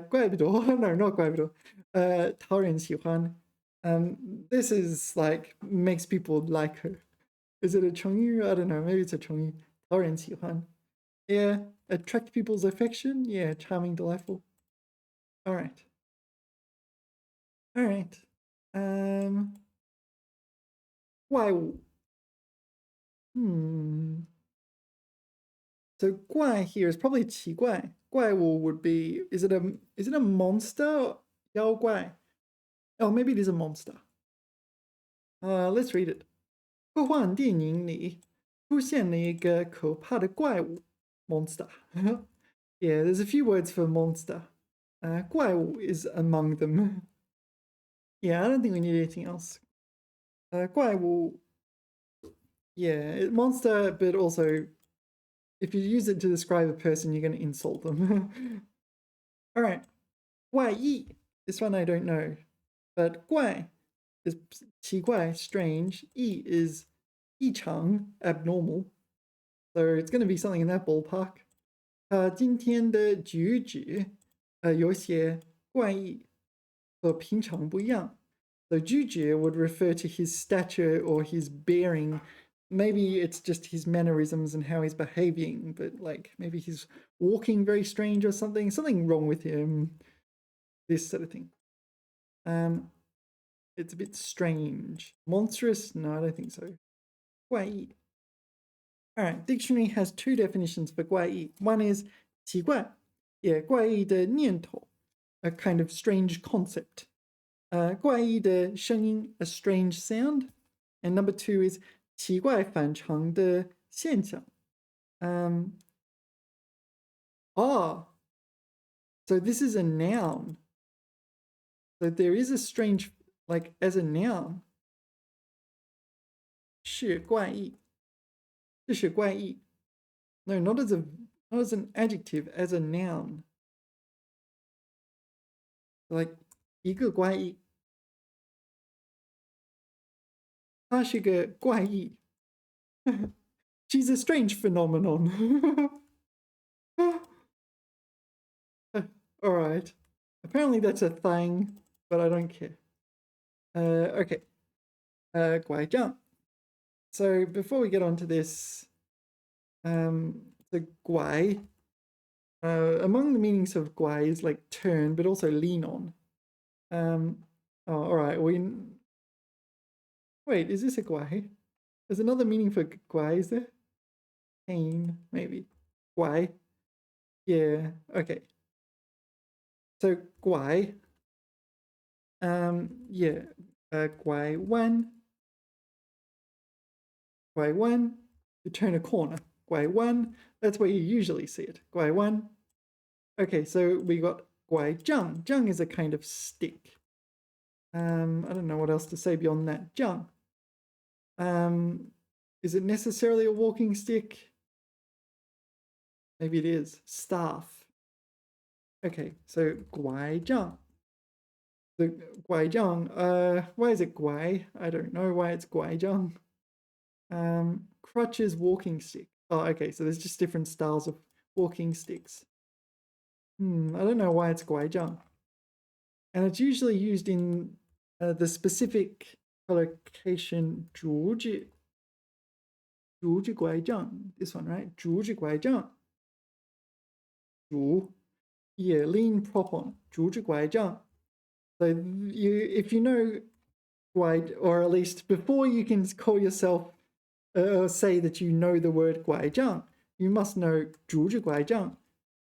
怪不得 no, not 怪不得讨人喜欢. This is like makes people like her. Is it a 成语? I don't know. Maybe it's a 成语. 讨人喜欢. Yeah, attract people's affection. Yeah, charming, delightful. All right. All right. 怪物. So 怪 here is probably 奇怪. 怪物 would be, is it a monster? 妖怪. Oh, maybe it is a monster. Let's read it. 科幻电影里出现了一个可怕的怪物 monster. Yeah, there's a few words for monster. 怪物 is among them. Yeah, I don't think we need anything else. 怪物, yeah, monster, but also if you use it to describe a person, you're going to insult them. All right, 怪异. This one I don't know, but 怪 is 奇怪, strange. 异 is 异常, abnormal. So it's going to be something in that ballpark. 今天的举止有些怪异，和平常不一样. So 举止 would refer to his stature or his bearing. Maybe it's just his mannerisms and how he's behaving, but like maybe he's walking very strange or something wrong with him, this sort of thing. It's a bit strange. Monstrous? No, I don't think so. 怪异. All right, dictionary has two definitions for 怪异. One is 奇怪, yeah, 怪异的念头, a kind of strange concept. 怪异的声音, a strange sound. And number two is 奇怪反常的现象. So this is a noun. So there is a strange, like as a noun. 是怪异. 这是怪异. No, not as an adjective, as a noun. Like 一个怪异. 她是个怪异. She's a strange phenomenon. All right. Apparently that's a thing, but I don't care. Okay. 拐杖. So before we get on to this, the 拐, among the meanings of 拐 is like turn, but also lean on. All right. Wait, is this a 拐? There's another meaning for 拐, is there? Cane, maybe. 拐. Yeah, okay. So 拐, yeah, 拐弯. 拐弯, to turn a corner. 拐弯, that's where you usually see it. 拐弯. Okay, so we got 拐杖. 杖 is a kind of stick. I don't know what else to say beyond that. 杖. Is it necessarily a walking stick? Maybe it is. Staff. Okay, so 拐杖. The 拐杖, why is it 拐? I don't know why it's 拐杖. Crutches, walking stick. Oh, okay, so there's just different styles of walking sticks. I don't know why it's 拐杖. And it's usually used in the specific collocation 竹子. 竹子拐杖. This one, right? 竹子拐杖. 竹. Yeah, lean prop on. 竹子拐杖. So if you know 拐, or at least before you can call yourself say that you know the word 拐杖, you must know 竹子拐杖,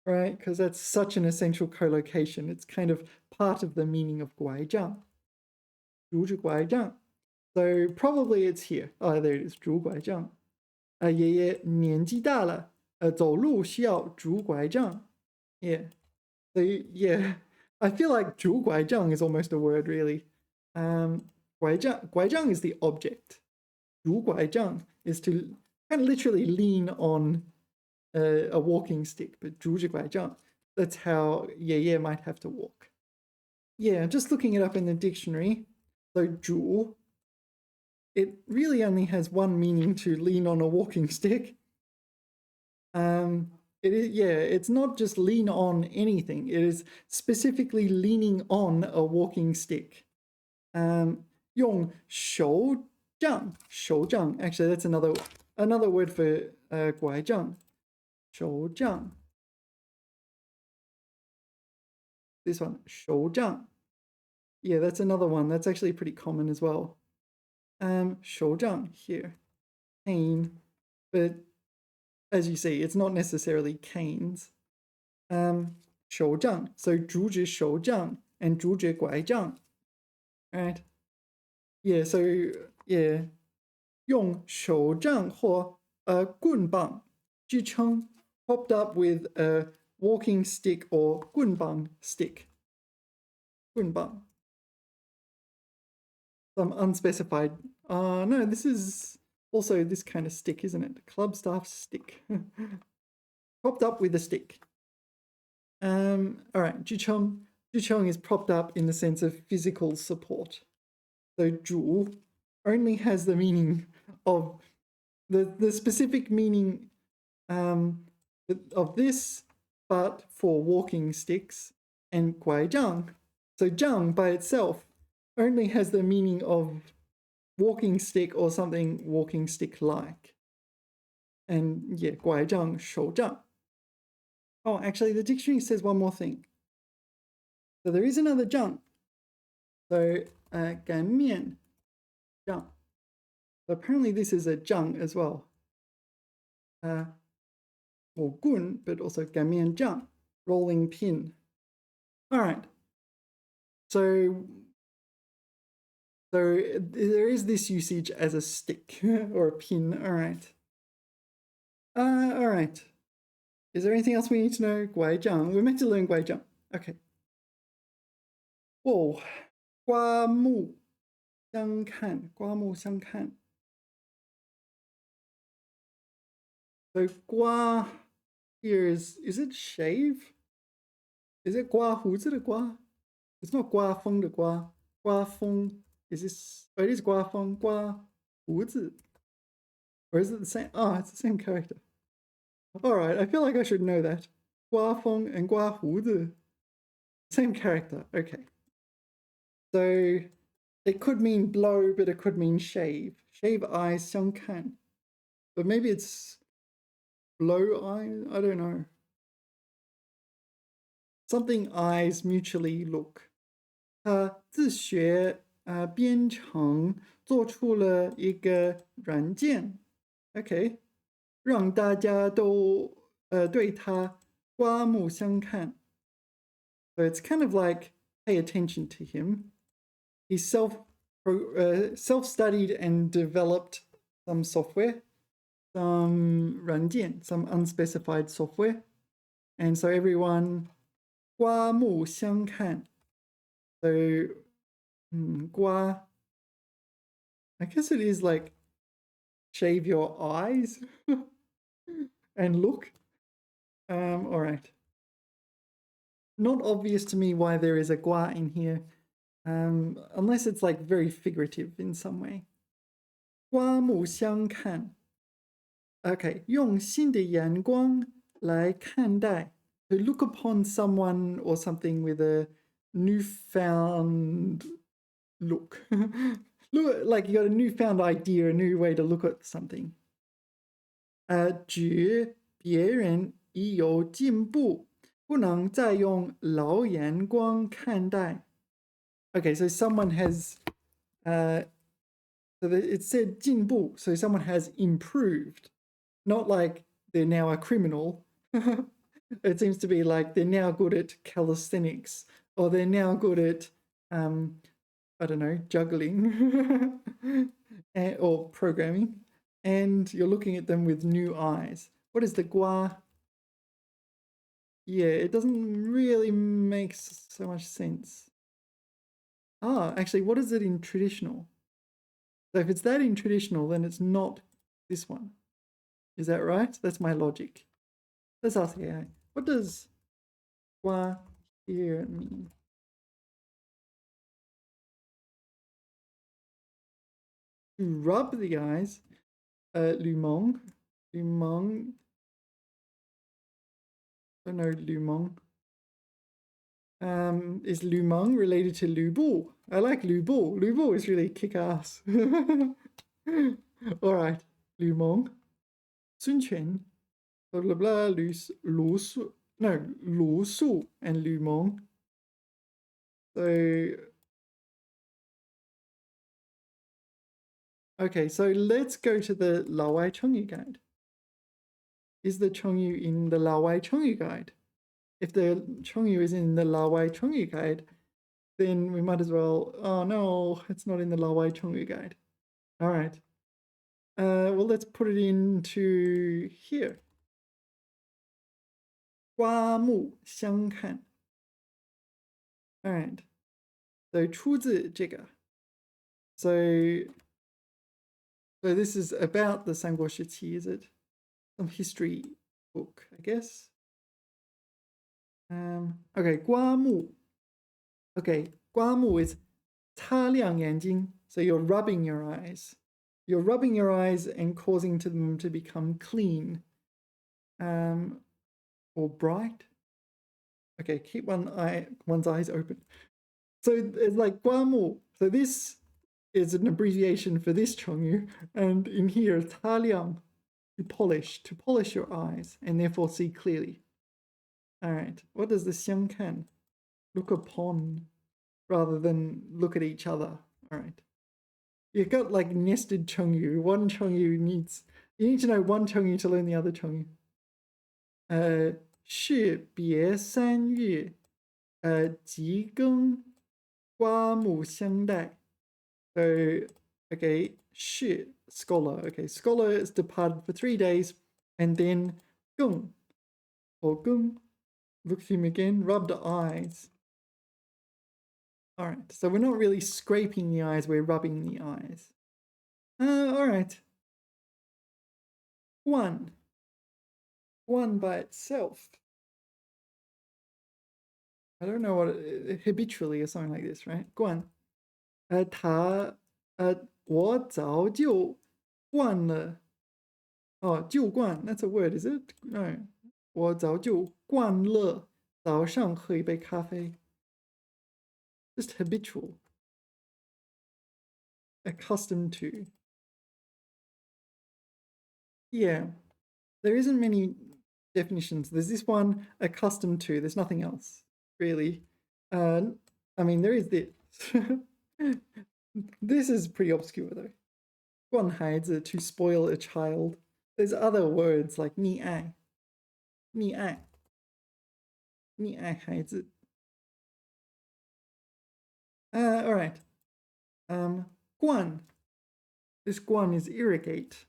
right? Because that's such an essential collocation. It's kind of part of the meaning of 拐杖. 竹子拐杖. So probably it's here. Oh, there it is. 竹拐杖. 爷爷年纪大了，走路需要拄拐杖. Yeah. So yeah, I feel like 拄拐杖 is almost a word really. 拐杖 is the object. 拄拐杖 is to kind of literally lean on a walking stick, but 拄着拐杖, that's how 爷爷 might have to walk. Yeah, just looking it up in the dictionary. So 拄, it really only has one meaning, to lean on a walking stick. It is, yeah, it's not just lean on anything. It is specifically leaning on a walking stick. 用手杖, 手杖. Actually, that's another word for 拐杖. 手杖. This one, 手杖. Yeah, that's another one. That's actually pretty common as well. 手杖 here. Cane. But as you see, it's not necessarily canes. 手杖. So 竹子手杖 and 竹子拐杖. Right? Yeah, so yeah. 用手杖或棍棒支撑 popped up with a walking stick or 棍棒 stick. 棍棒. some unspecified. No, this is also this kind of stick, isn't it? Club staff stick. Propped up with a stick. All right, Juchong. Juchong is propped up in the sense of physical support. So Zhu only has the meaning of the specific meaning of this, but for walking sticks, and guaijiang. So jiang by itself only has the meaning of walking stick or something walking stick like. And yeah, guaijiang, shoujiang. Oh, actually, the dictionary says one more thing. So there is another jiang. So 擀面 jiang. So apparently this is a jiang as well. Or gun, but also 擀面杖, rolling pin. All right. So there is this usage as a stick or a pin. All right. All right. Is there anything else we need to know? 拐杖. We're meant to learn 拐杖. Okay. Whoa. 刮目相看. 刮目相看. So 刮 here is it shave? Is it 刮胡子的刮? It's not 刮风的刮. 刮风 is this? Oh, it is 刮风, 刮胡子. Or is it the same? Oh, it's the same character. All right, I feel like I should know that. 刮风 and 刮胡子. Same character. Okay. So it could mean blow, but it could mean shave. Shave eyes 相看. But maybe it's blow eyes. I don't know. Something eyes mutually look. 他自学编程做出了一个软件 ，OK， 让大家都对他刮目相看。So it's kind of like pay attention to him. He self-studied and developed some software, some 软件, some unspecified software, and so everyone 刮目相看. So, 刮, I guess it is like shave your eyes and look. All right. Not obvious to me why there is a 刮 in here, unless it's like very figurative in some way. 刮目相看. Okay, 用新的眼光来看待. To look upon someone or something with a newfound look. Look, like you got a newfound idea, a new way to look at something. 觉别人已有进步，不能再用老眼光看待. Okay, so someone has, it said 进步, so someone has improved. Not like they're now a criminal. It seems to be like they're now good at calisthenics, or they're now good at, I don't know, juggling or programming, and you're looking at them with new eyes. What is the gua? Yeah, it doesn't really make so much sense. Ah, actually, what is it in traditional? So if it's that in traditional, then it's not this one. Is that right? That's my logic. Let's ask AI. What does gua here mean? To rub the eyes. Lumong. Lumong. I don't know Lumong. Is Lumong related to Lu Bu? I like Lu Bu. Lu Bu is really kick-ass. All right. Lumong. Sun Quan. Blah, blah, blah. Lu Su. No, Lu Su and Lumong. So... Okay, so let's go to the Lawai Chongyu guide. Is the Chongyu in the Lawai Chongyu guide? If the Chongyu is in the Lawai Chongyu guide, then we might as well... Oh no, it's not in the Lawai Chongyu guide. All right. Well, let's put it into here. 刮目相看. All right. So 出自这个. So this is about the Sangguo Shiqi, is it? Some history book, I guess. Okay, 刮目. Okay, 刮目 is 擦亮眼睛. So you're rubbing your eyes. You're rubbing your eyes and causing them to become clean. Or bright. Okay, keep one's eyes open. So it's like 刮目. So this is an abbreviation for this chongyu, and in here, 擦亮, to polish your eyes and therefore see clearly. All right, what does the 相看? Look upon rather than look at each other. All right. You've got like nested chongyu. One chongyu you need to know one chongyu to learn the other chongyu. 士别三月即更刮目相待. So, okay, 士, scholar. Okay, scholar is departed for 3 days, and then 更 or 更, look at him again, rubbed eyes. All right, so we're not really scraping the eyes, we're rubbing the eyes. All right. 1 by itself. I don't know what habitually or something like this, right? 惯. 我早就惯了. Oh, 就惯, that's a word, is it? No. 我早就惯了早上喝一杯咖啡. Just habitual. Accustomed to. Yeah. There isn't many definitions. There's this one, accustomed to. There's nothing else, really. I mean, there is this. This is pretty obscure, though. 惯孩子, to spoil a child. There's other words like 溺爱孩子. All right. 灌. This 灌 is irrigate.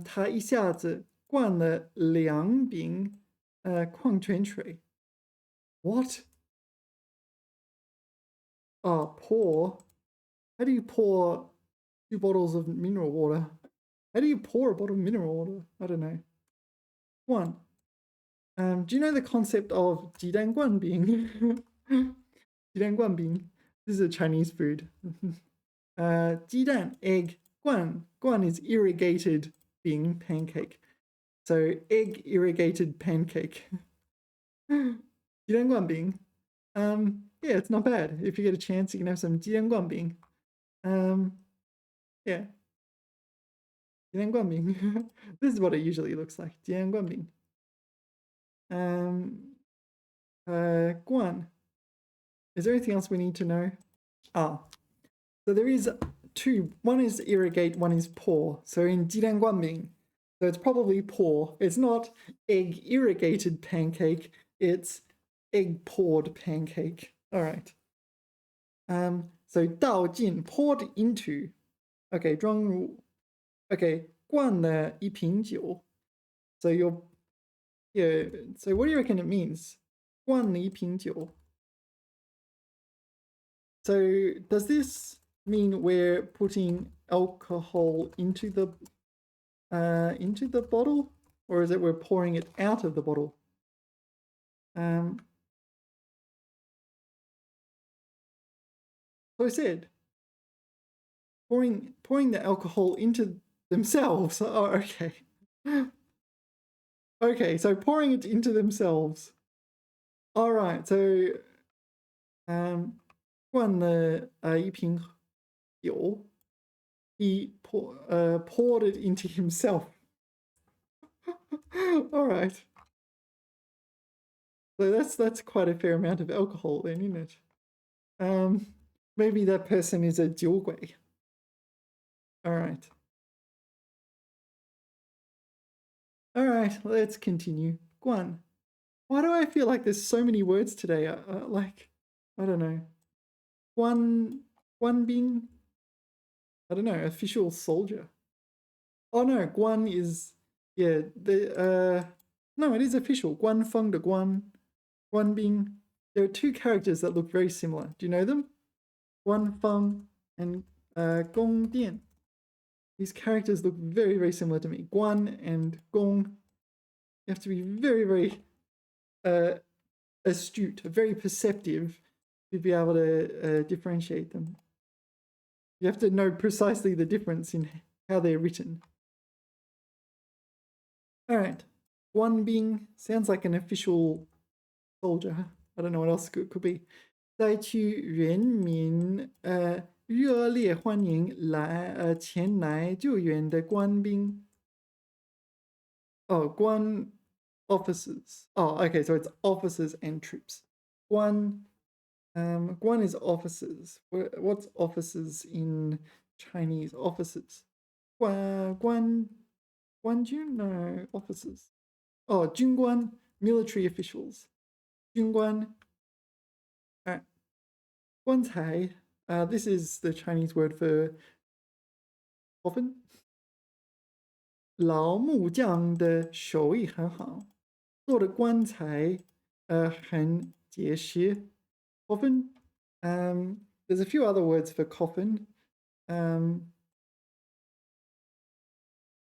他一下子灌了2瓶矿泉水. What? Oh, pour. How do you pour 2 bottles of mineral water? How do you pour a bottle of mineral water? I don't know. 1. Do you know the concept of 鸡蛋灌饼? 鸡蛋灌饼. This is a Chinese food. 鸡蛋, egg. 灌 is irrigated bing, pancake. So egg irrigated pancake. 鸡蛋灌饼. Yeah, it's not bad. If you get a chance, you can have some 鸡蛋灌饼. Yeah. 鸡蛋灌饼. This is what it usually looks like. 鸡蛋灌饼. 灌. Is there anything else we need to know? So there is 2. One is irrigate, one is pour. So in 鸡蛋灌饼, so it's probably pour. It's not egg irrigated pancake. It's egg poured pancake. All right. So 倒进, poured into. Okay, 装入. Okay, 灌了一瓶酒. So so what do you reckon it means? 灌了一瓶酒. So does this mean we're putting alcohol into the bottle, or is it we're pouring it out of the bottle? So I said pouring the alcohol into themselves. Oh, okay. Okay, so pouring it into themselves. All right, so 灌了一瓶酒. He poured it into himself. All right. So that's quite a fair amount of alcohol then, isn't it? Maybe that person is a 酒鬼. All right. All right, let's continue. 灌. Why do I feel like there's so many words today? Like, I don't know. 官兵. I don't know, official soldier. Oh no, 官 is, yeah, no, it is official. 官方的官, 官兵. There are 2 characters that look very similar. Do you know them? 官方 and Gong Dian. These characters look very, very similar to me. Guan and Gong. You have to be very, very astute, very perceptive to be able to differentiate them. You have to know precisely the difference in how they're written. All right. Guan Bing sounds like an official soldier. I don't know what else it could be. 在去人民热烈欢迎前来救援的官兵。Oh, Guan officers. Oh, okay, so it's officers and troops. Guan is officers. What's officers in Chinese? Officers. Guanjun? No, officers. Oh, 军官, military officials. 军官. Alright. 棺材. This is the Chinese word for coffin. 老木匠的手艺很好，做的棺材很结实。Coffin. There's a few other words for coffin.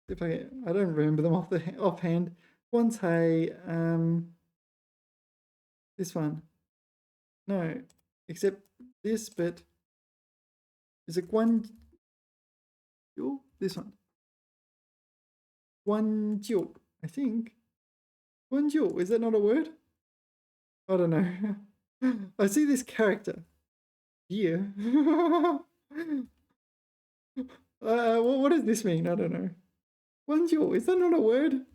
If I don't remember them offhand. 棺材. This one. No, except this, but is it guan? This one. Guanjiu, I think. Guanjiu, is that not a word? I don't know. I see this character here. What does this mean? I don't know. Guanjiu, is that not a word?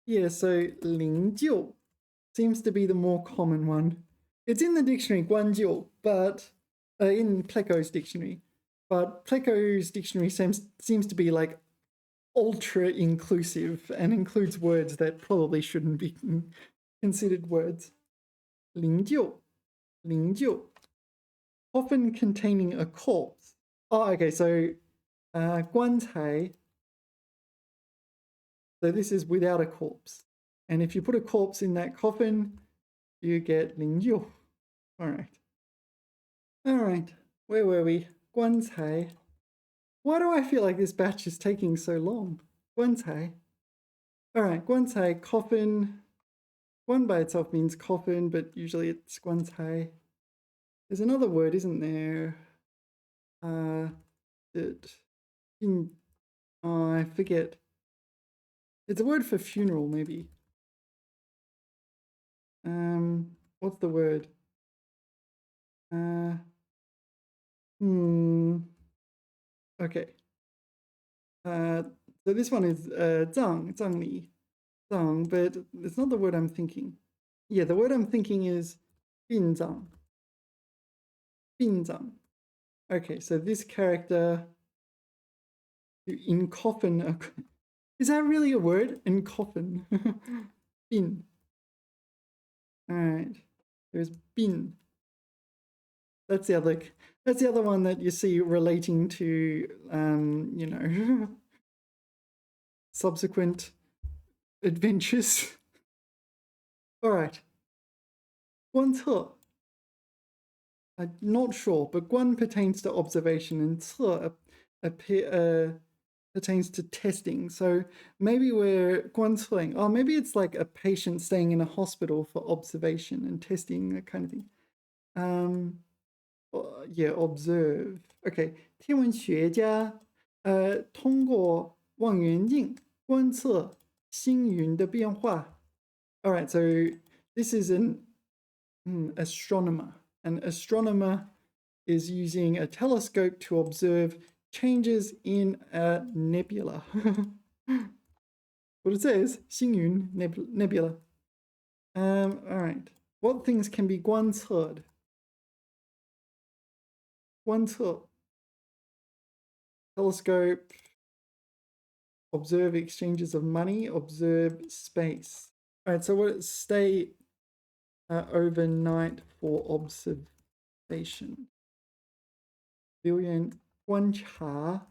Yeah, so Lingjiu seems to be the more common one. It's in the dictionary, Guanjiu, but in Pleco's dictionary. But Pleco's dictionary seems to be like ultra inclusive and includes words that probably shouldn't be considered words. 灵柩, often containing a corpse. Oh, okay, so 棺材. So this is without a corpse. And if you put a corpse in that coffin, you get 灵柩. All right, where were we? 棺材. Why do I feel like this batch is taking so long? 棺材. All right, 棺材, coffin. Guan by itself means coffin, but usually it's 棺材. There's another word, isn't there? I forget. It's a word for funeral, maybe. What's the word? Okay. So this one is 葬礼, but it's not the word I'm thinking. Yeah, the word I'm thinking is 殡葬. Okay, so this character in coffin. Is that really a word? In coffin. Bin. All right. There's bin. That's the other one that you see relating to subsequent adventures. All right. 观测. I'm not sure, but 观 pertains to observation and 测 pertains to testing. So maybe we're 观测. Oh, maybe it's like a patient staying in a hospital for observation and testing, that kind of thing. Yeah, observe. Okay, 天文学家通过望远镜观测星云的变化. All right, so this is an astronomer. An astronomer is using a telescope to observe changes in a nebula. What it says, 星云 nebula. All right, what things can be 观测? 观测. Telescope, observe exchanges of money, observe space. All right, so what? Stay overnight for observation. Billion 观察.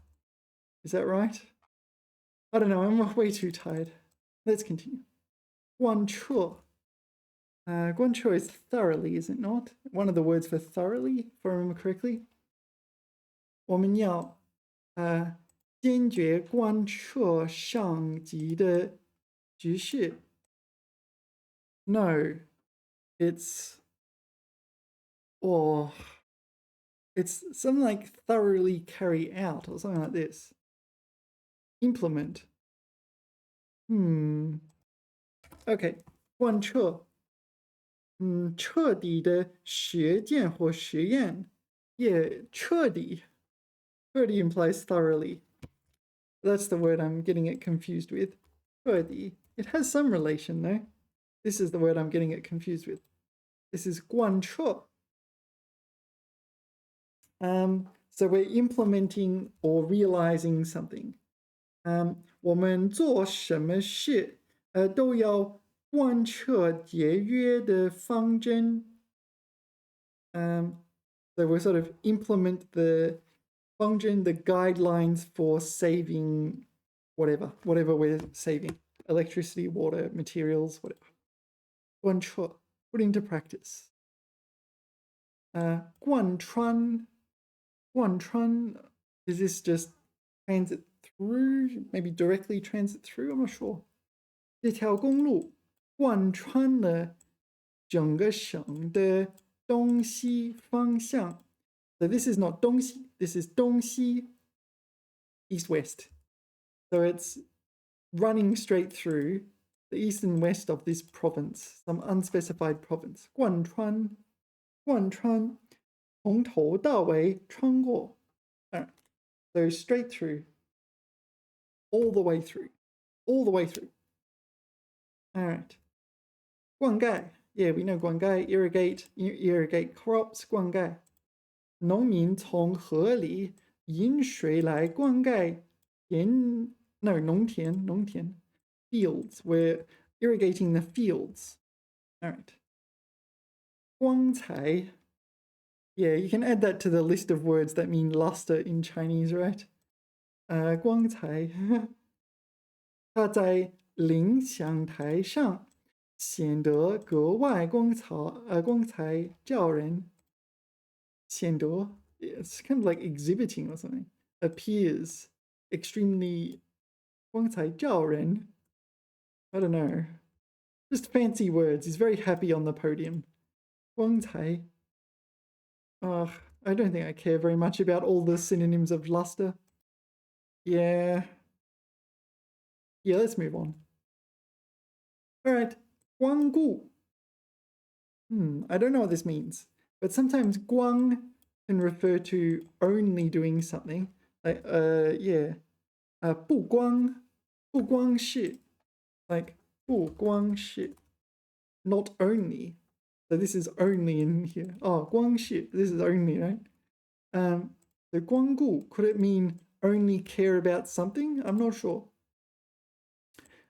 Is that right? I don't know, I'm way too tired. Let's continue. 观测. 观测 is thoroughly, is it not? One of the words for thoroughly, if I remember correctly. 我们要坚决贯彻上级的指示。No, it's or it's something like thoroughly carry out or something like this. Implement. Okay. 贯彻。彻底的实践或实验。Yeah, 彻底. 彻底 implies thoroughly. That's the word I'm getting it confused with. 彻底. It has some relation, no? This is the word I'm getting it confused with. This is 贯彻. So we're implementing or realizing something. 我们做什么事都要贯彻节约的方针。So we sort of implement the 方针, the guidelines for saving whatever we're saving. Electricity, water, materials, whatever. 贯彻, put into practice. 贯穿, is this just transit through? Maybe directly transit through? I'm not sure. 这条公路贯穿了整个省的东西方向. So this is not 东西, this is 东西, east-west. So it's running straight through the east and west of this province, some unspecified province. 贯穿, 从头到尾穿过. Alright, so straight through, all the way through. Alright. 灌溉, yeah, we know 灌溉, irrigate crops, 灌溉. 农民从河里引水来灌溉农田 fields. We're irrigating the fields. Alright. 光彩. Yeah, you can add that to the list of words that mean luster in Chinese, right? 光彩. 它在领奖台上显得格外光彩照人。显得, it's kind of like exhibiting or something. Appears extremely 光彩照人. I don't know. Just fancy words. He's very happy on the podium. 光彩. I don't think I care very much about all the synonyms of luster. Yeah, let's move on. Alright, 光顾. I don't know what this means, but sometimes 光 can refer to only doing something. Like, 不光是. Like, 不光是. Not only. So this is only in here. Oh, 光是. This is only, right? So 光顾, could it mean only care about something? I'm not sure.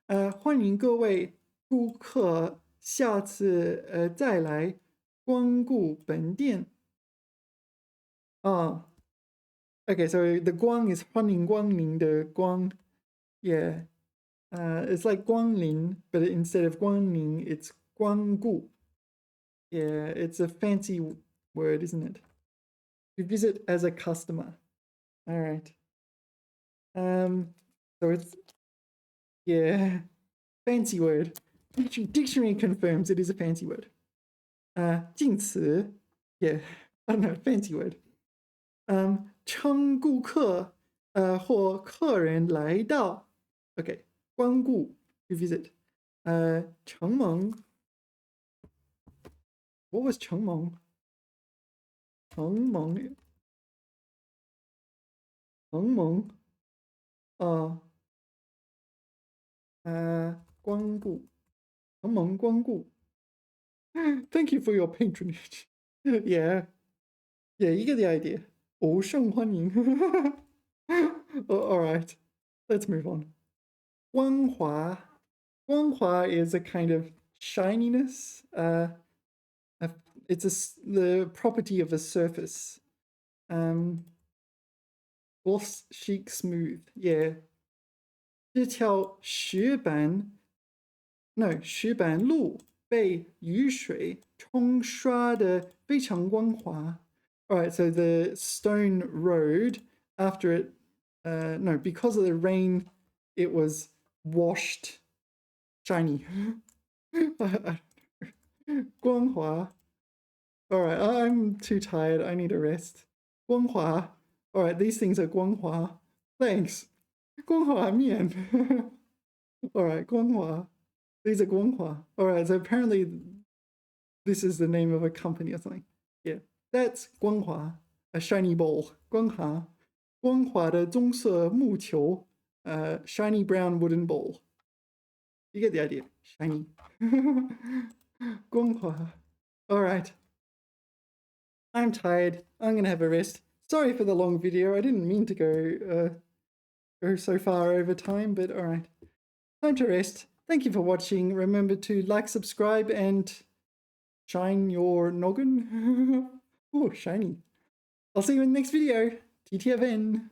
欢迎各位顾客下次再来光顾本店. Okay, so the 光 is 欢迎光临的光. Yeah. It's like 光临, but instead of 光临, it's 光顾. Yeah, it's a fancy word, isn't it? To visit as a customer. All right. So it's, yeah, fancy word. Dictionary confirms it is a fancy word. 敬词, yeah, I don't know, fancy word. 称顾客或客人来到. Okay, 光顾, to visit. 承蒙. What was 承蒙? 承蒙. 光顾. 承蒙光顾. Thank you for your patronage. Yeah, you get the idea. 无甚欢迎. All right, let's move on. 光滑. 光滑 is a kind of shininess. It's the property of a surface. Gloss, chic, smooth. Yeah. 这条石板路被雨水冲刷得非常光滑， All right, so the stone road, after it, no, because of the rain, it was washed shiny. 光滑. All right, I'm too tired. I need a rest. 光滑. All right, these things are 光滑. Thanks. 光滑面. All right, 光滑. These are 光滑. All right, so apparently this is the name of a company or something. Yeah, that's 光滑, a shiny bowl. 光滑. 光滑的棕色木球, shiny brown wooden bowl. You get the idea. Shiny. 光滑. All right. I'm tired. I'm going to have a rest. Sorry for the long video. I didn't mean to go so far over time, but all right. Time to rest. Thank you for watching. Remember to like, subscribe, and shine your noggin. Oh, shiny. I'll see you in the next video. TTFN.